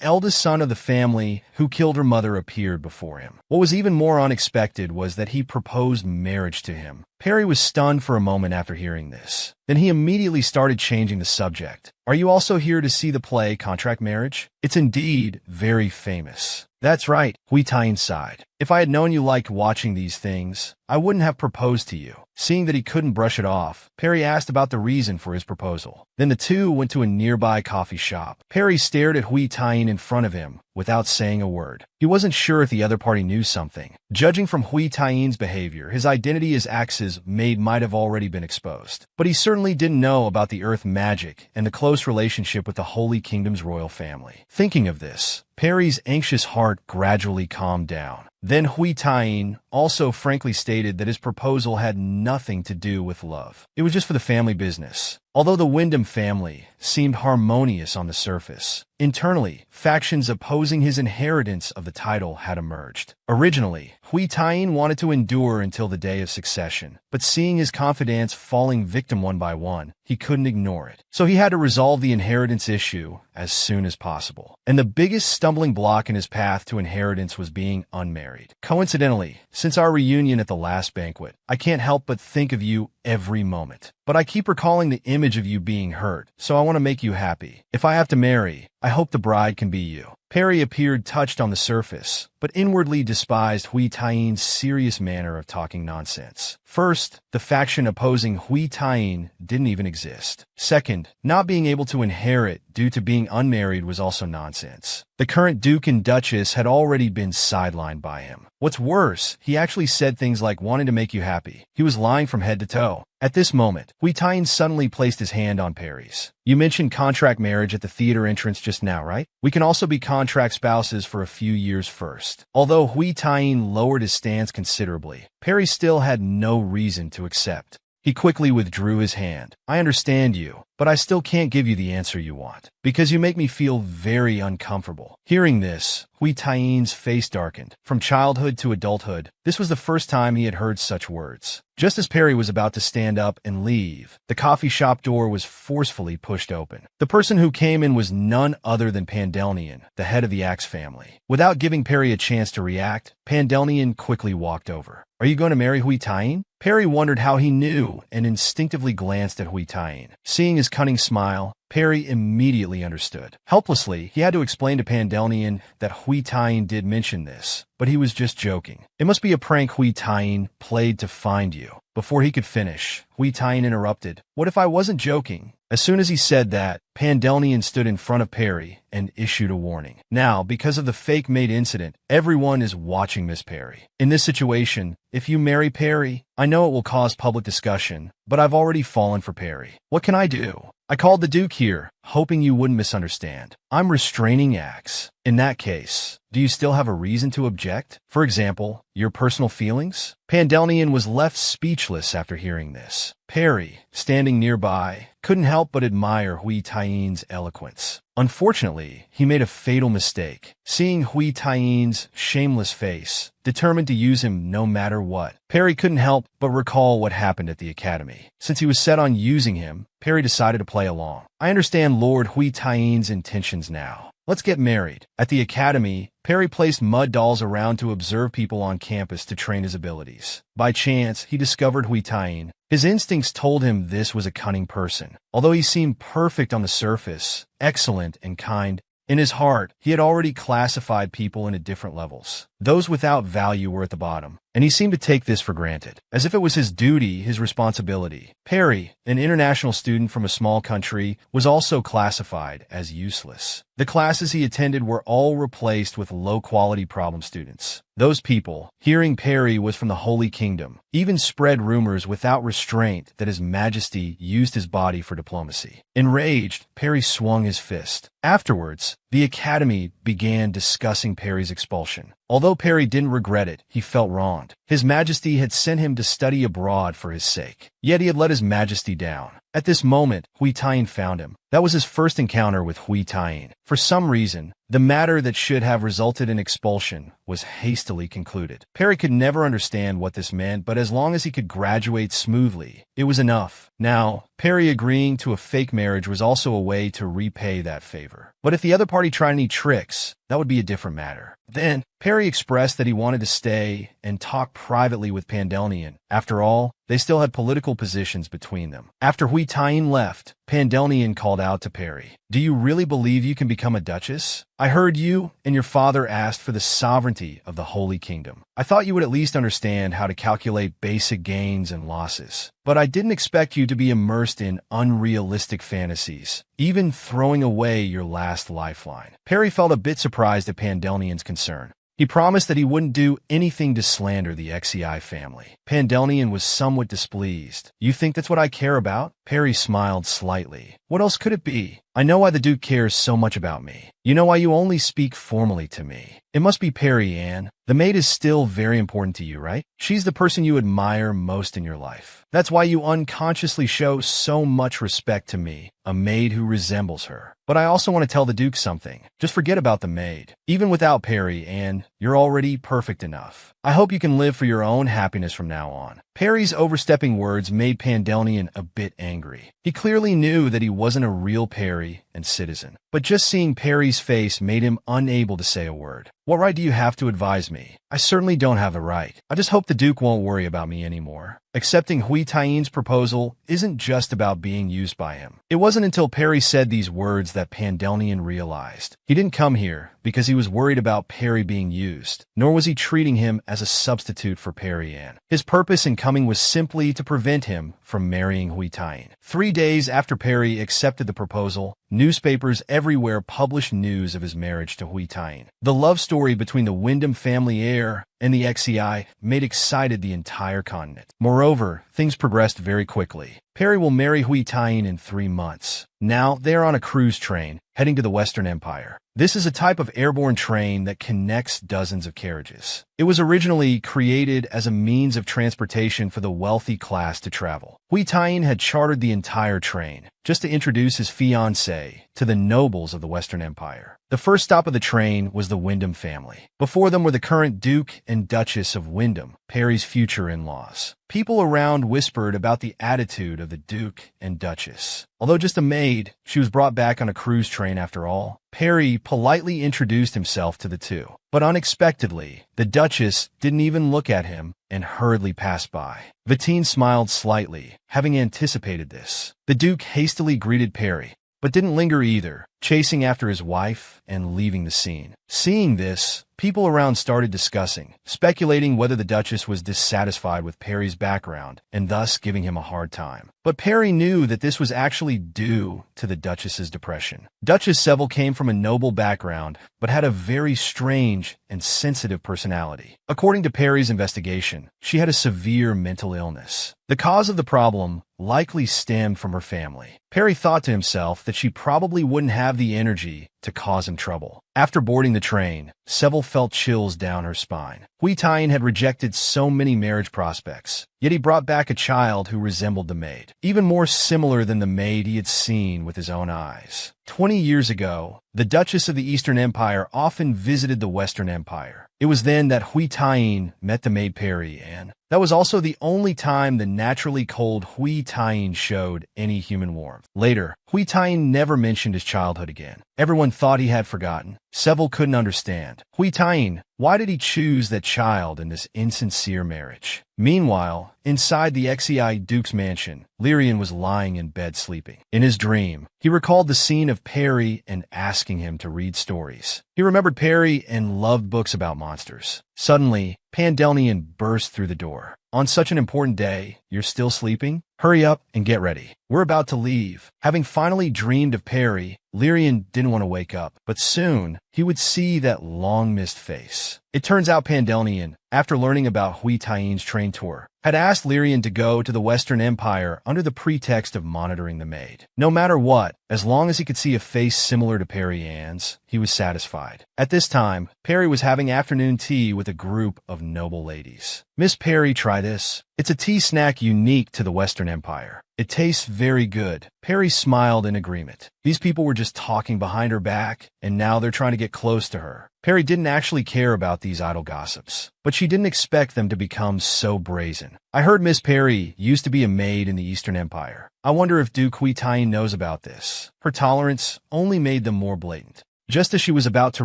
eldest son of the family who killed her mother appeared before him. What was even more unexpected was that he proposed marriage to him. Perry was stunned for a moment after hearing this. Then he immediately started changing the subject. "Are you also here to see the play Contract Marriage? It's indeed very famous." "That's right," Hui Tain sighed. "If I had known you liked watching these things, I wouldn't have proposed to you." Seeing that he couldn't brush it off, Perry asked about the reason for his proposal. Then the two went to a nearby coffee shop. Perry stared at Hui Tain in front of him without saying a word. He wasn't sure if the other party knew something. Judging from Hui Tain's behavior, his identity as Axe's maid might have already been exposed. But he certainly didn't know about the Earth magic and the close relationship with the Holy Kingdom's royal family. Thinking of this, Perry's anxious heart gradually calmed down. Then Hui Tain also frankly stated that his proposal had nothing to do with love. It was just for the family business. Although the Wyndham family seemed harmonious on the surface, internally, factions opposing his inheritance of the title had emerged. Originally, Hui Tain wanted to endure until the day of succession, but seeing his confidants falling victim one by one, he couldn't ignore it. So he had to resolve the inheritance issue as soon as possible. And the biggest stumbling block in his path to inheritance was being unmarried. Coincidentally, since our reunion at the last banquet, I can't help but think of you every moment. But I keep recalling the image of you being hurt, so I want to make you happy. If I have to marry, I hope the bride can be you. Perry appeared touched on the surface, but inwardly despised Hui Tain's serious manner of talking nonsense. First, the faction opposing Hui Tain didn't even exist. Second, not being able to inherit due to being unmarried was also nonsense. The current Duke and Duchess had already been sidelined by him. What's worse, he actually said things like wanting to make you happy. He was lying from head to toe. At this moment, Hui Tain suddenly placed his hand on Perry's. "You mentioned contract marriage at the theater entrance just now, right? We can also be contract spouses for a few years first." Although Hui Tain lowered his stance considerably, Perry still had no reason to accept. He quickly withdrew his hand. "I understand you, but I still can't give you the answer you want, because you make me feel very uncomfortable." Hearing this, Hui Tain's face darkened. From childhood to adulthood, this was the first time he had heard such words. Just as Perry was about to stand up and leave, the coffee shop door was forcefully pushed open. The person who came in was none other than Pandelnian, the head of the Axe family. Without giving Perry a chance to react, Pandelnian quickly walked over. "Are you going to marry Hui Tain?" Perry wondered how he knew and instinctively glanced at Hui Tain. Seeing his cunning smile, Perry immediately understood. Helplessly, he had to explain to Pandelnian that Hui Tain did mention this, but he was just joking. "It must be a prank Hui Tain played to find you." Before he could finish, Hui Tain interrupted. "What if I wasn't joking?" As soon as he said that, Pandelnian stood in front of Perry and issued a warning. Now, because of the fake-made incident, everyone is watching Miss Perry. In this situation, if you marry Perry, I know it will cause public discussion, but I've already fallen for Perry. What can I do? I called the Duke here, hoping you wouldn't misunderstand. I'm restraining Axe. In that case, do you still have a reason to object? For example, your personal feelings? Pandelnian was left speechless after hearing this. Perry, standing nearby, couldn't help but admire Hui Tain's eloquence. Unfortunately, he made a fatal mistake. Seeing Hui Taiyin's shameless face, determined to use him no matter what, Perry couldn't help but recall what happened at the academy. Since he was set on using him, Perry decided to play along. I understand Lord Hui Taiyin's intentions now. Let's get married. At the academy, Perry placed mud dolls around to observe people on campus to train his abilities. By chance, he discovered Hui Taiyin. His instincts told him this was a cunning person. Although he seemed perfect on the surface, excellent and kind, in his heart, he had already classified people into different levels. Those without value were at the bottom, and he seemed to take this for granted, as if it was his duty, his responsibility. Perry, an international student from a small country, was also classified as useless. The classes he attended were all replaced with low-quality problem students. Those people, hearing Perry was from the Holy Kingdom, even spread rumors without restraint that His Majesty used his body for diplomacy. Enraged, Perry swung his fist. Afterwards, the Academy began discussing Perry's expulsion. Although Perry didn't regret it, he felt wronged. His Majesty had sent him to study abroad for his sake. Yet he had let His Majesty down. At this moment, Hui Taiyin found him. That was his first encounter with Hui Taiyin. For some reason, the matter that should have resulted in expulsion was hastily concluded. Perry could never understand what this meant, but as long as he could graduate smoothly, it was enough. Now, Perry agreeing to a fake marriage was also a way to repay that favor. But if the other party tried any tricks, that would be a different matter. Then, Perry expressed that he wanted to stay and talk privately with Pandhelnian. After all, they still had political positions between them. After Hui Taiyin left, Pandhelnian called out to Perry, "Do you really believe you can become a duchess? I heard you and your father asked for the sovereignty of the Holy Kingdom. I thought you would at least understand how to calculate basic gains and losses. But I didn't expect you to be immersed in unrealistic fantasies, even throwing away your last lifeline." Perry felt a bit surprised at Pandhelnian's concern. He promised that he wouldn't do anything to slander the XEI family. Pandhelnian was somewhat displeased. "You think that's what I care about?" Perry smiled slightly. "What else could it be? I know why the Duke cares so much about me. You know why you only speak formally to me. It must be Perry Ann. The maid is still very important to you, right? She's the person you admire most in your life. That's why you unconsciously show so much respect to me, a maid who resembles her. But I also want to tell the Duke something. Just forget about the maid. Even without Perry Ann, you're already perfect enough. I hope you can live for your own happiness from now on." Perry's overstepping words made Pandhelnian a bit angry. He clearly knew that he wasn't a real Perry and citizen. But just seeing Perry's face made him unable to say a word. "What right do you have to advise me? I certainly don't have the right. I just hope the Duke won't worry about me anymore." Accepting Hui Taiyin's proposal isn't just about being used by him. It wasn't until Perry said these words that Pandhelnian realized. He didn't come here because he was worried about Perry being used, nor was he treating him as a substitute for Perry Ann. His purpose in coming was simply to prevent him from marrying Hui Taiyin. 3 days after Perry accepted the proposal, newspapers everywhere published news of his marriage to Hui Taiyin. The love story between the Wyndham family heir and the XEI made excited the entire continent. Moreover, things progressed very quickly. Perry will marry Hui Taiyin in 3 months. Now, they are on a cruise train, heading to the Western Empire. This is a type of airborne train that connects dozens of carriages. It was originally created as a means of transportation for the wealthy class to travel. Hui Taiyin had chartered the entire train, just to introduce his fiancée to the nobles of the Western Empire. The first stop of the train was the Wyndham family. Before them were the current Duke and Duchess of Wyndham, Perry's future in-laws. People around whispered about the attitude of the Duke and Duchess. Although just a maid, she was brought back on a cruise train after all. Perry politely introduced himself to the two. But unexpectedly, the Duchess didn't even look at him and hurriedly passed by. Vatine smiled slightly, having anticipated this. The Duke hastily greeted Perry, but didn't linger either, chasing after his wife and leaving the scene. Seeing this, people around started discussing, speculating whether the Duchess was dissatisfied with Perry's background and thus giving him a hard time. But Perry knew that this was actually due to the Duchess's depression. Duchess Seville came from a noble background, but had a very strange and sensitive personality. According to Perry's investigation, she had a severe mental illness. The cause of the problem likely stemmed from her family. Perry thought to himself that she probably wouldn't have the energy to cause him trouble. After boarding the train, Seville felt chills down her spine. Hui Taiyin had rejected so many marriage prospects, yet he brought back a child who resembled the maid, even more similar than the maid he had seen with his own eyes. 20 years ago, the Duchess of the Eastern Empire often visited the Western Empire. It was then that Hui Taiyin met the maid Peri, and that was also the only time the naturally cold Hui Taiyin showed any human warmth. Later, Hui Taiyin never mentioned his childhood again. Everyone thought he had forgotten. Several couldn't understand. Hui Taiyin, why did he choose that child in this insincere marriage? Meanwhile, inside the Xi Duke's mansion, Lyrian was lying in bed sleeping. In his dream, he recalled the scene of Peri and asking him to read stories. He remembered Peri and loved books about monsters. Suddenly, Pandemonium burst through the door. On such an important day, you're still sleeping? Hurry up and get ready. We're about to leave. Having finally dreamed of Peri, Lyrian didn't want to wake up, but soon he would see that long-missed face. It turns out Pandemonium, after learning about Hui Taiyin's train tour, had asked Lyrian to go to the Western Empire under the pretext of monitoring the maid. No matter what, as long as he could see a face similar to Peri Ann's, he was satisfied. At this time, Peri was having afternoon tea with a group of noble ladies. Miss Peri, try this. It's a tea snack unique to the Western Empire. It tastes very good. Peri smiled in agreement. These people were just talking behind her back, and now they're trying to get close to her. Peri didn't actually care about these idle gossips, but she didn't expect them to become so brazen. I heard Miss Peri used to be a maid in the Eastern Empire. I wonder if Duke Hui Taiyin knows about this. Her tolerance only made them more blatant. Just as she was about to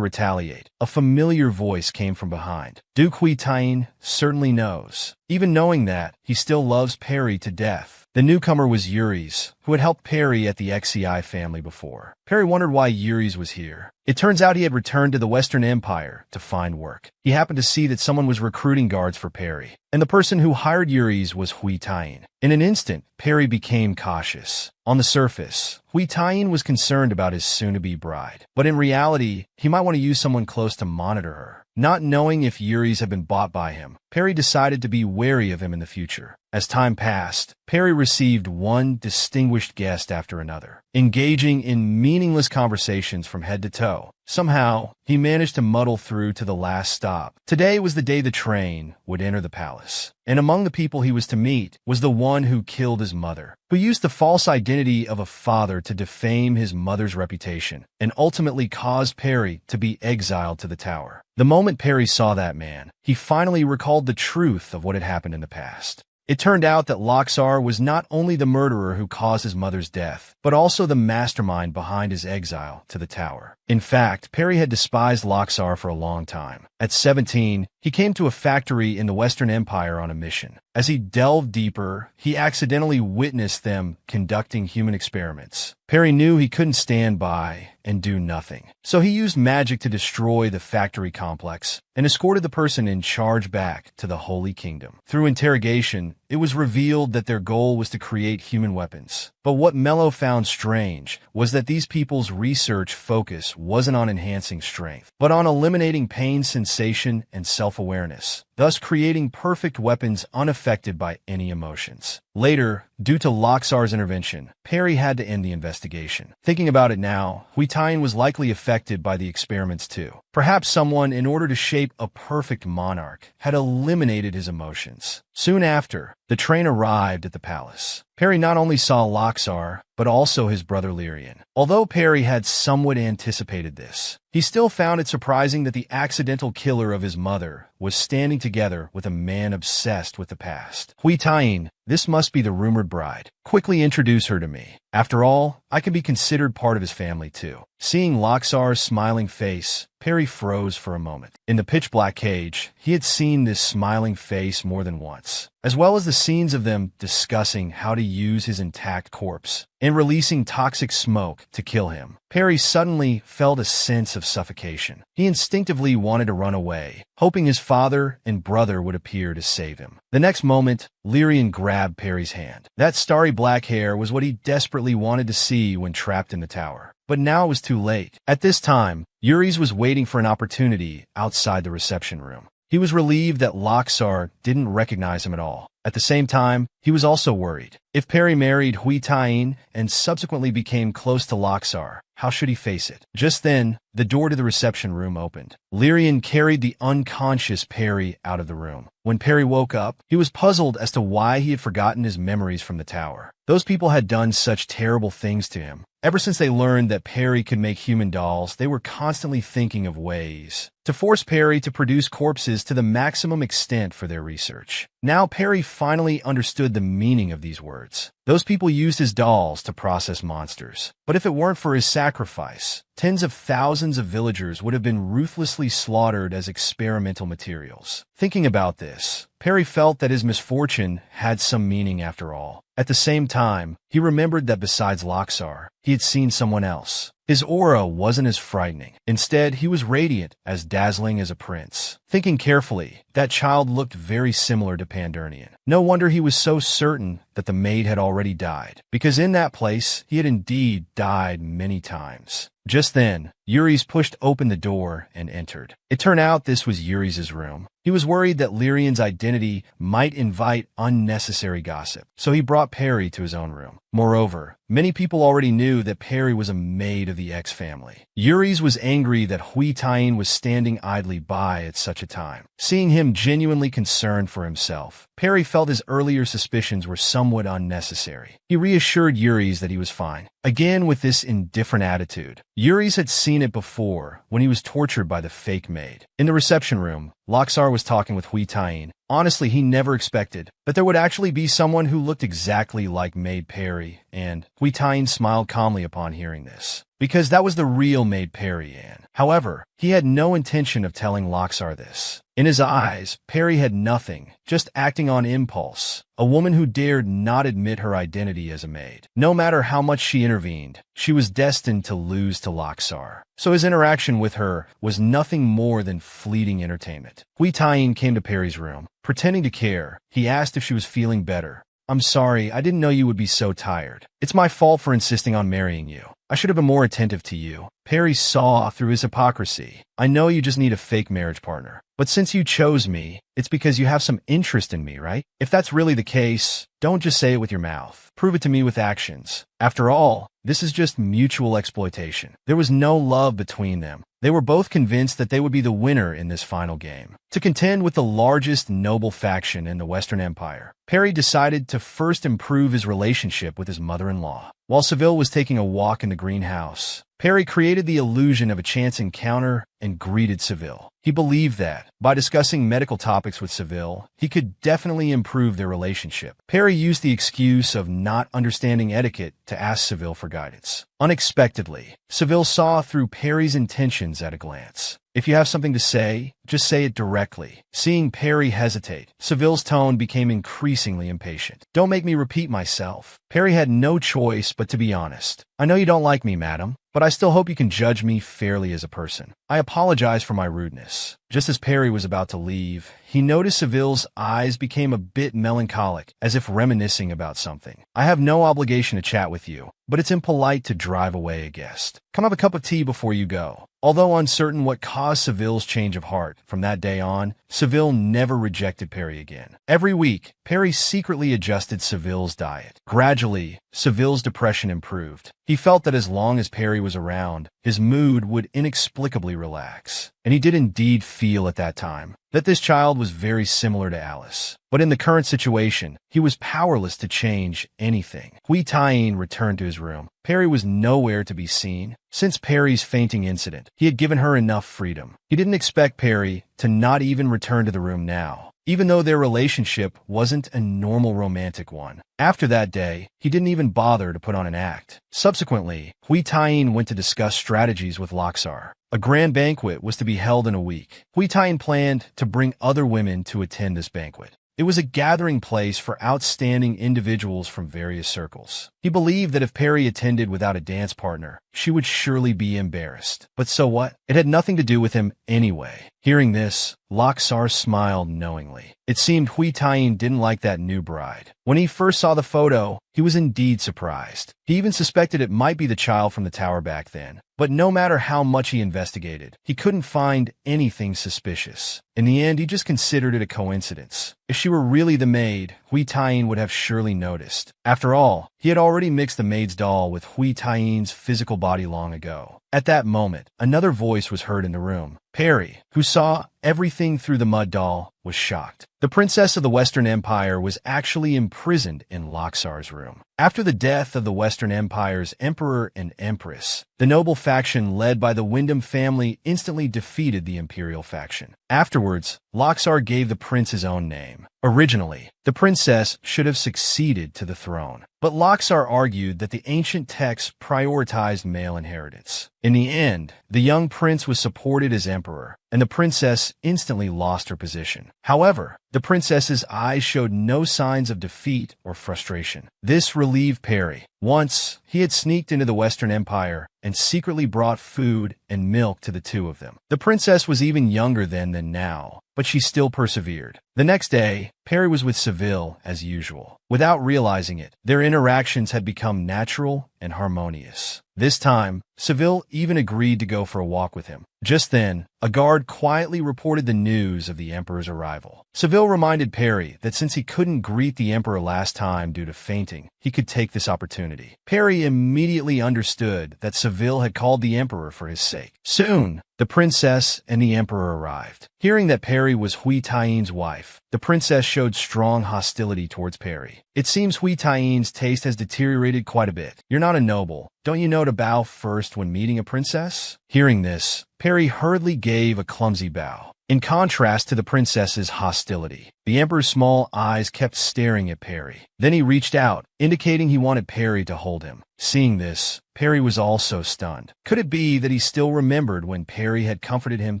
retaliate, a familiar voice came from behind. Duke Hui Taiyin certainly knows. Even knowing that, he still loves Peri to death. The newcomer was Yuri's, who had helped Peri at the Xi family before. Peri wondered why Yuri's was here. It turns out he had returned to the Western Empire to find work. He happened to see that someone was recruiting guards for Peri, and the person who hired Yuri's was Hui Taiyin. In an instant, Peri became cautious. On the surface, Hui Taiyin was concerned about his soon-to-be bride, but in reality, he might want to use someone close to monitor her. Not knowing if Yuri's had been bought by him, Peri decided to be wary of him in the future. As time passed, Peri received one distinguished guest after another, engaging in meaningless conversations from head to toe. Somehow, he managed to muddle through to the last stop. Today was the day the train would enter the palace, and among the people he was to meet was the one who killed his mother, who used the false identity of a father to defame his mother's reputation, and ultimately caused Peri to be exiled to the tower. The moment Peri saw that man, he finally recalled the truth of what had happened in the past. It turned out that Loxar was not only the murderer who caused his mother's death, but also the mastermind behind his exile to the tower. In fact, Peri had despised Loxar for a long time. At 17, he came to a factory in the Western Empire on a mission. As he delved deeper, he accidentally witnessed them conducting human experiments. Peri knew he couldn't stand by and do nothing, so he used magic to destroy the factory complex and escorted the person in charge back to the Holy Kingdom. Through interrogation, it was revealed that their goal was to create human weapons. But what Mello found strange was that these people's research focus wasn't on enhancing strength, but on eliminating pain sensation and self-awareness, thus creating perfect weapons unaffected by any emotions. Later, due to Loxar's intervention, Peri had to end the investigation. Thinking about it now, Hui Taiyin was likely affected by the experiments too. Perhaps someone, in order to shape a perfect monarch, had eliminated his emotions. Soon after, the train arrived at the palace. Peri not only saw Loxar, but also his brother Lyrian. Although Peri had somewhat anticipated this, he still found it surprising that the accidental killer of his mother was standing together with a man obsessed with the past. Hui Taiyin, this must be the rumored bride. Quickly introduce her to me. After all, I can be considered part of his family too. Seeing Loxar's smiling face, Peri froze for a moment. In the pitch-black cage, he had seen this smiling face more than once, as well as the scenes of them discussing how to use his intact corpse and releasing toxic smoke to kill him. Peri suddenly felt a sense of suffocation. He instinctively wanted to run away, hoping his father and brother would appear to save him. The next moment, Lyrian grabbed Peri's hand. That starry black hair was what he desperately wanted to see when trapped in the tower. But now it was too late. At this time, Yuri's was waiting for an opportunity outside the reception room. He was relieved that Loxar didn't recognize him at all. At the same time, he was also worried. If Perry married Hui Tain and subsequently became close to Loxar, how should he face it? Just then, the door to the reception room opened. Lyrian carried the unconscious Perry out of the room. When Perry woke up, he was puzzled as to why he had forgotten his memories from the tower. Those people had done such terrible things to him. Ever since they learned that Perry could make human dolls, they were constantly thinking of ways to force Perry to produce corpses to the maximum extent for their research. Now Perry finally understood the meaning of these words. Those people used his dolls to process monsters. But if it weren't for his sacrifice, tens of thousands of villagers would have been ruthlessly slaughtered as experimental materials. Thinking about this, Perry felt that his misfortune had some meaning after all. At the same time, he remembered that besides Loxar, he had seen someone else. His aura wasn't as frightening. Instead, he was radiant, as dazzling as a prince. Thinking carefully, that child looked very similar to Pandurnian. No wonder he was so certain that the maid had already died, because in that place, he had indeed died many times. Just then, Yuri's pushed open the door and entered. It turned out this was Yuri's room. He was worried that Lyrian's identity might invite unnecessary gossip, so he brought Perry to his own room. Moreover, many people already knew that Perry was a maid of the X family. Yuri's was angry that Hui Tain was standing idly by at such a time. Seeing him genuinely concerned for himself, Perry felt his earlier suspicions were somewhat unnecessary. He reassured Yuri's that he was fine. Again with this indifferent attitude. Yuri's had seen it before when he was tortured by the fake maid. In the reception room, Loxar was talking with Hui Tain. Honestly, he never expected that there would actually be someone who looked exactly like Maid Perry, and Hui Tain smiled calmly upon hearing this, because that was the real Maid Perry Anne. However, he had no intention of telling Loxar this. In his eyes, Perry had nothing, just acting on impulse, a woman who dared not admit her identity as a maid. No matter how much she intervened, she was destined to lose to Loxar. So his interaction with her was nothing more than fleeting entertainment. Hui Tain came to Perry's room. Pretending to care, he asked if she was feeling better. "I'm sorry, I didn't know you would be so tired. It's my fault for insisting on marrying you. I should have been more attentive to you." Perry saw through his hypocrisy. "I know you just need a fake marriage partner. But since you chose me, it's because you have some interest in me, right? If that's really the case, don't just say it with your mouth. Prove it to me with actions. After all, this is just mutual exploitation." There was no love between them. They were both convinced that they would be the winner in this final game. To contend with the largest noble faction in the Western Empire, Perry decided to first improve his relationship with his mother-in-law. While Seville was taking a walk in the greenhouse, Perry created the illusion of a chance encounter and greeted Seville. He believed that, by discussing medical topics with Seville, he could definitely improve their relationship. Perry used the excuse of not understanding etiquette to ask Seville for guidance. Unexpectedly, Seville saw through Perry's intentions at a glance. "If you have something to say, just say it directly." Seeing Perry hesitate, Seville's tone became increasingly impatient. "Don't make me repeat myself." Perry had no choice but to be honest. "I know you don't like me, madam, but I still hope you can judge me fairly as a person. I apologize for my rudeness." Just as Perry was about to leave, he noticed Seville's eyes became a bit melancholic, as if reminiscing about something. "I have no obligation to chat with you, but it's impolite to drive away a guest. Come have a cup of tea before you go." Although uncertain what caused Seville's change of heart, from that day on, Seville never rejected Perry again. Every week, Perry secretly adjusted Seville's diet. Gradually, Seville's depression improved. He felt that as long as Perry was around, his mood would inexplicably relax. And he did indeed feel at that time that this child was very similar to Alice. But in the current situation, he was powerless to change anything. Hui Tain returned to his room. Perry was nowhere to be seen. Since Perry's fainting incident, he had given her enough freedom. He didn't expect Perry to not even return to the room now, even though their relationship wasn't a normal romantic one. After that day, he didn't even bother to put on an act. Subsequently, Hui Tain went to discuss strategies with Loxar. A grand banquet was to be held in a week. Hui Tain planned to bring other women to attend this banquet. It was a gathering place for outstanding individuals from various circles. He believed that if Perry attended without a dance partner, she would surely be embarrassed. But so what? It had nothing to do with him anyway. Hearing this, Laksar smiled knowingly. It seemed Hui Taiyin didn't like that new bride. When he first saw the photo, he was indeed surprised. He even suspected it might be the child from the tower back then. But no matter how much he investigated, he couldn't find anything suspicious. In the end, he just considered it a coincidence. If she were really the maid, Hui Taiyin would have surely noticed. After all, he had already mixed the maid's doll with Hui Taiyin's physical body long ago. At that moment, another voice was heard in the room. Perry, who saw everything through the mud doll, was shocked. The princess of the Western Empire was actually imprisoned in Laksar's room. After the death of the Western Empire's emperor and empress, the noble faction led by the Wyndham family instantly defeated the imperial faction. Afterwards, Laksar gave the prince his own name. Originally, the princess should have succeeded to the throne, but Laksar argued that the ancient texts prioritized male inheritance. In the end, the young prince was supported as emperor, and the princess instantly lost her position. However, the princess's eyes showed no signs of defeat or frustration. This relieved Perry. Once, he had sneaked into the Western Empire and secretly brought food and milk to the two of them. The princess was even younger then than now, but she still persevered. The next day, Perry was with Seville as usual. Without realizing it, their interactions had become natural and harmonious. This time, Seville even agreed to go for a walk with him. Just then, a guard quietly reported the news of the Emperor's arrival. Seville reminded Perry that since he couldn't greet the Emperor last time due to fainting, he could take this opportunity. Perry immediately understood that Seville had called the Emperor for his sake. Soon, the princess and the Emperor arrived. Hearing that Perry was Hui Taiyin's wife, the princess showed strong hostility towards Perry. It seems Hui Taiyin's taste has deteriorated quite a bit. You're not a noble. Don't you know to bow first when meeting a princess? Hearing this, Perry hurriedly gave a clumsy bow. In contrast to the princess's hostility, the Emperor's small eyes kept staring at Perry. Then he reached out, indicating he wanted Perry to hold him. Seeing this, Perry was also stunned. Could it be that he still remembered when Perry had comforted him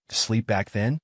to sleep back then?